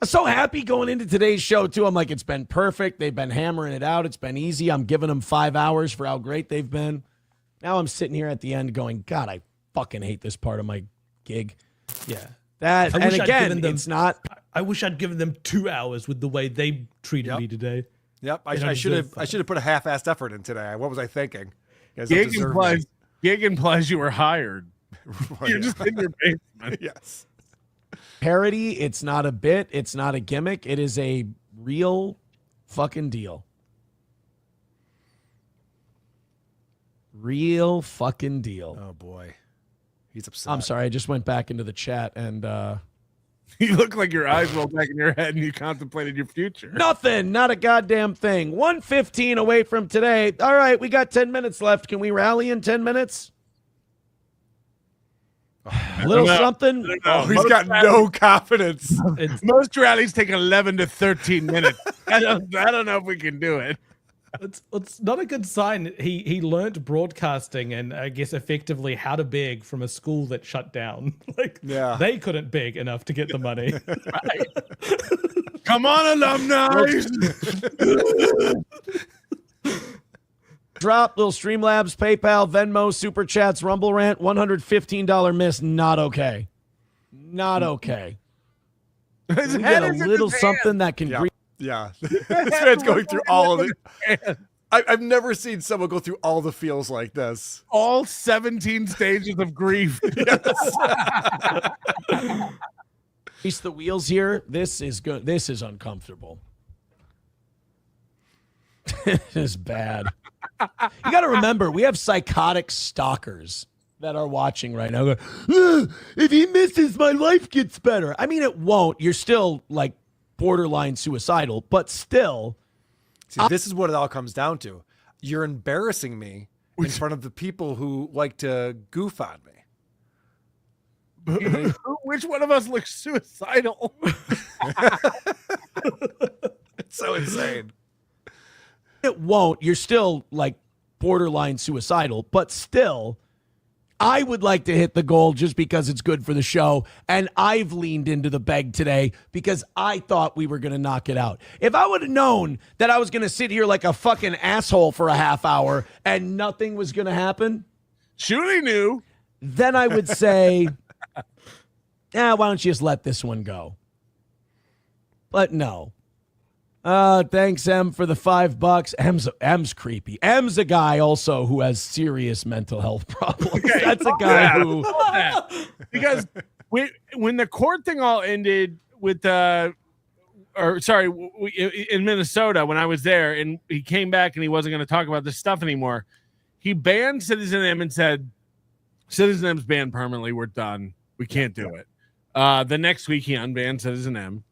Speaker 14: I'm so happy going into today's show, too. I'm like, it's been perfect. They've been hammering it out. It's been easy. I'm giving them 5 hours for how great they've been. Now I'm sitting here at the end going, God, I fucking hate this part of my gig.
Speaker 3: Yeah.
Speaker 14: That, and again, it's not.
Speaker 3: I wish I'd given them 2 hours with the way they treated me today.
Speaker 2: Yep, I should have put a half-assed effort in today. What was I thinking?
Speaker 4: Gig implies you were hired. You're just in your basement.
Speaker 2: Yes.
Speaker 14: Parody, it's not a bit. It's not a gimmick. It is a real fucking deal. Real fucking deal.
Speaker 2: Oh, boy. He's upset.
Speaker 14: I'm sorry. I just went back into the chat and
Speaker 4: You look like your eyes rolled back in your head and you contemplated your future.
Speaker 14: nothing. Not a goddamn thing. 1:15 away from today. All right, we got 10 minutes left. Can we rally in 10 minutes? A little something.
Speaker 2: Oh, he's got no confidence.
Speaker 4: Most rallies take 11 to 13 minutes. I don't know if we can do it.
Speaker 3: It's not a good sign. He learnt broadcasting and I guess effectively how to beg from a school that shut down. Like they couldn't beg enough to get the money.
Speaker 4: Come on, alumni.
Speaker 14: Drop, little Streamlabs, PayPal, Venmo, Super Chats, Rumble Rant, $115 miss. Not okay. Not okay. We get a little something that can breathe.
Speaker 2: Yeah. This man's going through all of it. I've never seen someone go through all the feels like this.
Speaker 4: All 17 stages of grief.
Speaker 14: Grease the wheels here. This is good. This is uncomfortable. This is bad. You got to remember, we have psychotic stalkers that are watching right now. If he misses, my life gets better. I mean, it won't. You're still like borderline suicidal, but still.
Speaker 2: See, this is what it all comes down to. You're embarrassing me in front of the people who like to goof on me.
Speaker 4: Which one of us looks suicidal?
Speaker 2: It's so insane.
Speaker 14: It won't. You're still like borderline suicidal, but still, I would like to hit the goal just because it's good for the show. And I've leaned into the beg today because I thought we were going to knock it out. If I would have known that I was going to sit here like a fucking asshole for a half hour and nothing was going to happen,
Speaker 4: Shuli knew.
Speaker 14: Then I would say, why don't you just let this one go? But no. Thanks, M, for the $5. M's creepy. M's a guy also who has serious mental health problems. Okay. That's a guy who.
Speaker 4: Because when the court thing all ended with in Minnesota, when I was there and he came back and he wasn't going to talk about this stuff anymore, he banned Citizen M and said, Citizen M's banned permanently. We're done. We can't do it. The next week he unbanned Citizen M,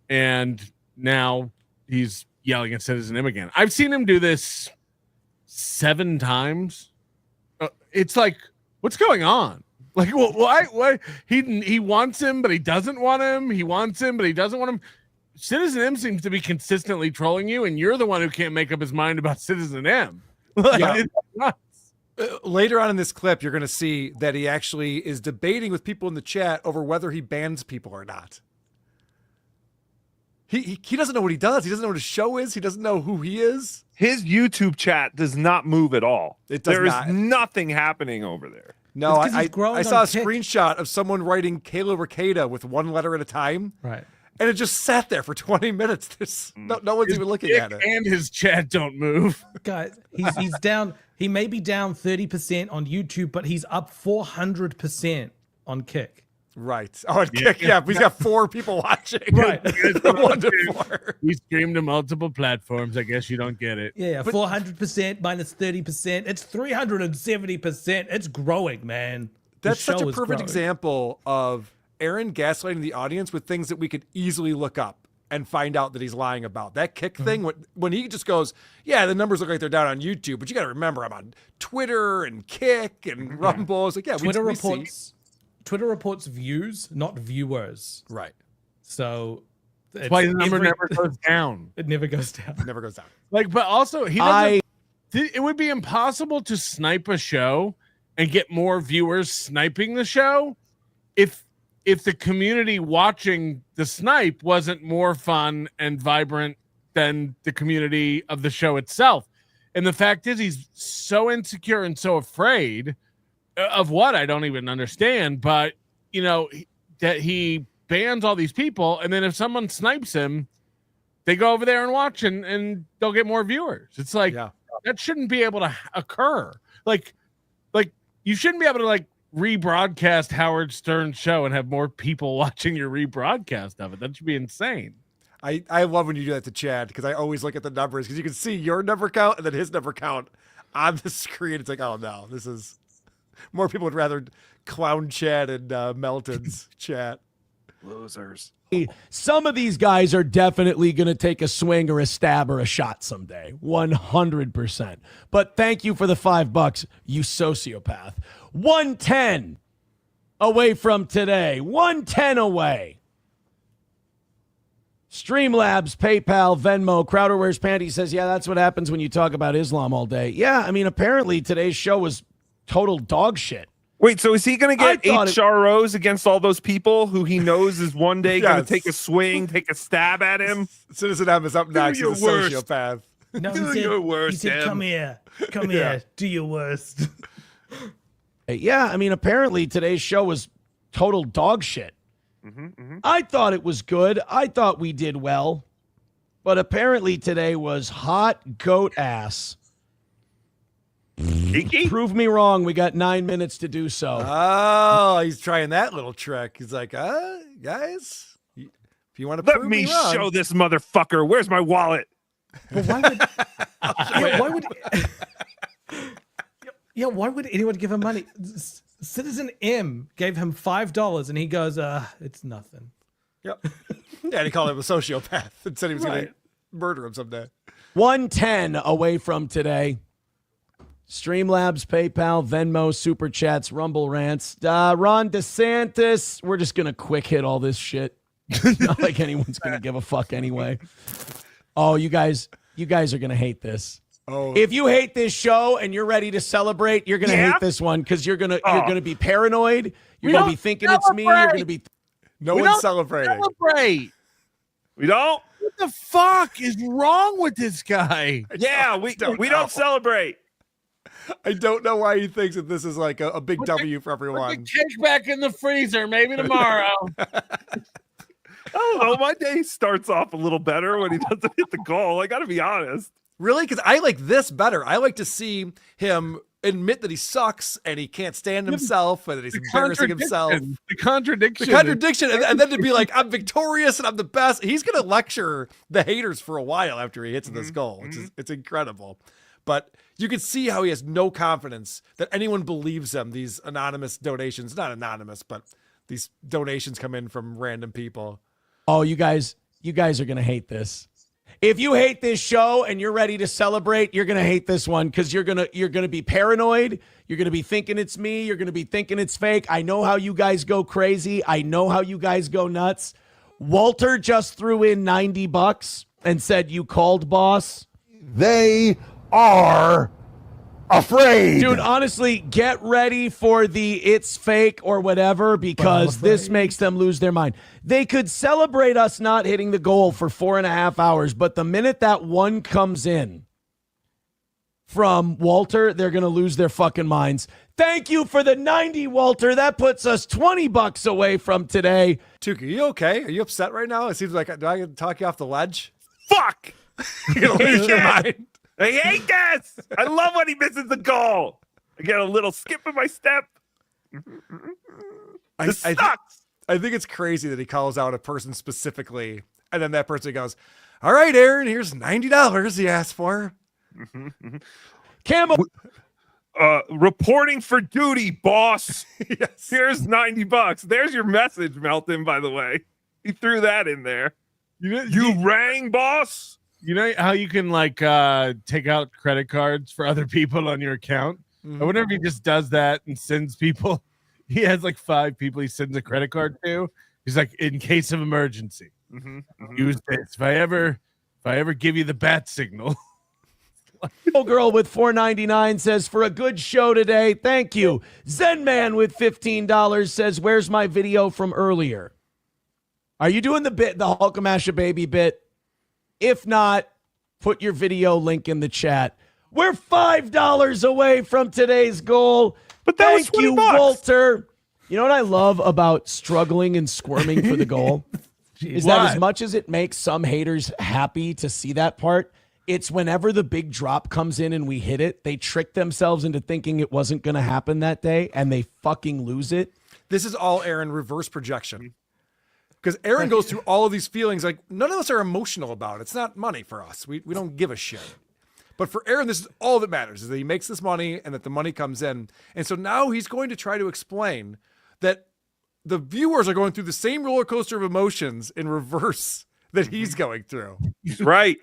Speaker 4: and now he's yelling at Citizen M again. I've seen him do this 7 times. It's like, what's going on? Like, why? He wants him, but he doesn't want him. He wants him, but he doesn't want him. Citizen M seems to be consistently trolling you, and you're the one who can't make up his mind about Citizen M.
Speaker 2: Yeah. Later on in this clip, you're going to see that he actually is debating with people in the chat over whether he bans people or not. He doesn't know what he does. He doesn't know what his show is. He doesn't know who he is.
Speaker 5: His YouTube chat does not move at all.
Speaker 2: It does not.
Speaker 5: There is nothing happening over there.
Speaker 2: No, I saw a screenshot of someone writing Kayla Rekieta with one letter at a time.
Speaker 3: Right.
Speaker 2: And it just sat there for 20 minutes. There's no one's even looking at it.
Speaker 4: And his chat don't move.
Speaker 3: Guys, he's down. He may be down 30% on YouTube, but he's up 400% on Kick.
Speaker 2: Right. Oh, and Kick, yeah. He's got 4 people watching.
Speaker 3: Right.
Speaker 2: 1 to 4.
Speaker 4: We stream to multiple platforms. I guess you don't get it.
Speaker 3: Yeah, 400% minus 30%. It's 370%. It's growing, man.
Speaker 2: That's such a perfect example of Aaron gaslighting the audience with things that we could easily look up and find out that he's lying about. That Kick thing, when he just goes, yeah, the numbers look like they're down on YouTube, but you got to remember I'm on Twitter and Kick and Rumble. It's like, yeah,
Speaker 3: Twitter reports views, not viewers.
Speaker 2: Right.
Speaker 3: So
Speaker 4: that's why the number never goes down.
Speaker 3: It never goes down.
Speaker 2: It never goes down.
Speaker 4: Like, but also it would be impossible to snipe a show and get more viewers sniping the show if the community watching the snipe wasn't more fun and vibrant than the community of the show itself. And the fact is, he's so insecure and so afraid of what I don't even understand, but that he bans all these people. And then if someone snipes him, they go over there and watch and they'll get more viewers. It's like, that shouldn't be able to occur. Like you shouldn't be able to rebroadcast Howard Stern's show and have more people watching your rebroadcast of it. That should be insane.
Speaker 2: I love when you do that to Chad because I always look at the numbers because you can see your number count and then his number count on the screen. It's like, oh no, this is more people would rather clown Chad and Melton's chat.
Speaker 14: Losers. Some of these guys are definitely going to take a swing or a stab or a shot someday. 100%. But thank you for the $5, you sociopath. 110 away from today. 110 away. Streamlabs, PayPal, Venmo, Crowder Wears Panties says, yeah, that's what happens when you talk about Islam all day. Yeah, I mean, apparently today's show was total dog shit.
Speaker 5: Wait, so is he going to get HROs against all those people who he knows is one day going to take a swing, take a stab at him?
Speaker 2: Citizen M is up next. He's a sociopath.
Speaker 3: No,
Speaker 5: Do your worst,
Speaker 3: he said,
Speaker 5: Em.
Speaker 3: come here, do your worst.
Speaker 14: Yeah, I mean, apparently today's show was total dog shit. I thought it was good. I thought we did well. But apparently today was hot goat ass. Prove me wrong. We got 9 minutes to do so.
Speaker 2: Oh, he's trying that little trick. He's like, guys, if you want to
Speaker 5: Let
Speaker 2: prove
Speaker 5: me
Speaker 2: wrong,
Speaker 5: show this motherfucker. Where's my wallet?
Speaker 3: But why would anyone give him money? Citizen M gave him $5 and he goes, it's nothing.
Speaker 2: Yep. Yeah, and he called him a sociopath and said he was going to murder him someday.
Speaker 14: 110 away from today. Streamlabs, PayPal, Venmo, Super Chats, Rumble Rants. Ron DeSantis. We're just going to quick hit all this shit. Not like anyone's going to give a fuck anyway. Oh, you guys are going to hate this.
Speaker 2: Oh.
Speaker 14: If you hate this show and you're ready to celebrate, you're going to hate this one because you're going to be paranoid. You're going to be thinking it's me. You're going to be
Speaker 2: No one's celebrating.
Speaker 4: Celebrate.
Speaker 5: We don't?
Speaker 4: What the fuck is wrong with this guy?
Speaker 5: Yeah, we don't celebrate.
Speaker 2: I don't know why he thinks that this is like a big W for everyone.
Speaker 4: Put the cake back in the freezer, maybe tomorrow.
Speaker 5: I don't know. My day starts off a little better when he doesn't hit the goal. I got to be honest.
Speaker 2: Really? Because I like this better. I like to see him admit that he sucks and he can't stand himself and that he's embarrassing himself.
Speaker 4: The contradiction.
Speaker 2: And then to be like, I'm victorious and I'm the best. He's going to lecture the haters for a while after he hits this goal, which is it's incredible. But you can see how he has no confidence that anyone believes him. These anonymous donations, not anonymous, but these donations come in from random people.
Speaker 14: Oh, you guys are going to hate this. If you hate this show and you're ready to celebrate, you're going to hate this one because you're going to be paranoid. You're going to be thinking it's me. You're going to be thinking it's fake. I know how you guys go crazy. I know how you guys go nuts. Walter just threw in $90 and said, you called, boss.
Speaker 10: They are afraid.
Speaker 14: Dude, honestly, get ready for the it's fake or whatever because this makes them lose their mind. They could celebrate us not hitting the goal for 4.5 hours, but the minute that one comes in from Walter, they're going to lose their fucking minds. Thank you for the 90, Walter. That puts us $20 away from today.
Speaker 2: Tookie, are you okay? Are you upset right now? It seems like, do I get to talk you off the ledge?
Speaker 5: Fuck!
Speaker 2: You're going to lose your mind.
Speaker 5: I hate this. I love when he misses the goal. I get a little skip in my step. This sucks.
Speaker 2: I think it's crazy that he calls out a person specifically, and then that person goes, all right, Aaron, here's $90 he asked for.
Speaker 14: Campbell.
Speaker 5: Reporting for duty, boss.
Speaker 2: Yes.
Speaker 5: Here's $90. There's your message, Melton, by the way. He threw that in there. You rang, boss?
Speaker 4: You know how you can like take out credit cards for other people on your account? I wonder if he just does that and sends people. He has like 5 people he sends a credit card to. He's like, in case of emergency, use this. If I ever give you the bat signal.
Speaker 14: Little girl with $4.99 says, for a good show today, thank you. Zen Man with $15 says, where's my video from earlier? Are you doing the Hulkamasha baby bit? If not, put your video link in the chat. We're $5 away from today's goal.
Speaker 5: But that
Speaker 14: Thank
Speaker 5: was
Speaker 14: you,
Speaker 5: $20.
Speaker 14: Walter. You know what I love about struggling and squirming for the goal? Is that as much as it makes some haters happy to see that part, it's whenever the big drop comes in and we hit it, they trick themselves into thinking it wasn't going to happen that day, and they fucking lose it.
Speaker 2: This is all Aaron reverse projection. Because Aaron goes through all of these feelings like none of us are emotional about it. It's not money for us. We don't give a shit. But for Aaron, this is all that matters, is that he makes this money and that the money comes in. And so now he's going to try to explain that the viewers are going through the same roller coaster of emotions in reverse that he's going through.
Speaker 5: He's right.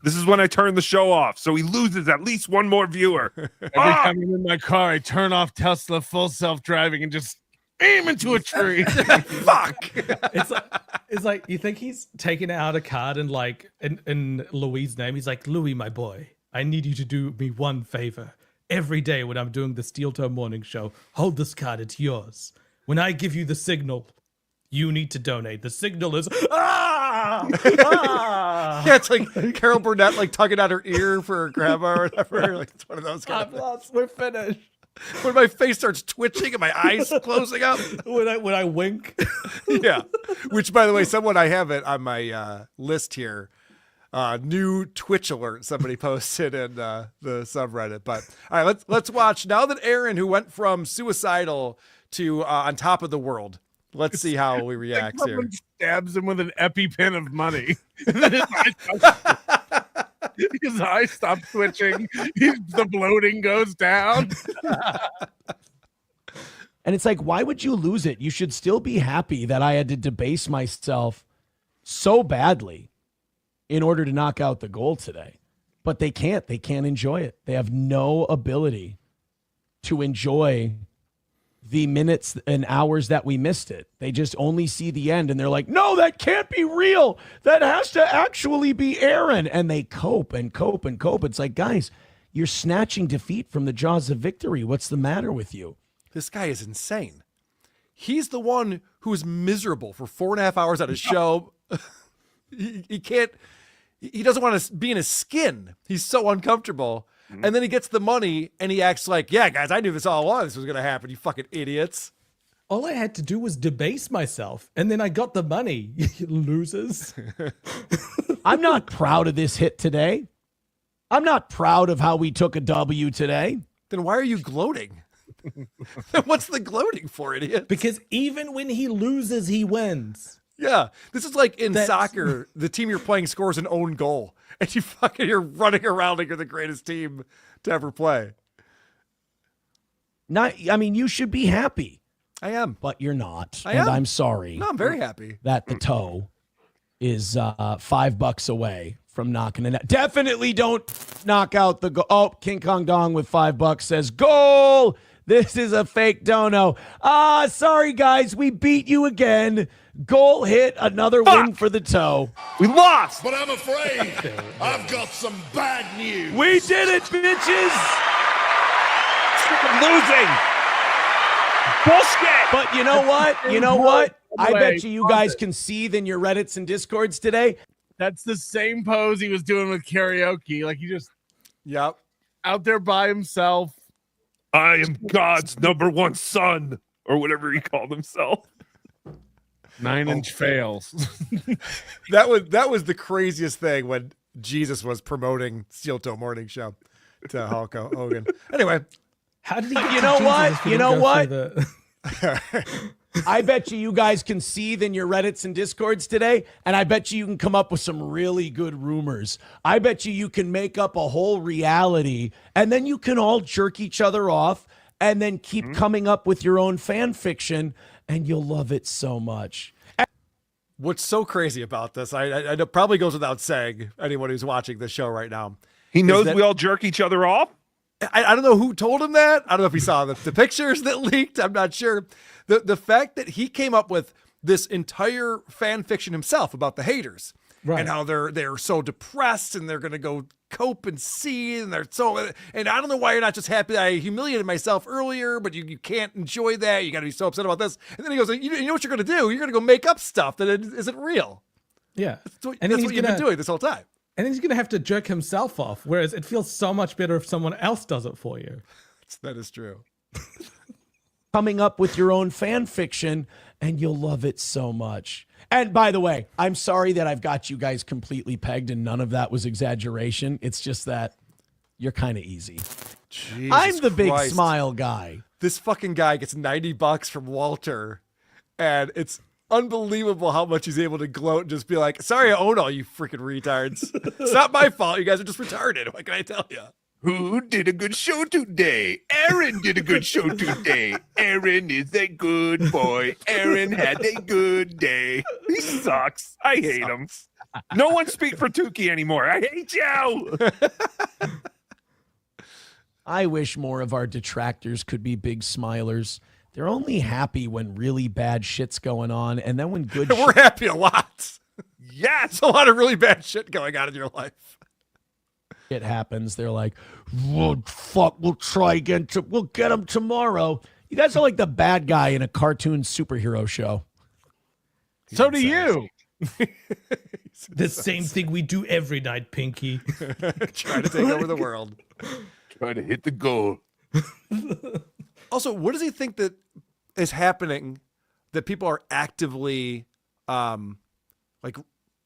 Speaker 5: This is when I turn the show off, so he loses at least one more viewer.
Speaker 4: Every time I'm in my car, I turn off Tesla full self-driving and just aim into a tree.
Speaker 2: Fuck.
Speaker 3: It's It's like, you think he's taking out a card and like in Louis' name, he's like, Louis, my boy, I need you to do me one favor. Every day when I'm doing the Steel Toe morning show, hold this card, it's yours. When I give you the signal, you need to donate. The signal is, ah! Ah!
Speaker 2: Yeah, it's like Carol Burnett like tugging out her ear for her grandma or whatever. Like, it's one of those kind
Speaker 3: I'm lost. We're finished.
Speaker 2: When my face starts twitching and my eyes closing up.
Speaker 3: When I wink.
Speaker 2: Yeah. Which, by the way, someone I have it on my list here. New Twitch alert somebody posted in the subreddit. But all right, let's watch now that Aaron, who went from suicidal to on top of the world. Let's see how we react here.
Speaker 4: Stabs him with an EpiPen of money. His eyes stop twitching. The bloating goes down.
Speaker 14: And it's like, why would you lose it? You should still be happy that I had to debase myself so badly in order to knock out the goal today. But they can't. They can't enjoy it. They have no ability to enjoy the minutes and hours that we missed it. They just only see the end and they're like, no, that can't be real. That has to actually be Aaron. And they cope and cope and cope. It's like, guys, you're snatching defeat from the jaws of victory. What's the matter with you?
Speaker 2: This guy is insane. He's the one who is miserable for 4.5 hours at a show. He can't, he doesn't want to be in his skin. He's so uncomfortable. And then he gets the money and he acts like, yeah, guys, I knew this all along. This was going to happen. You fucking idiots.
Speaker 3: All I had to do was debase myself. And then I got the money. You losers.
Speaker 14: I'm not proud of this hit today. I'm not proud of how we took a W today.
Speaker 2: Then why are you gloating? What's the gloating for, idiot?
Speaker 3: Because even when he loses, he wins.
Speaker 2: Yeah. This is like in soccer, the team you're playing scores an own goal. And you're running around like you're the greatest team to ever play.
Speaker 14: I mean, you should be happy.
Speaker 2: I am.
Speaker 14: But you're not.
Speaker 2: I am.
Speaker 14: I'm sorry.
Speaker 2: No, I'm very happy.
Speaker 14: That the toe is $5 away from knocking it out. Definitely don't knock out the goal. Oh, King Kong Dong with $5 says, goal! This is a fake dono. Sorry, guys. We beat you again. Goal hit. Another win for the toe.
Speaker 5: We lost.
Speaker 10: But I'm afraid I've got some bad news.
Speaker 14: We did it, bitches.
Speaker 5: Losing. Bullshit.
Speaker 14: But you know what? You know what? I bet you guys can seethe in your Reddits and Discords today.
Speaker 4: That's the same pose he was doing with karaoke. Like he just out there by himself.
Speaker 5: I am God's #1 son, or whatever he called himself.
Speaker 4: 9-inch fails.
Speaker 2: That was the craziest thing when Jesus was promoting Steel Toe Morning Show to Hulk Hogan. Anyway,
Speaker 3: how did he get
Speaker 14: you know what? You know what?
Speaker 3: The...
Speaker 14: I bet you guys can seethe in your Reddits and Discords today, and I bet you can come up with some really good rumors. I bet you can make up a whole reality, and then you can all jerk each other off and then keep coming up with your own fan fiction, and you'll love it so much.
Speaker 2: What's so crazy about this, I know probably goes without saying, anyone who's watching this show right now.
Speaker 5: He knows we all jerk each other off?
Speaker 2: I don't know who told him that. I don't know if he saw the pictures that leaked. I'm not sure. The fact that he came up with this entire fan fiction himself about the haters and how they're so depressed and they're going to go cope and see and and I don't know why you're not just happy that I humiliated myself earlier, but you can't enjoy that. You got to be so upset about this. And then he goes, you know what you're going to do? You're going to go make up stuff that isn't real.
Speaker 3: Yeah.
Speaker 2: That's what you've been doing this whole time.
Speaker 3: And then he's going to have to jerk himself off, whereas it feels so much better if someone else does it for you.
Speaker 2: That is true.
Speaker 14: Coming up with your own fan fiction, and you'll love it so much. And by the way, I'm sorry that I've got you guys completely pegged and none of that was exaggeration. It's just that you're kind of easy.
Speaker 2: Jesus
Speaker 14: I'm the big
Speaker 2: Christ.
Speaker 14: smile guy.
Speaker 2: This fucking guy gets $90 from Walter, and it's unbelievable how much he's able to gloat and just be like, sorry I own all you freaking retards. It's not my fault. You guys are just retarded. What can I tell you?
Speaker 10: Who did a good show today? Aaron did a good show today. Aaron is a good boy. Aaron had a good day.
Speaker 5: He sucks. I hate him. No one speak for Tookie anymore. I hate you.
Speaker 14: I wish more of our detractors could be big smilers. they're only happy when really bad shit's going on, and then when good
Speaker 2: We're happy a lot. Yes, a lot of really bad shit going on in your life.
Speaker 14: shit happens, they're like, "Well, fuck, we'll try again. We'll get them tomorrow." You guys are like the bad guy in a cartoon superhero show.
Speaker 4: So do you.
Speaker 3: The same thing we do every night, Pinky.
Speaker 2: Trying to take over the world.
Speaker 10: Trying to hit the goal.
Speaker 2: Also, what does he think that is happening that people are actively like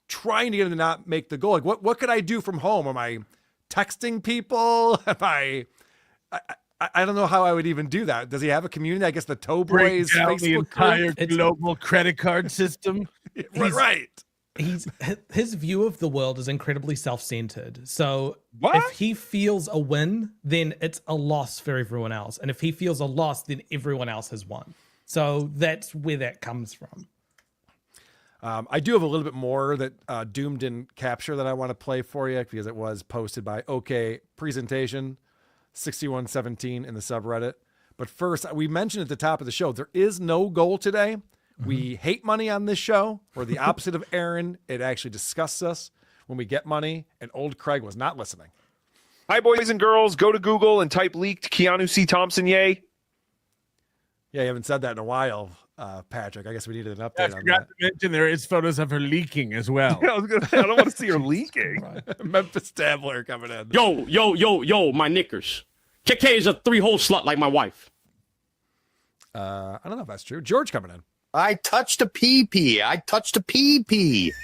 Speaker 2: trying to get him to not make the goal? Like what could I do from home? Am I texting people? Am I don't know how I would even do that. Does he have a community? I guess the Toe
Speaker 4: Break
Speaker 2: Boys
Speaker 4: down
Speaker 2: Facebook
Speaker 4: the entire
Speaker 2: group?
Speaker 4: global credit card system.
Speaker 2: Right.
Speaker 3: His view of the world is incredibly self-centered. So
Speaker 5: What?
Speaker 3: if he feels a win, then it's a loss for everyone else. And if he feels a loss, then everyone else has won. So that's where that comes from.
Speaker 2: I do have a little bit more that Doom didn't capture that I want to play for you because it was posted by OK Presentation 6117 in the subreddit. But first, we mentioned at the top of the show, there is no goal today. We hate money on this show. We're the opposite of Aaron. It actually disgusts us when we get money, and old Craig was not listening.
Speaker 5: Hi, boys and girls. Go to Google and type leaked Keanu C. Thompson, yay.
Speaker 2: Yeah, you haven't said that in a while, Patrick. I guess we needed an update
Speaker 4: I
Speaker 2: on
Speaker 4: forgot
Speaker 2: that.
Speaker 4: to mention there is photos of her leaking as well.
Speaker 5: I was gonna say, I don't want to see her leaking.
Speaker 2: Memphis Tabler coming in.
Speaker 6: Yo, my knickers. KK is a 3-hole slut like my wife.
Speaker 2: I don't know if that's true. George coming in.
Speaker 8: I touched a pee-pee. I touched a pee-pee.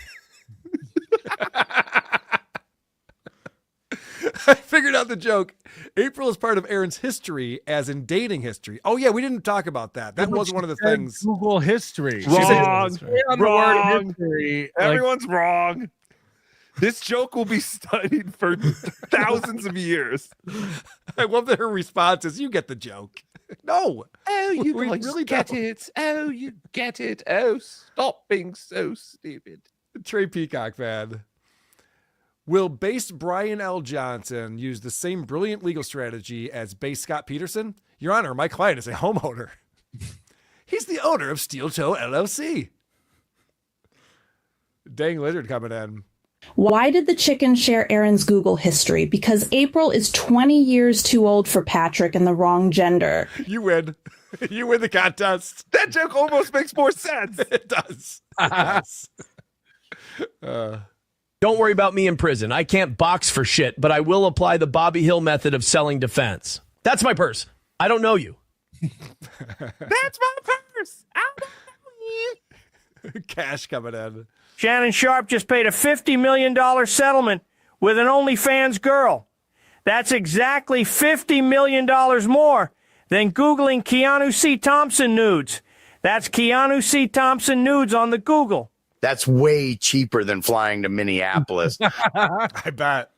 Speaker 2: I figured out the joke. April is part of Aaron's history, as in dating history. Oh, yeah, we didn't talk about that. That was one of the things.
Speaker 4: Google history.
Speaker 5: Wrong.
Speaker 4: Wrong. History,
Speaker 5: Everyone's wrong. This joke will be studied for thousands of years.
Speaker 2: I love that her response is, you get the joke. No.
Speaker 10: Oh, you
Speaker 2: We
Speaker 10: guys
Speaker 2: really
Speaker 10: get
Speaker 2: don't.
Speaker 10: it. Oh, you get it. Oh, stop being so stupid.
Speaker 2: Trey Peacock fan. Will base Brian L. Johnson use the same brilliant legal strategy as base Scott Peterson? Your Honor, my client is a homeowner. He's the owner of Steel Toe LLC. Dang Lizard coming in.
Speaker 11: Why did the chicken share Aaron's Google history? Because April is 20 years too old for Patrick and the wrong gender.
Speaker 2: You win. You win the contest.
Speaker 5: That joke almost makes more sense.
Speaker 2: It does. It does.
Speaker 14: Don't worry about me in prison. I can't box for shit, but I will apply the Bobby Hill method of selling defense. That's my purse. I don't know you.
Speaker 5: That's my purse. I don't know you.
Speaker 2: Cash coming in.
Speaker 12: Shannon Sharp just paid a $50 million settlement with an OnlyFans girl. That's exactly $50 million more than Googling Keanu C. Thompson nudes. That's Keanu C. Thompson nudes on the Google.
Speaker 8: That's way cheaper than flying to Minneapolis.
Speaker 2: I bet.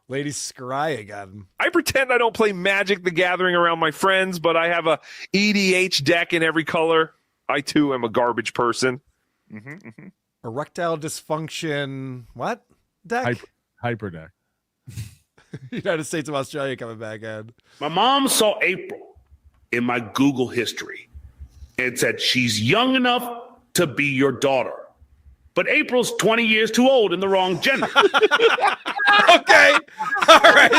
Speaker 2: Lady Scry again.
Speaker 5: I pretend I don't play Magic the Gathering around my friends, but I have a EDH deck in every color. I, too, am a garbage person.
Speaker 2: Erectile dysfunction. What? Deck?
Speaker 4: Hyper deck.
Speaker 2: United States of Australia coming back in.
Speaker 15: My mom saw April in my Google history and said she's young enough to be your daughter. But April's 20 years too old and the wrong gender.
Speaker 2: Okay. All right.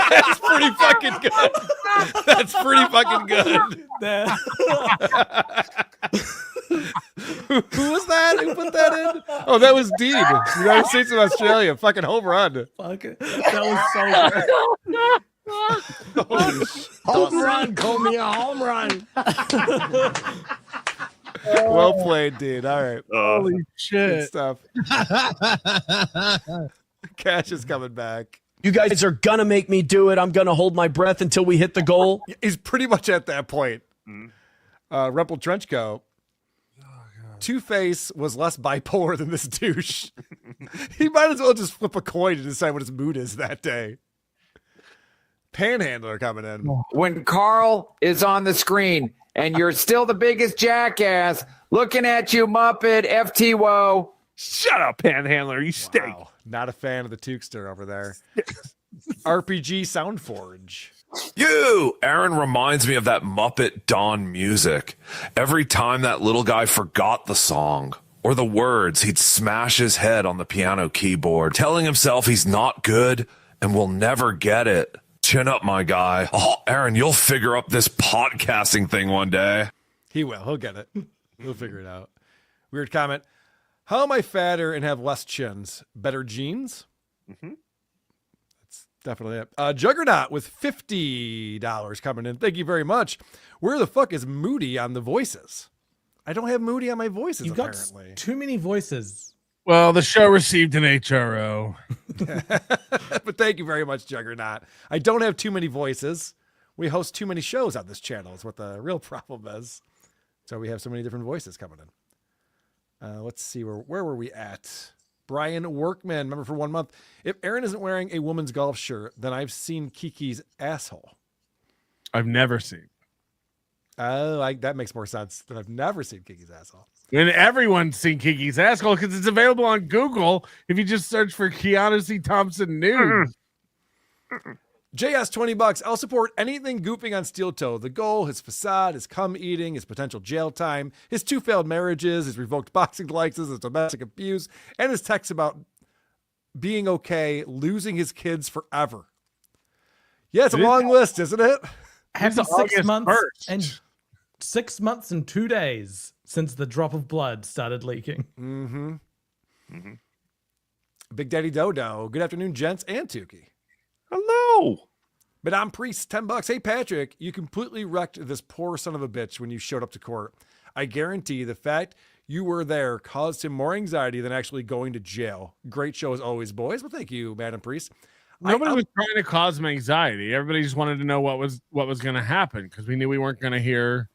Speaker 2: That's pretty fucking good. That's pretty fucking good. Who was that? Who put that in? Oh, that was Dean. United States of Australia. Fucking home run.
Speaker 3: Fuck it. That was so good.
Speaker 8: Home run. Call me a home run.
Speaker 2: Well played, Dean. All right.
Speaker 4: Holy
Speaker 2: Good
Speaker 4: shit.
Speaker 2: stuff. Cash is coming back.
Speaker 14: You guys are going to make me do it. I'm going to hold my breath until we hit the goal.
Speaker 2: He's pretty much at that point. Rumple Trenchcoat. Two-Face was less bipolar than this douche. He might as well just flip a coin to decide what his mood is that day. Panhandler coming in.
Speaker 9: When Carl is on the screen and you're still the biggest jackass, looking at you, Muppet, FTWO.
Speaker 5: Shut up, Panhandler. You stink.
Speaker 2: Wow. Not a fan of the Tukester over there. RPG Soundforge.
Speaker 24: You! Aaron reminds me of that Muppet Dawn music. Every time that little guy forgot the song or the words, he'd smash his head on the piano keyboard, telling himself he's not good and will never get it. Chin up, my guy. Oh, Aaron, you'll figure up this podcasting thing one day.
Speaker 2: He will. He'll get it. He'll figure it out. Weird comment. How am I fatter and have less chins? Better genes?
Speaker 5: Mm-hmm.
Speaker 2: That's definitely it. Juggernaut with $50 coming in. Thank you very much. Where the fuck is Moody on the voices? I don't have Moody on my voices,
Speaker 3: You've
Speaker 2: apparently.
Speaker 3: got too many voices.
Speaker 4: Well, the show received an HRO.
Speaker 2: But thank you very much, Juggernaut. I don't have too many voices. We host too many shows on this channel is what the real problem is. So we have so many different voices coming in. Let's see, where were we at? Brian Workman, member for 1 month. If Aaron isn't wearing a woman's golf shirt, then I've seen Kiki's asshole.
Speaker 4: I've never seen.
Speaker 2: Oh, that makes more sense than I've never seen Kiki's asshole.
Speaker 4: And everyone's seen Kiki's asshole because it's available on Google if you just search for Keanu C. Thompson nude.
Speaker 2: JS $20. I'll support anything goofing on Steel Toe. The goal, his facade, his cum eating, his potential jail time, his 2 failed marriages, his revoked boxing licenses, his domestic abuse, and his texts about being okay, losing his kids forever. Yeah, it's a long list, isn't it?
Speaker 3: Happy 6 months and 6 months and 2 days since the drop of blood started leaking.
Speaker 2: Mm-hmm. Big Daddy Dodo. Good afternoon, gents and Tookie.
Speaker 5: Hello.
Speaker 2: Madame Priest, $10. Hey, Patrick, you completely wrecked this poor son of a bitch when you showed up to court. I guarantee the fact you were there caused him more anxiety than actually going to jail. Great show as always, boys. Well, thank you, Madame Priest.
Speaker 4: Nobody was trying to cause him anxiety. Everybody just wanted to know what was going to happen because we knew we weren't going to hear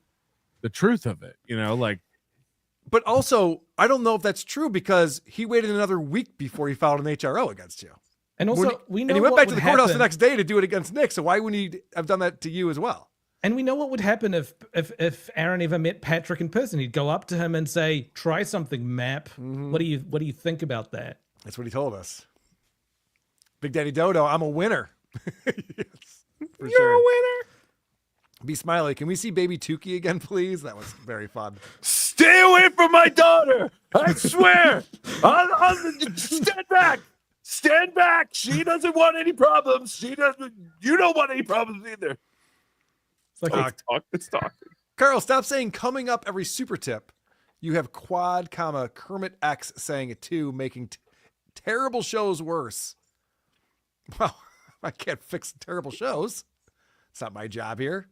Speaker 4: the truth of it.
Speaker 2: But also, I don't know if that's true because he waited another week before he filed an HRO against you.
Speaker 3: And also, we know
Speaker 2: and he went
Speaker 3: what
Speaker 2: back to
Speaker 3: would
Speaker 2: the courthouse
Speaker 3: happen.
Speaker 2: the next day to do it against Nick. So why wouldn't he have done that to you as well?
Speaker 3: And we know what would happen if Aaron ever met Patrick in person. He'd go up to him and say, "Try something, Map.
Speaker 2: Mm-hmm.
Speaker 3: What do you think about that?"
Speaker 2: That's what he told us. Big Daddy Dodo, I'm a winner. Yes,
Speaker 5: You're a winner.
Speaker 2: Be Smiley. Can we see baby Tookie again, please? That was very fun.
Speaker 5: Stay away from my daughter. I swear. I'll stand back. Stand back. She doesn't want any problems. She doesn't. You don't want any problems either.
Speaker 2: It's like
Speaker 5: it's talking.
Speaker 2: Carl, stop saying coming up every super tip. You have quad, Kermit X saying it too, making terrible shows worse. Well, I can't fix terrible shows. It's not my job here.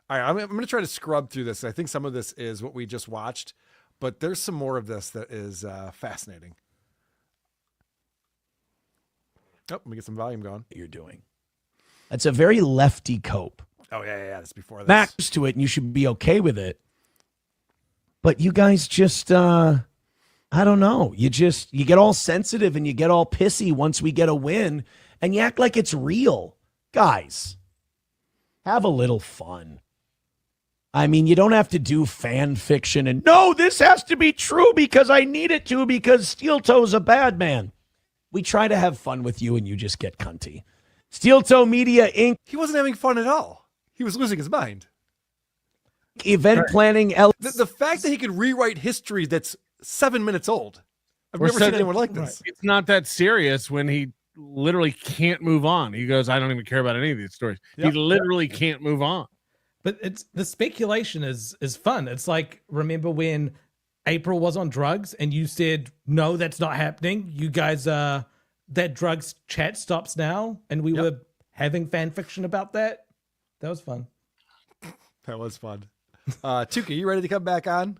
Speaker 2: All right, I'm going to try to scrub through this. I think some of this is what we just watched, but there's some more of this that is fascinating. Oh, let me get some volume going.
Speaker 14: You're doing. That's a very lefty cope.
Speaker 2: Oh, yeah. That's before this.
Speaker 14: Max to it, and you should be okay with it. But you guys just, I don't know. You get all sensitive and you get all pissy once we get a win, and you act like it's real. Guys, have a little fun. I mean, you don't have to do fan fiction and, no, this has to be true because I need it to because Steel Toe's a bad man. We try to have fun with you and you just get cunty. Steel Toe Media Inc.
Speaker 2: He wasn't having fun at all. He was losing his mind.
Speaker 14: Event planning.
Speaker 2: The fact that he could rewrite history that's 7 minutes old. I've never seen anyone like this.
Speaker 4: It's not that serious when he literally can't move on. He goes, I don't even care about any of these stories.
Speaker 2: Yep.
Speaker 4: He literally can't move on.
Speaker 3: But it's the speculation is fun. It's like, remember when April was on drugs and you said, no, that's not happening. You guys, that drugs chat stops now. And we were having fan fiction about that. That was fun.
Speaker 2: That was fun. Tookie, you ready to come back on?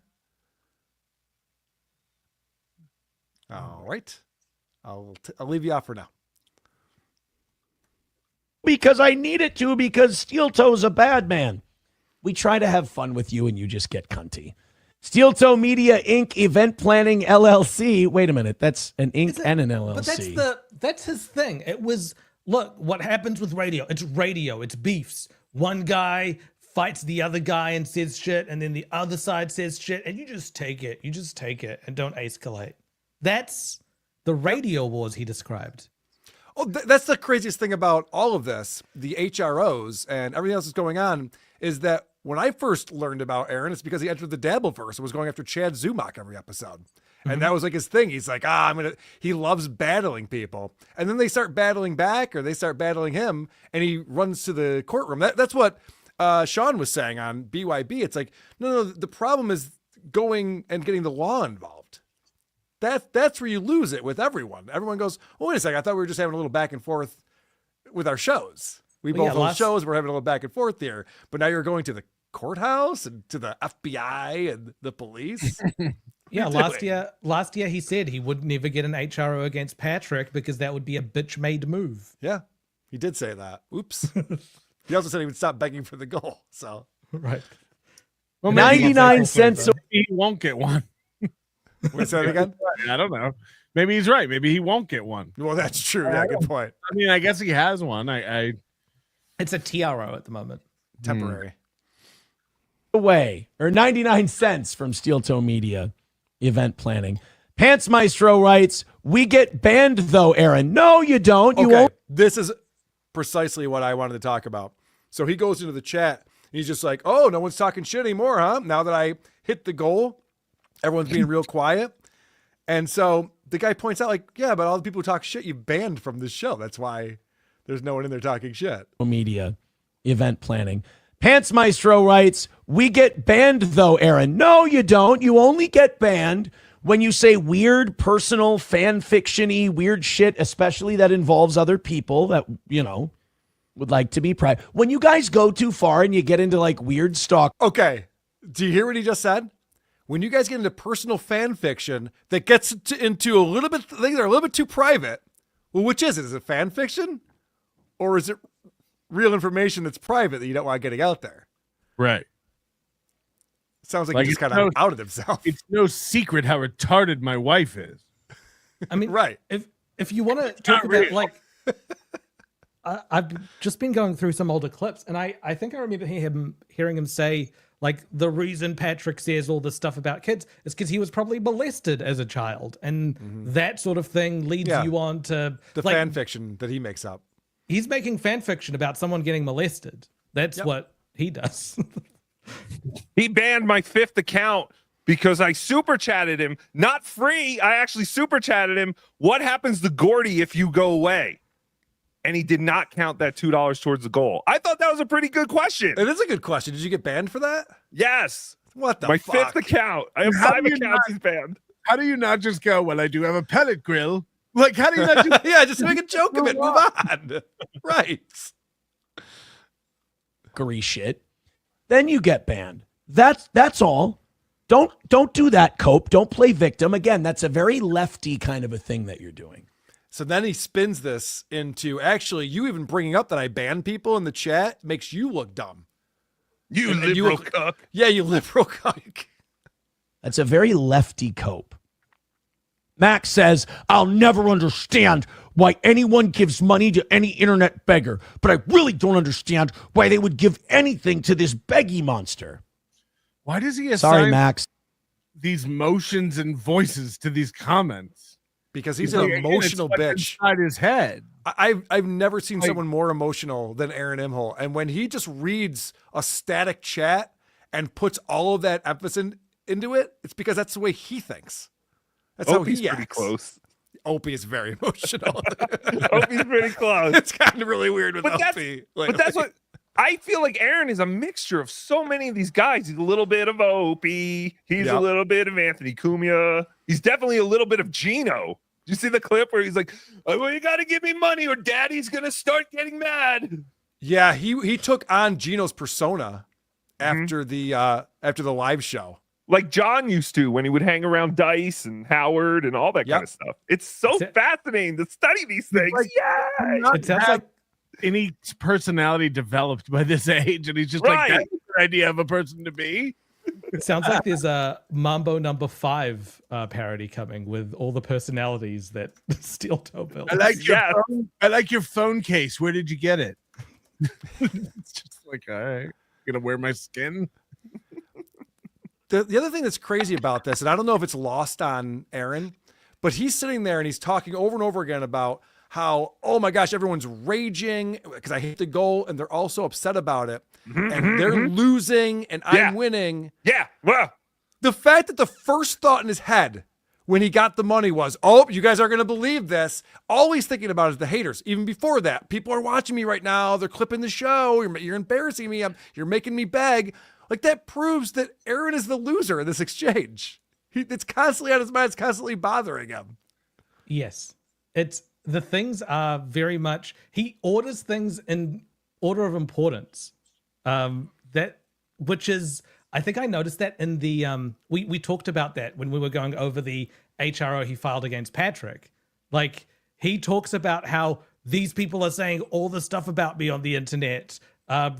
Speaker 2: All right. I'll leave you off for now.
Speaker 14: Because I need it to because Steel Toe's a bad man. We try to have fun with you and you just get cunty. Steel Toe Media Inc. Event Planning LLC. Wait a minute. That's an Inc. and an LLC.
Speaker 3: But that's his thing. It was, look, what happens with radio. It's beefs. One guy fights the other guy and says shit, and then the other side says shit, and you just take it. You just take it and don't escalate. That's the radio wars he described.
Speaker 2: Oh, that's the craziest thing about all of this. The HROs and everything else that's going on is that when I first learned about Aaron, it's because he entered the Dabbleverse and was going after Chad Zumach every episode. And that was like his thing. He's like, he loves battling people. And then they start battling back or they start battling him and he runs to the courtroom. That's what Sean was saying on BYB. It's like, no, the problem is going and getting the law involved. That's where you lose it with everyone. Everyone goes, wait a second, I thought we were just having a little back and forth with our shows. We both hold shows, we're having a little back and forth here. But now you're going to the courthouse and to the FBI and the police.
Speaker 3: Yeah, last year he said he would never get an HRO against Patrick because that would be a bitch-made move.
Speaker 2: Yeah, he did say that. Oops. He also said he would stop begging for the goal. So
Speaker 3: right.
Speaker 4: Well,
Speaker 14: 99 cents.
Speaker 4: So he won't get one.
Speaker 2: What's that again?
Speaker 4: I don't know. Maybe he's right. Maybe he won't get one.
Speaker 2: Well, that's true. Yeah, good point.
Speaker 4: I mean, I guess he has one.
Speaker 3: It's a TRO at the moment.
Speaker 2: Temporary.
Speaker 14: Away or 99 cents from Steel Toe Media event planning. Pants Maestro writes, we get banned though, Aaron. No, you don't. You won't.
Speaker 2: This is precisely what I wanted to talk about. So he goes into the chat and he's just like, oh, no one's talking shit anymore, huh? Now that I hit the goal, everyone's being real quiet. And so the guy points out like, yeah, but all the people who talk shit, you banned from this show. That's why there's no one in there talking shit.
Speaker 14: Media event planning. Pants Maestro writes, we get banned though, Aaron. No, you don't. You only get banned when you say weird, personal, fan fiction-y, weird shit, especially that involves other people that, would like to be private. When you guys go too far and you get into like weird stalk.
Speaker 2: Okay. Do you hear what he just said? When you guys get into personal fan fiction that gets into a little bit, things are a little bit too private. Well, which is it? Is it fan fiction or is it real information that's private that you don't want getting out there?
Speaker 4: Right.
Speaker 2: Sounds like he just kind of outed himself.
Speaker 4: It's no secret how retarded my wife is.
Speaker 3: I mean,
Speaker 2: right.
Speaker 3: If you want to talk about like, I've just been going through some older clips, and I think I remember hearing him say like the reason Patrick says all this stuff about kids is because he was probably molested as a child, and that sort of thing leads you on to
Speaker 2: the fan fiction that he makes up.
Speaker 3: He's making fan fiction about someone getting molested. That's what he does.
Speaker 5: He banned my 5th account because I super chatted him. Not free. I actually super chatted him. What happens to Gordy if you go away? And he did not count that $2 towards the goal. I thought that was a pretty good question.
Speaker 2: It is a good question. Did you get banned for that?
Speaker 5: Yes.
Speaker 2: What the
Speaker 5: my
Speaker 2: fuck?
Speaker 5: 5th account. I have 5 accounts he's banned.
Speaker 4: How do you not just go, well, I do have a pellet grill? Like, how do you not just...
Speaker 2: yeah, just make a joke of it. Move on. Right.
Speaker 14: Fuckery shit. Then you get banned. That's all. Don't do that, Cope. Don't play victim. Again, that's a very lefty kind of a thing that you're doing.
Speaker 2: So then he spins this into, actually, you even bringing up that I ban people in the chat makes you look dumb.
Speaker 5: You liberal cuck.
Speaker 2: Yeah, you liberal cuck.
Speaker 14: That's a very lefty Cope. Max says, I'll never understand why anyone gives money to any internet beggar, but I really don't understand why they would give anything to this beggy monster.
Speaker 4: Why does he assign
Speaker 14: Max.
Speaker 4: these motions and voices to these comments?
Speaker 2: Because he's an emotional bitch.
Speaker 4: Inside his head.
Speaker 2: I've never seen someone more emotional than Aaron Imholt. And when he just reads a static chat and puts all of that emphasis into it, it's because that's the way he thinks. That's how he acts.
Speaker 5: Pretty close.
Speaker 2: Opie is very emotional.
Speaker 5: Opie's pretty close.
Speaker 2: It's kind of really weird with Opie.
Speaker 5: But that's what I feel like. Aaron is a mixture of so many of these guys. He's a little bit of Opie. He's a little bit of Anthony Cumia. He's definitely a little bit of Gino. Did you see the clip where he's like, oh, well, you got to give me money or daddy's going to start getting mad?
Speaker 2: Yeah, he took on Gino's persona after the live show.
Speaker 5: Like John used to when he would hang around Dice and Howard and all that kind of stuff. It's so fascinating to study these things.
Speaker 4: Like, it sounds like any personality developed by this age, and he's just like, that's your idea of a person to be.
Speaker 3: It sounds like there's a Mambo number 5 parody coming with all the personalities that Steel Toe built.
Speaker 4: I like your phone case. Where did you get it? It's just like, all right, gonna wear my skin.
Speaker 2: The other thing that's crazy about this, and I don't know if it's lost on Aaron, but he's sitting there and he's talking over and over again about how, oh my gosh, everyone's raging because I hate the goal and they're all so upset about it. And they're losing and I'm winning.
Speaker 5: Yeah. Well,
Speaker 2: the fact that the first thought in his head when he got the money was, oh, you guys aren't going to believe this. All he's thinking about is the haters. Even before that, people are watching me right now. They're clipping the show. You're embarrassing me. You're making me beg. Like, that proves that Aaron is the loser in this exchange. It's constantly on his mind. It's constantly bothering him.
Speaker 3: Yes. The things are very much, he orders things in order of importance. Which is, I think I noticed that in the, we talked about that when we were going over the HRO he filed against Patrick. Like, he talks about how these people are saying all the stuff about me on the internet.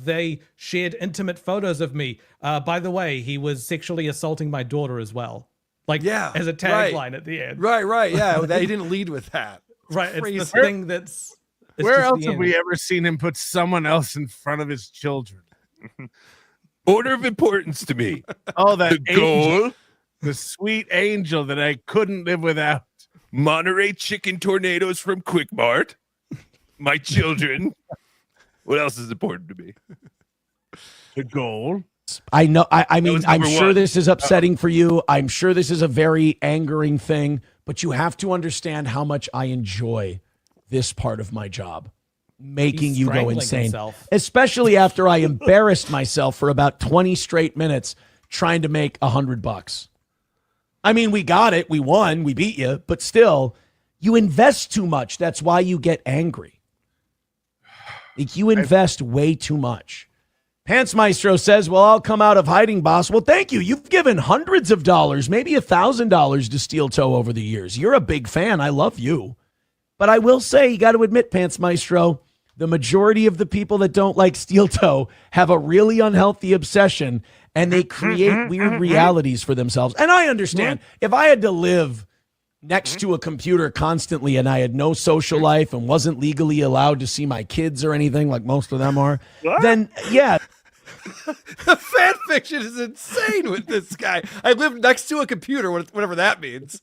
Speaker 3: They shared intimate photos of me. By the way, he was sexually assaulting my daughter as well. Like, as a tagline at the end.
Speaker 2: Right. Yeah, he didn't lead with that.
Speaker 3: Right. It's the thing that's...
Speaker 4: Where else have we ever seen him put someone else in front of his children?
Speaker 5: Order of importance to me.
Speaker 4: Oh, that
Speaker 5: the goal.
Speaker 4: Angel, the sweet angel that I couldn't live without.
Speaker 5: Monterey chicken tornadoes from Quick Mart. My children. What else is important to me?
Speaker 4: The goal.
Speaker 14: I know. I mean, I'm sure
Speaker 5: one.
Speaker 14: this is upsetting for you. I'm sure this is a very angering thing, but you have to understand how much I enjoy this part of my job. Making you go insane, himself. Especially after I embarrassed myself for about 20 straight minutes trying to make $100. I mean, we got it. We won. We beat you. But still, you invest too much. That's why you get angry. Like, you invest way too much. Pants Maestro says, well, I'll come out of hiding, boss. Well, thank you. You've given hundreds of dollars, maybe $1,000 to Steel Toe over the years. You're a big fan. I love you. But I will say, you got to admit, Pants Maestro, the majority of the people that don't like Steel Toe have a really unhealthy obsession, and they create weird realities for themselves. And I understand, if I had to live next to a computer constantly and I had no social life and wasn't legally allowed to see my kids or anything like most of them are, then yeah.
Speaker 2: The fan fiction is insane with this guy. I live next to a computer, whatever that means,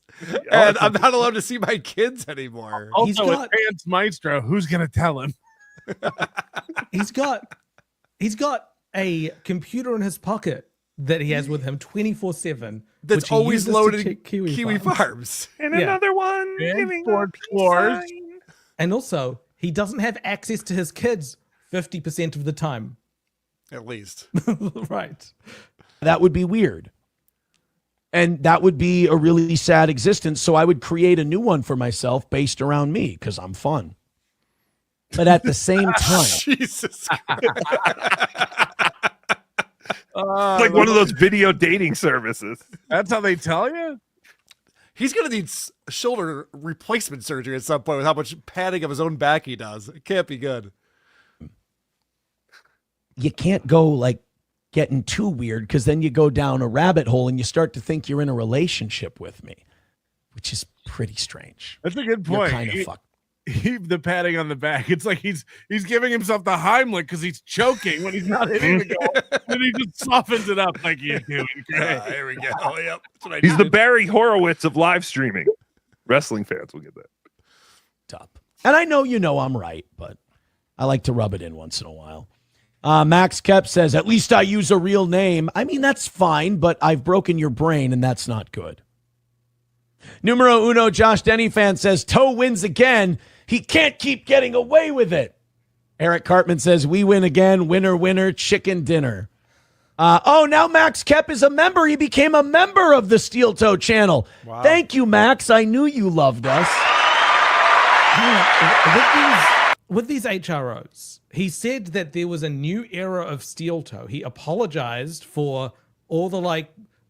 Speaker 2: and I'm not allowed to see my kids anymore.
Speaker 4: Also, with Pants Maestro, who's going to tell him?
Speaker 3: He's got a computer in his pocket that he has with him 24/7.
Speaker 2: That's always loaded Kiwi Farms.
Speaker 5: And another one.
Speaker 3: And also, he doesn't have access to his kids 50% of the time.
Speaker 2: At least.
Speaker 3: Right.
Speaker 14: That would be weird. And that would be a really sad existence. So I would create a new one for myself based around me because I'm fun. But at the same time,
Speaker 2: Jesus.
Speaker 5: Like one of those video dating services.
Speaker 4: That's how they tell you?
Speaker 2: He's going to need shoulder replacement surgery at some point with how much padding of his own back he does. It can't be good.
Speaker 14: You can't go like getting too weird because then you go down a rabbit hole and you start to think you're in a relationship with me, which is pretty strange.
Speaker 4: That's a good point.
Speaker 14: You're kind of fucked.
Speaker 4: The padding on the back. It's like he's giving himself the Heimlich because he's choking when he's not hitting the goal. And he just softens it up like you're doing great.
Speaker 2: There we go. Oh, yep. That's what I
Speaker 5: He's the
Speaker 2: needed.
Speaker 5: Barry Horowitz of live streaming. Wrestling fans will get that.
Speaker 14: Top. And I know you know I'm right, but I like to rub it in once in a while. Max Kep says, at least I use a real name. I mean, that's fine, but I've broken your brain, and that's not good. Numero uno, Josh Denny fan says, Toe wins again. He can't keep getting away with it. Eric Cartman says, we win again. Winner, winner, chicken dinner. Now Max Kep is a member. He became a member of the Steel Toe channel. Wow. Thank you, Max. I knew you loved us.
Speaker 3: With these HROs, he said that there was a new era of Steel Toe. He apologized for all the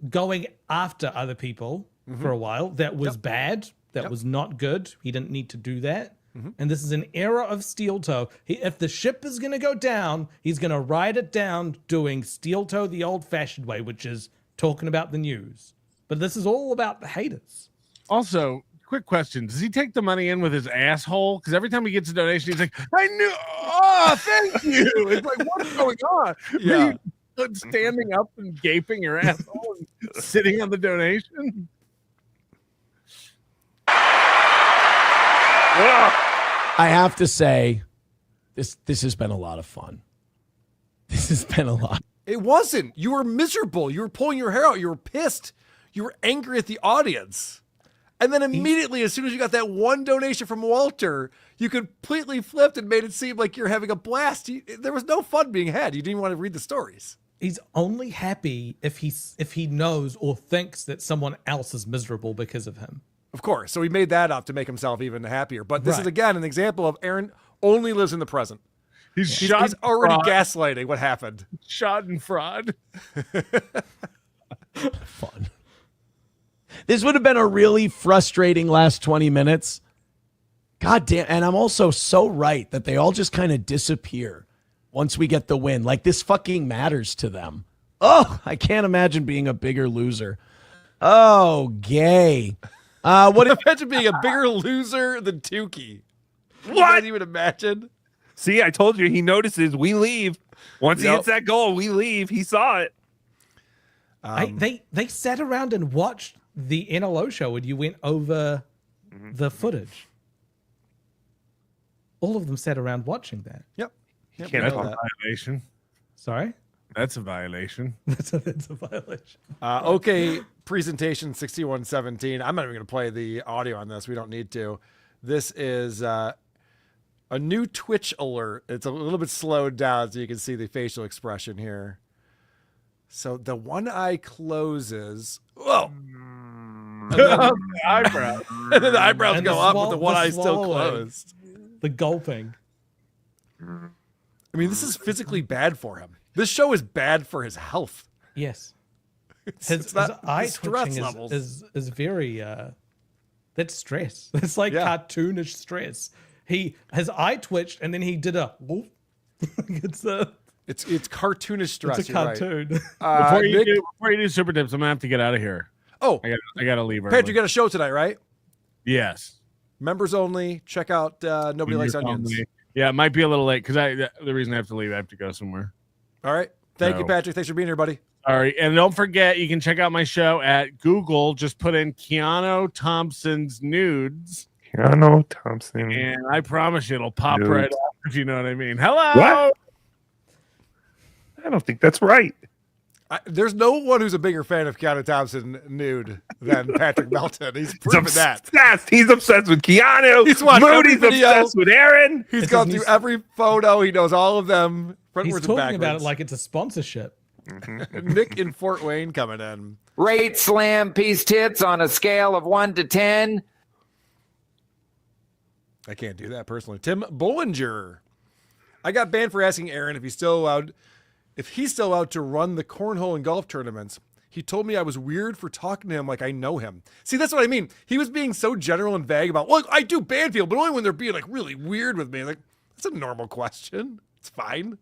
Speaker 3: going after other people for a while. That was bad. That was not good. He didn't need to do that. And this is an era of Steel Toe. If the ship is going to go down, he's going to ride it down doing Steel Toe the old-fashioned way, which is talking about the news. But this is all about the haters.
Speaker 4: Also, quick question. Does he take the money in with his asshole? Because every time he gets a donation, he's like, I knew. Oh, thank you. It's like, what's going on?
Speaker 2: Yeah.
Speaker 4: Standing up and gaping your asshole and sitting on the donation.
Speaker 14: I have to say, this has been a lot of fun. This has been a lot.
Speaker 2: It wasn't. You were miserable. You were pulling your hair out. You were pissed. You were angry at the audience. And then immediately, as soon as you got that one donation from Walter, you completely flipped and made it seem like you're having a blast. There was no fun being had. You didn't even want to read the stories.
Speaker 3: He's only happy if he knows or thinks that someone else is miserable because of him.
Speaker 2: Of course. So he made that up to make himself even happier. But this is, again, an example of Aaron only lives in the present. He's already gaslighting what happened.
Speaker 4: Shot and fraud.
Speaker 14: Fun. This would have been a really frustrating last 20 minutes. God damn. And I'm also so right that they all just kind of disappear once we get the win. Like, this fucking matters to them. Oh, I can't imagine being a bigger loser. Oh, gay. What if
Speaker 2: imagine being a bigger loser than Tookie?
Speaker 5: What?
Speaker 2: You can't even imagine.
Speaker 5: See, I told you, he notices. We leave. Once he hits that goal, we leave. He saw it.
Speaker 3: They sat around and watched the NLO show and you went over the footage. All of them sat around watching that.
Speaker 2: Yep.
Speaker 4: That's a violation.
Speaker 3: Sorry?
Speaker 4: That's a violation.
Speaker 3: That's a violation.
Speaker 2: Okay, presentation 6117. I'm not even going to play the audio on this. We don't need to. This is a new Twitch alert. It's a little bit slowed down so you can see the facial expression here. So the one eye closes. Whoa.
Speaker 4: The eyebrow.
Speaker 2: And then the eyebrows go up, but the one eye still
Speaker 3: swallowing.
Speaker 2: closed.
Speaker 3: The gulping.
Speaker 2: I mean, this is physically bad for him. This show is bad for his health.
Speaker 3: Yes.
Speaker 2: His
Speaker 3: eye
Speaker 2: stress
Speaker 3: twitching
Speaker 2: levels.
Speaker 3: is very that's stress. It's like cartoonish stress. His eye twitched and then he did a whoop. It's
Speaker 2: cartoonish stress.
Speaker 3: It's a cartoon.
Speaker 4: Before you do super tips, I'm gonna have to get out of here.
Speaker 2: Oh,
Speaker 4: I gotta leave early.
Speaker 2: Patrick, you got a show tonight, right?
Speaker 4: Yes.
Speaker 2: Members only. Check out Nobody Likes Onions.
Speaker 4: Yeah, it might be a little late because the reason I have to leave, I have to go somewhere.
Speaker 2: All right. Thank you, Patrick. Thanks for being here, buddy.
Speaker 4: All right. And don't forget, you can check out my show at Google. Just put in Keanu Thompson's nudes.
Speaker 5: Keanu Thompson.
Speaker 4: And I promise you it'll pop
Speaker 5: Nudes.
Speaker 4: right up, if you know what I mean. Hello.
Speaker 5: What? I don't think that's right.
Speaker 2: There's no one who's a bigger fan of Keanu Thompson nude than Patrick Melton. He's proven that.
Speaker 5: He's obsessed with Keanu.
Speaker 2: He's watched
Speaker 5: Moody's
Speaker 2: every video.
Speaker 5: obsessed with Aaron.
Speaker 2: He's gone through every photo. He knows all of them.
Speaker 3: He's
Speaker 2: Frontwards
Speaker 3: talking
Speaker 2: and
Speaker 3: about it
Speaker 2: backwards.
Speaker 3: like it's a sponsorship.
Speaker 2: Nick in Fort Wayne coming in.
Speaker 9: Rate Slam Peace Tits on a scale of 1 to 10.
Speaker 2: I can't do that personally. Tim Bollinger. I got banned for asking Aaron if he's still allowed to run the cornhole and golf tournaments. He told me I was weird for talking to him like I know him. See, that's what I mean. He was being so general and vague about, well, I do ban people, but only when they're being like really weird with me. Like, that's a normal question. It's fine.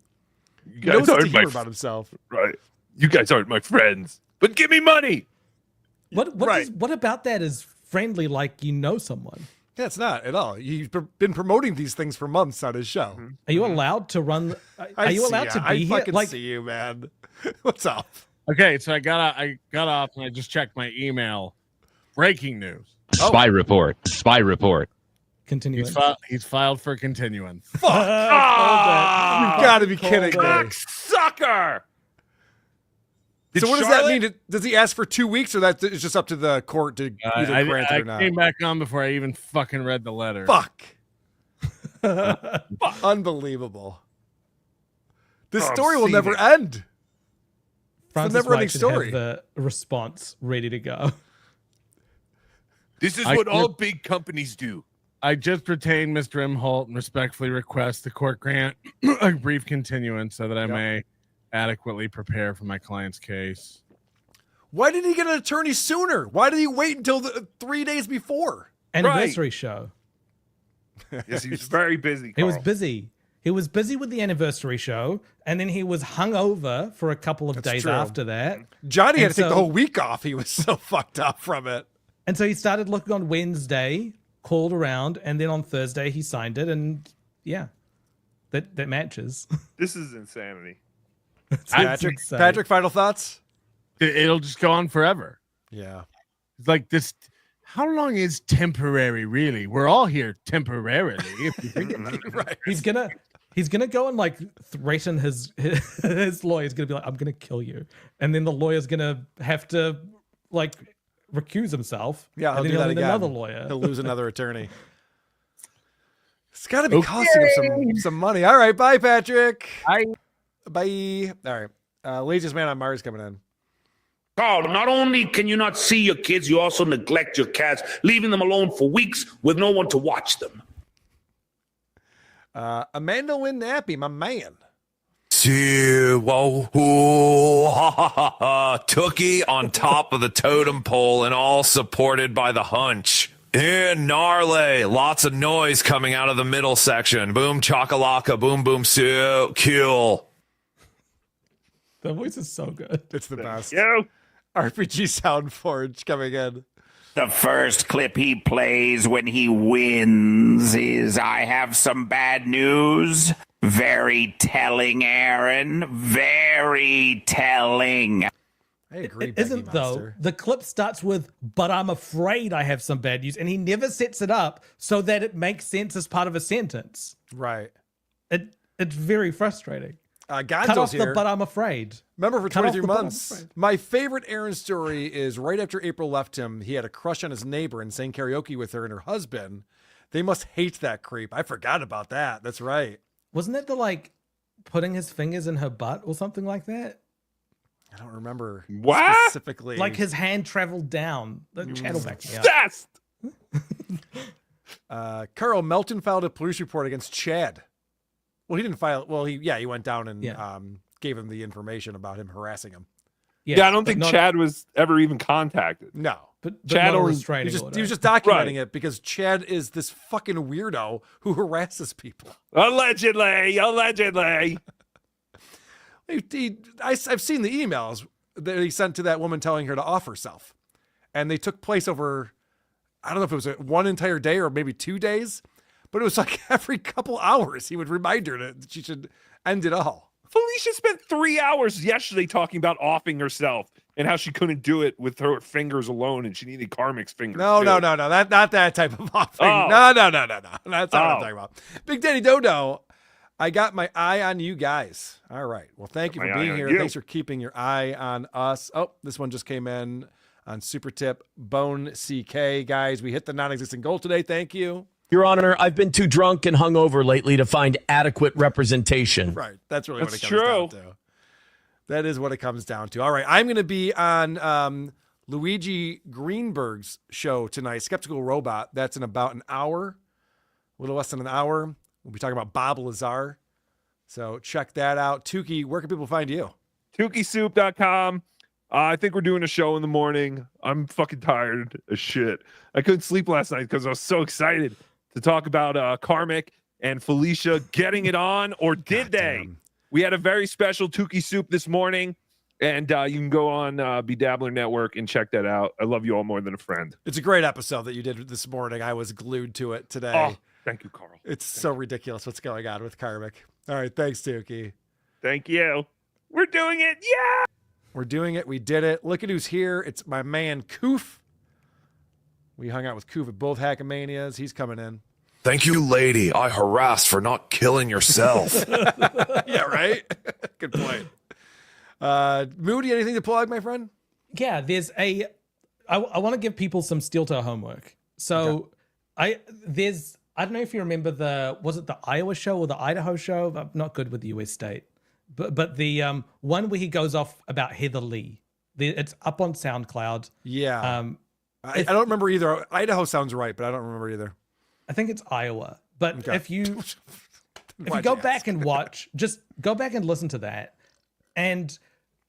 Speaker 5: You
Speaker 2: He knows
Speaker 5: guys
Speaker 2: what to
Speaker 5: aren't my
Speaker 2: hear about himself.
Speaker 5: Right. You guys aren't my friends, but give me money.
Speaker 3: What about that is friendly like you know someone?
Speaker 2: Yeah, it's not at all. He's been promoting these things for months on his show.
Speaker 3: Are you allowed to run? Are you allowed to be
Speaker 2: I
Speaker 3: here?
Speaker 2: fucking see you, man. What's up?
Speaker 4: Okay, so I got off and I just checked my email. Breaking news.
Speaker 1: Spy report. Spy report.
Speaker 3: Continuing.
Speaker 4: He's filed for continuance.
Speaker 2: Fuck! You gotta be kidding me.
Speaker 5: Sucker!
Speaker 2: So what does that mean? Does he ask for 2 weeks, or that it's just up to the court to either grant it or not?
Speaker 4: I came back on before I even fucking read the letter.
Speaker 2: Fuck. Unbelievable. This story will never end. It's a never-ending story.
Speaker 3: Have the response ready to go.
Speaker 10: This is what all big companies do.
Speaker 4: I just retained Mr. M. Holt and respectfully request the court grant a brief continuance so that I may adequately prepare for my client's case.
Speaker 2: Why didn't he get an attorney sooner? Why did he wait until 3 days before?
Speaker 3: Anniversary show.
Speaker 5: Yes, he was very busy.
Speaker 3: He was busy. He was busy with the anniversary show, and then he was hungover for a couple of days
Speaker 2: true.
Speaker 3: after that.
Speaker 2: Johnny had to take the whole week off. He was so fucked up from it.
Speaker 3: And so he started looking on Wednesday, called around, and then on Thursday he signed it, and yeah, that matches.
Speaker 5: This is insanity.
Speaker 2: Patrick, final thoughts?
Speaker 4: It'll just go on forever.
Speaker 2: Yeah.
Speaker 4: It's like this. How long is temporary, really? We're all here temporarily. If you think about it.
Speaker 2: Right.
Speaker 3: He's gonna go and like threaten his lawyer. He's gonna be like, I'm gonna kill you. And then the lawyer's gonna have to like recuse himself.
Speaker 2: Yeah, he'll
Speaker 3: and then
Speaker 2: do that
Speaker 3: need
Speaker 2: again.
Speaker 3: another lawyer.
Speaker 2: He'll lose another attorney. It's got to be costing him some money. All right, bye, Patrick. Bye. All right, laziest man on Mars coming in.
Speaker 15: Carl, not only can you not see your kids, you also neglect your cats, leaving them alone for weeks with no one to watch them.
Speaker 2: Amanda Lynn Nappy, my man.
Speaker 24: Tookie on top of the totem pole and all supported by the hunch. And gnarly, lots of noise coming out of the middle section. Boom chakalaka, boom boom so kill.
Speaker 3: The voice is so good.
Speaker 2: It's the best.
Speaker 5: Yo.
Speaker 2: RPG Soundforge coming in.
Speaker 16: The first clip he plays when he wins is I have some bad news. Very telling, Aaron. Very telling.
Speaker 2: I agree.
Speaker 3: It isn't though. The clip starts with, but I'm afraid I have some bad news. And he never sets it up so that it makes sense as part of a sentence.
Speaker 2: Right.
Speaker 3: It's very frustrating.
Speaker 2: Gonzo's
Speaker 3: Cut off
Speaker 2: here.
Speaker 3: the but I'm afraid.
Speaker 2: Remember, for
Speaker 3: Cut off
Speaker 2: 23
Speaker 3: the but I'm
Speaker 2: months,
Speaker 3: afraid.
Speaker 2: my favorite Aaron story is right after April left him, he had a crush on his neighbor and sang karaoke with her and her husband. They must hate that creep. I forgot about that. That's right.
Speaker 3: Wasn't it the like putting his fingers in her butt or something like that?
Speaker 2: I don't remember
Speaker 5: what
Speaker 2: specifically.
Speaker 3: Like his hand traveled down. The channel back me up.
Speaker 2: Carl Melton filed a police report against Chad. Well, he didn't file. Well, he went down and gave him the information about him harassing him.
Speaker 5: Yeah, I don't think Chad was ever even contacted.
Speaker 2: No,
Speaker 3: but
Speaker 5: Chad
Speaker 3: not a
Speaker 5: only-
Speaker 3: restraining
Speaker 2: he
Speaker 3: order.
Speaker 2: was just documenting it because Chad is this fucking weirdo who harasses people.
Speaker 5: Allegedly.
Speaker 2: I've seen the emails that he sent to that woman telling her to off herself, and they took place over, I don't know if it was one entire day or maybe 2 days, but it was like every couple hours he would remind her that she should end it all.
Speaker 5: Felicia spent 3 hours yesterday talking about offing herself and how she couldn't do it with her fingers alone and she needed Karmic's fingers.
Speaker 2: No. Not that type of offering.
Speaker 5: Oh.
Speaker 2: No. That's not what I'm talking about. Big Daddy Dodo, I got my eye on you guys. All right. Well, thank you
Speaker 5: My
Speaker 2: for
Speaker 5: eye
Speaker 2: being
Speaker 5: on
Speaker 2: here.
Speaker 5: you.
Speaker 2: Thanks for keeping your eye on us. Oh, this one just came in on Super Tip. Bone CK. Guys, we hit the non-existent goal today. Thank you.
Speaker 14: Your Honor, I've been too drunk and hungover lately to find adequate representation.
Speaker 2: Right. That's really
Speaker 5: That's
Speaker 2: what it comes down to. That is what it comes down to. All right. I'm going to be on Luigi Greenberg's show tonight, Skeptical Robot. That's in about an hour, a little less than an hour. We'll be talking about Bob Lazar. So check that out. Tookie, where can people find you?
Speaker 5: TookieSoup.com. I think we're doing a show in the morning. I'm fucking tired as shit. I couldn't sleep last night because I was so excited to talk about Karmic and Felicia getting it on, or did they? We had a very special Tookie Soup this morning, and you can go on Bedabbler Network and check that out. I love you all more than a friend.
Speaker 2: It's a great episode that you did this morning. I was glued to it today.
Speaker 5: Oh, thank you, Carl.
Speaker 2: It's so ridiculous what's going on with Karmic. All right. Thanks, Tookie.
Speaker 5: Thank you. We're doing it. Yeah.
Speaker 2: We're doing it. We did it. Look at who's here. It's my man, Koof. We hung out with Koof at both Hackamanias. He's coming in.
Speaker 24: Thank you, lady. I harassed for not killing yourself.
Speaker 2: Yeah, right? Good point. Moody, anything to plug, my friend?
Speaker 3: Yeah, there's I want to give people some steel toe homework. So I don't know if you remember was it the Iowa show or the Idaho show? I'm not good with the US state. But the one where he goes off about Heather Lee. It's up on SoundCloud.
Speaker 2: Yeah. I don't remember either. Idaho sounds right, but I don't remember either.
Speaker 3: I think it's Iowa. But
Speaker 2: Okay.
Speaker 3: if you
Speaker 2: Why'd
Speaker 3: go
Speaker 2: you
Speaker 3: back and watch, just go back and listen to that and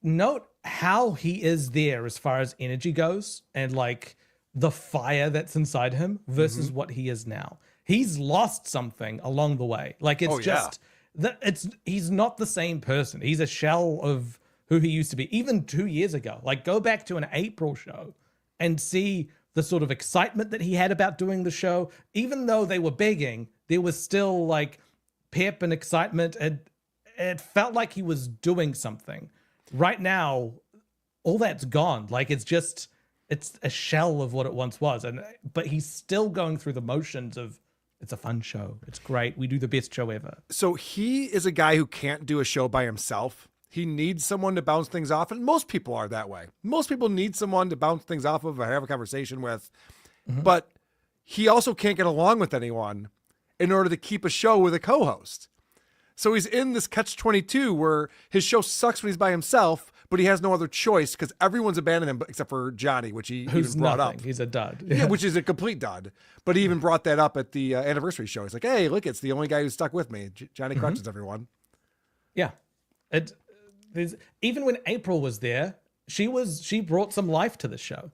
Speaker 3: note how he is there as far as energy goes and like the fire that's inside him versus what he is now. He's lost something along the way. Like it's he's not the same person. He's a shell of who he used to be even 2 years ago. Like go back to an April show and see the sort of excitement that he had about doing the show. Even though they were begging, there was still like pep and excitement, and it felt like he was doing something. Right now, all that's gone. Like it's just it's a shell of what it once was, but he's still going through the motions of it's a fun show. It's great. We do the best show ever.
Speaker 2: So he is a guy who can't do a show by himself. He needs someone to bounce things off, and most people are that way. Most people need someone to bounce things off of or have a conversation with, but he also can't get along with anyone in order to keep a show with a co-host. So he's in this catch-22 where his show sucks when he's by himself, but he has no other choice because everyone's abandoned him except for Johnny, which he even brought up.
Speaker 3: He's a dud.
Speaker 2: Yeah, which is a complete dud. But he even brought that up at the anniversary show. He's like, hey, look, it's the only guy who's stuck with me. Johnny crushes everyone.
Speaker 3: Yeah. Even when April was there, she brought some life to the show.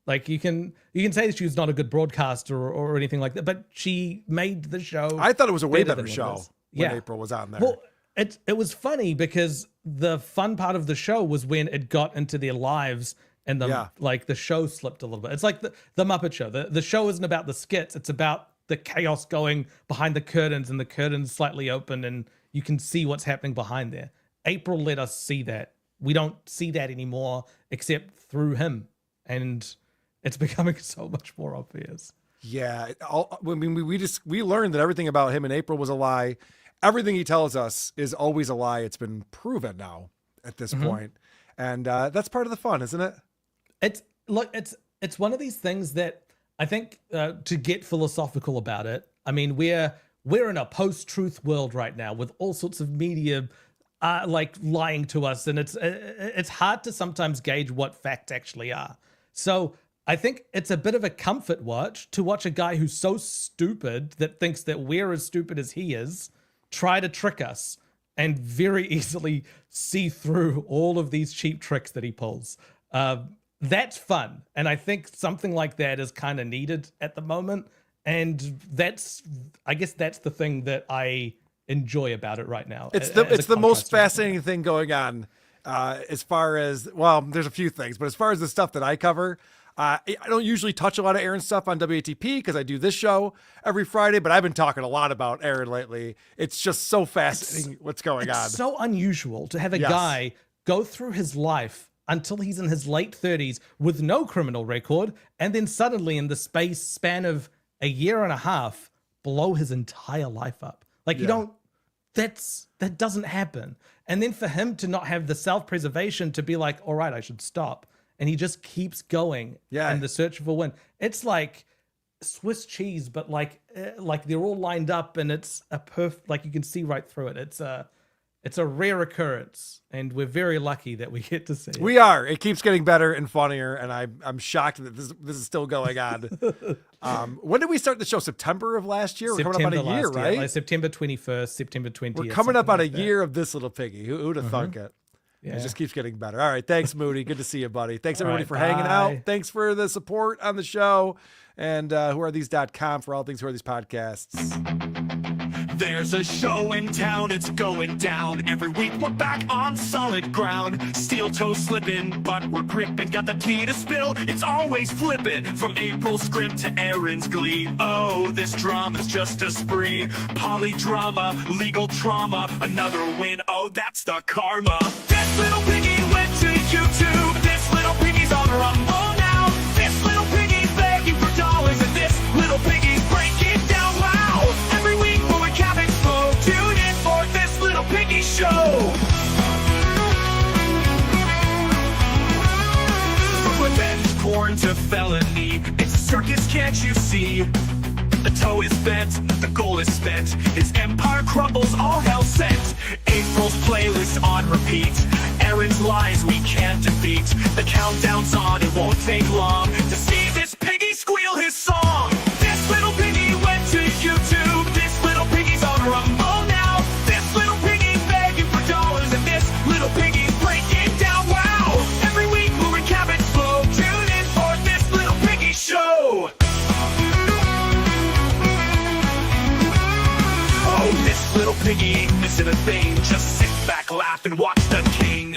Speaker 3: Like you can say that she was not a good broadcaster or anything like that, but she made the show.
Speaker 2: I thought it was a way better show when April was on there.
Speaker 3: Well, it was funny because the fun part of the show was when it got into their lives and the show slipped a little bit. It's like the Muppet Show. The show isn't about the skits. It's about the chaos going behind the curtains, and the curtains slightly open and you can see what's happening behind there. April let us see that. We don't see that anymore except through him. And it's becoming so much more obvious.
Speaker 2: Yeah. We learned that everything about him in April was a lie. Everything he tells us is always a lie. It's been proven now at this point. And that's part of the fun, isn't it?
Speaker 3: It's one of these things that I think to get philosophical about it, I mean, we're in a post-truth world right now with all sorts of media like lying to us, and it's hard to sometimes gauge what facts actually are. So I think it's a bit of a comfort watch to watch a guy who's so stupid that thinks that we're as stupid as he is try to trick us and very easily see through all of these cheap tricks that he pulls. That's fun. And I think something like that is kind of needed at the moment. And I guess that's the thing that I enjoy about it right now.
Speaker 2: It's the most fascinating thing going on as far as, well, there's a few things, but as far as the stuff that I cover, I don't usually touch a lot of Aaron stuff on WATP because I do this show every Friday, but I've been talking a lot about Aaron lately. It's just so fascinating what's going on.
Speaker 3: It's so unusual to have a guy go through his life until he's in his late 30s with no criminal record, and then suddenly in the span of a year and a half, blow his entire life up. Like that doesn't happen. And then for him to not have the self-preservation to be like, all right, I should stop. And he just keeps going in the search for a win. It's like Swiss cheese, but like they're all lined up and it's a perfect, like you can see right through it. It's a rare occurrence, and we're very lucky that we get to see it.
Speaker 2: We are. It keeps getting better and funnier, and I'm shocked that this is still going on. When did we start the show? September of last year? We're coming up on a year, right?
Speaker 3: Like September 21st, September 20th.
Speaker 2: We're coming up on a year of this little piggy. Who'd have thunk it? Yeah. It just keeps getting better. All right. Thanks, Moody. Good to see you, buddy. Thanks, everybody, for hanging out. Thanks for the support on the show. And whoarethese.com for all things Who Are These podcasts.
Speaker 13: There's a show in town, it's going down. Every week we're back on solid ground. Steel toe slipping, but we're gripping. Got the tea to spill, it's always flipping. From April's script to Aaron's glee. Oh, this drama's just a spree. Polydrama, legal trauma, another win. Oh, that's the karma. This little piggy went to YouTube. This little piggy's on Rumble now. This little piggy's begging for dollars, and this little piggy's breaking down. Wow! Every week we'll recap expo. Tune in for this little piggy show. From revenge porn to felony, it's a circus, can't you see? The toe is bent, the goal is spent. His empire crumbles, all hell sent. April's playlist on repeat. Aaron's lies we can't defeat. The countdown's on, it won't take long to see this piggy squeal his song. This little piggy went to YouTube. This little piggy's on Rumble now. This little piggy's begging for dollars, and this little piggy's breaking down. Wow! Every week we'll recap it slow. Tune in for this little piggy show. Oh, this little piggy ain't missing a thing. Just sit back, laugh, and watch the king.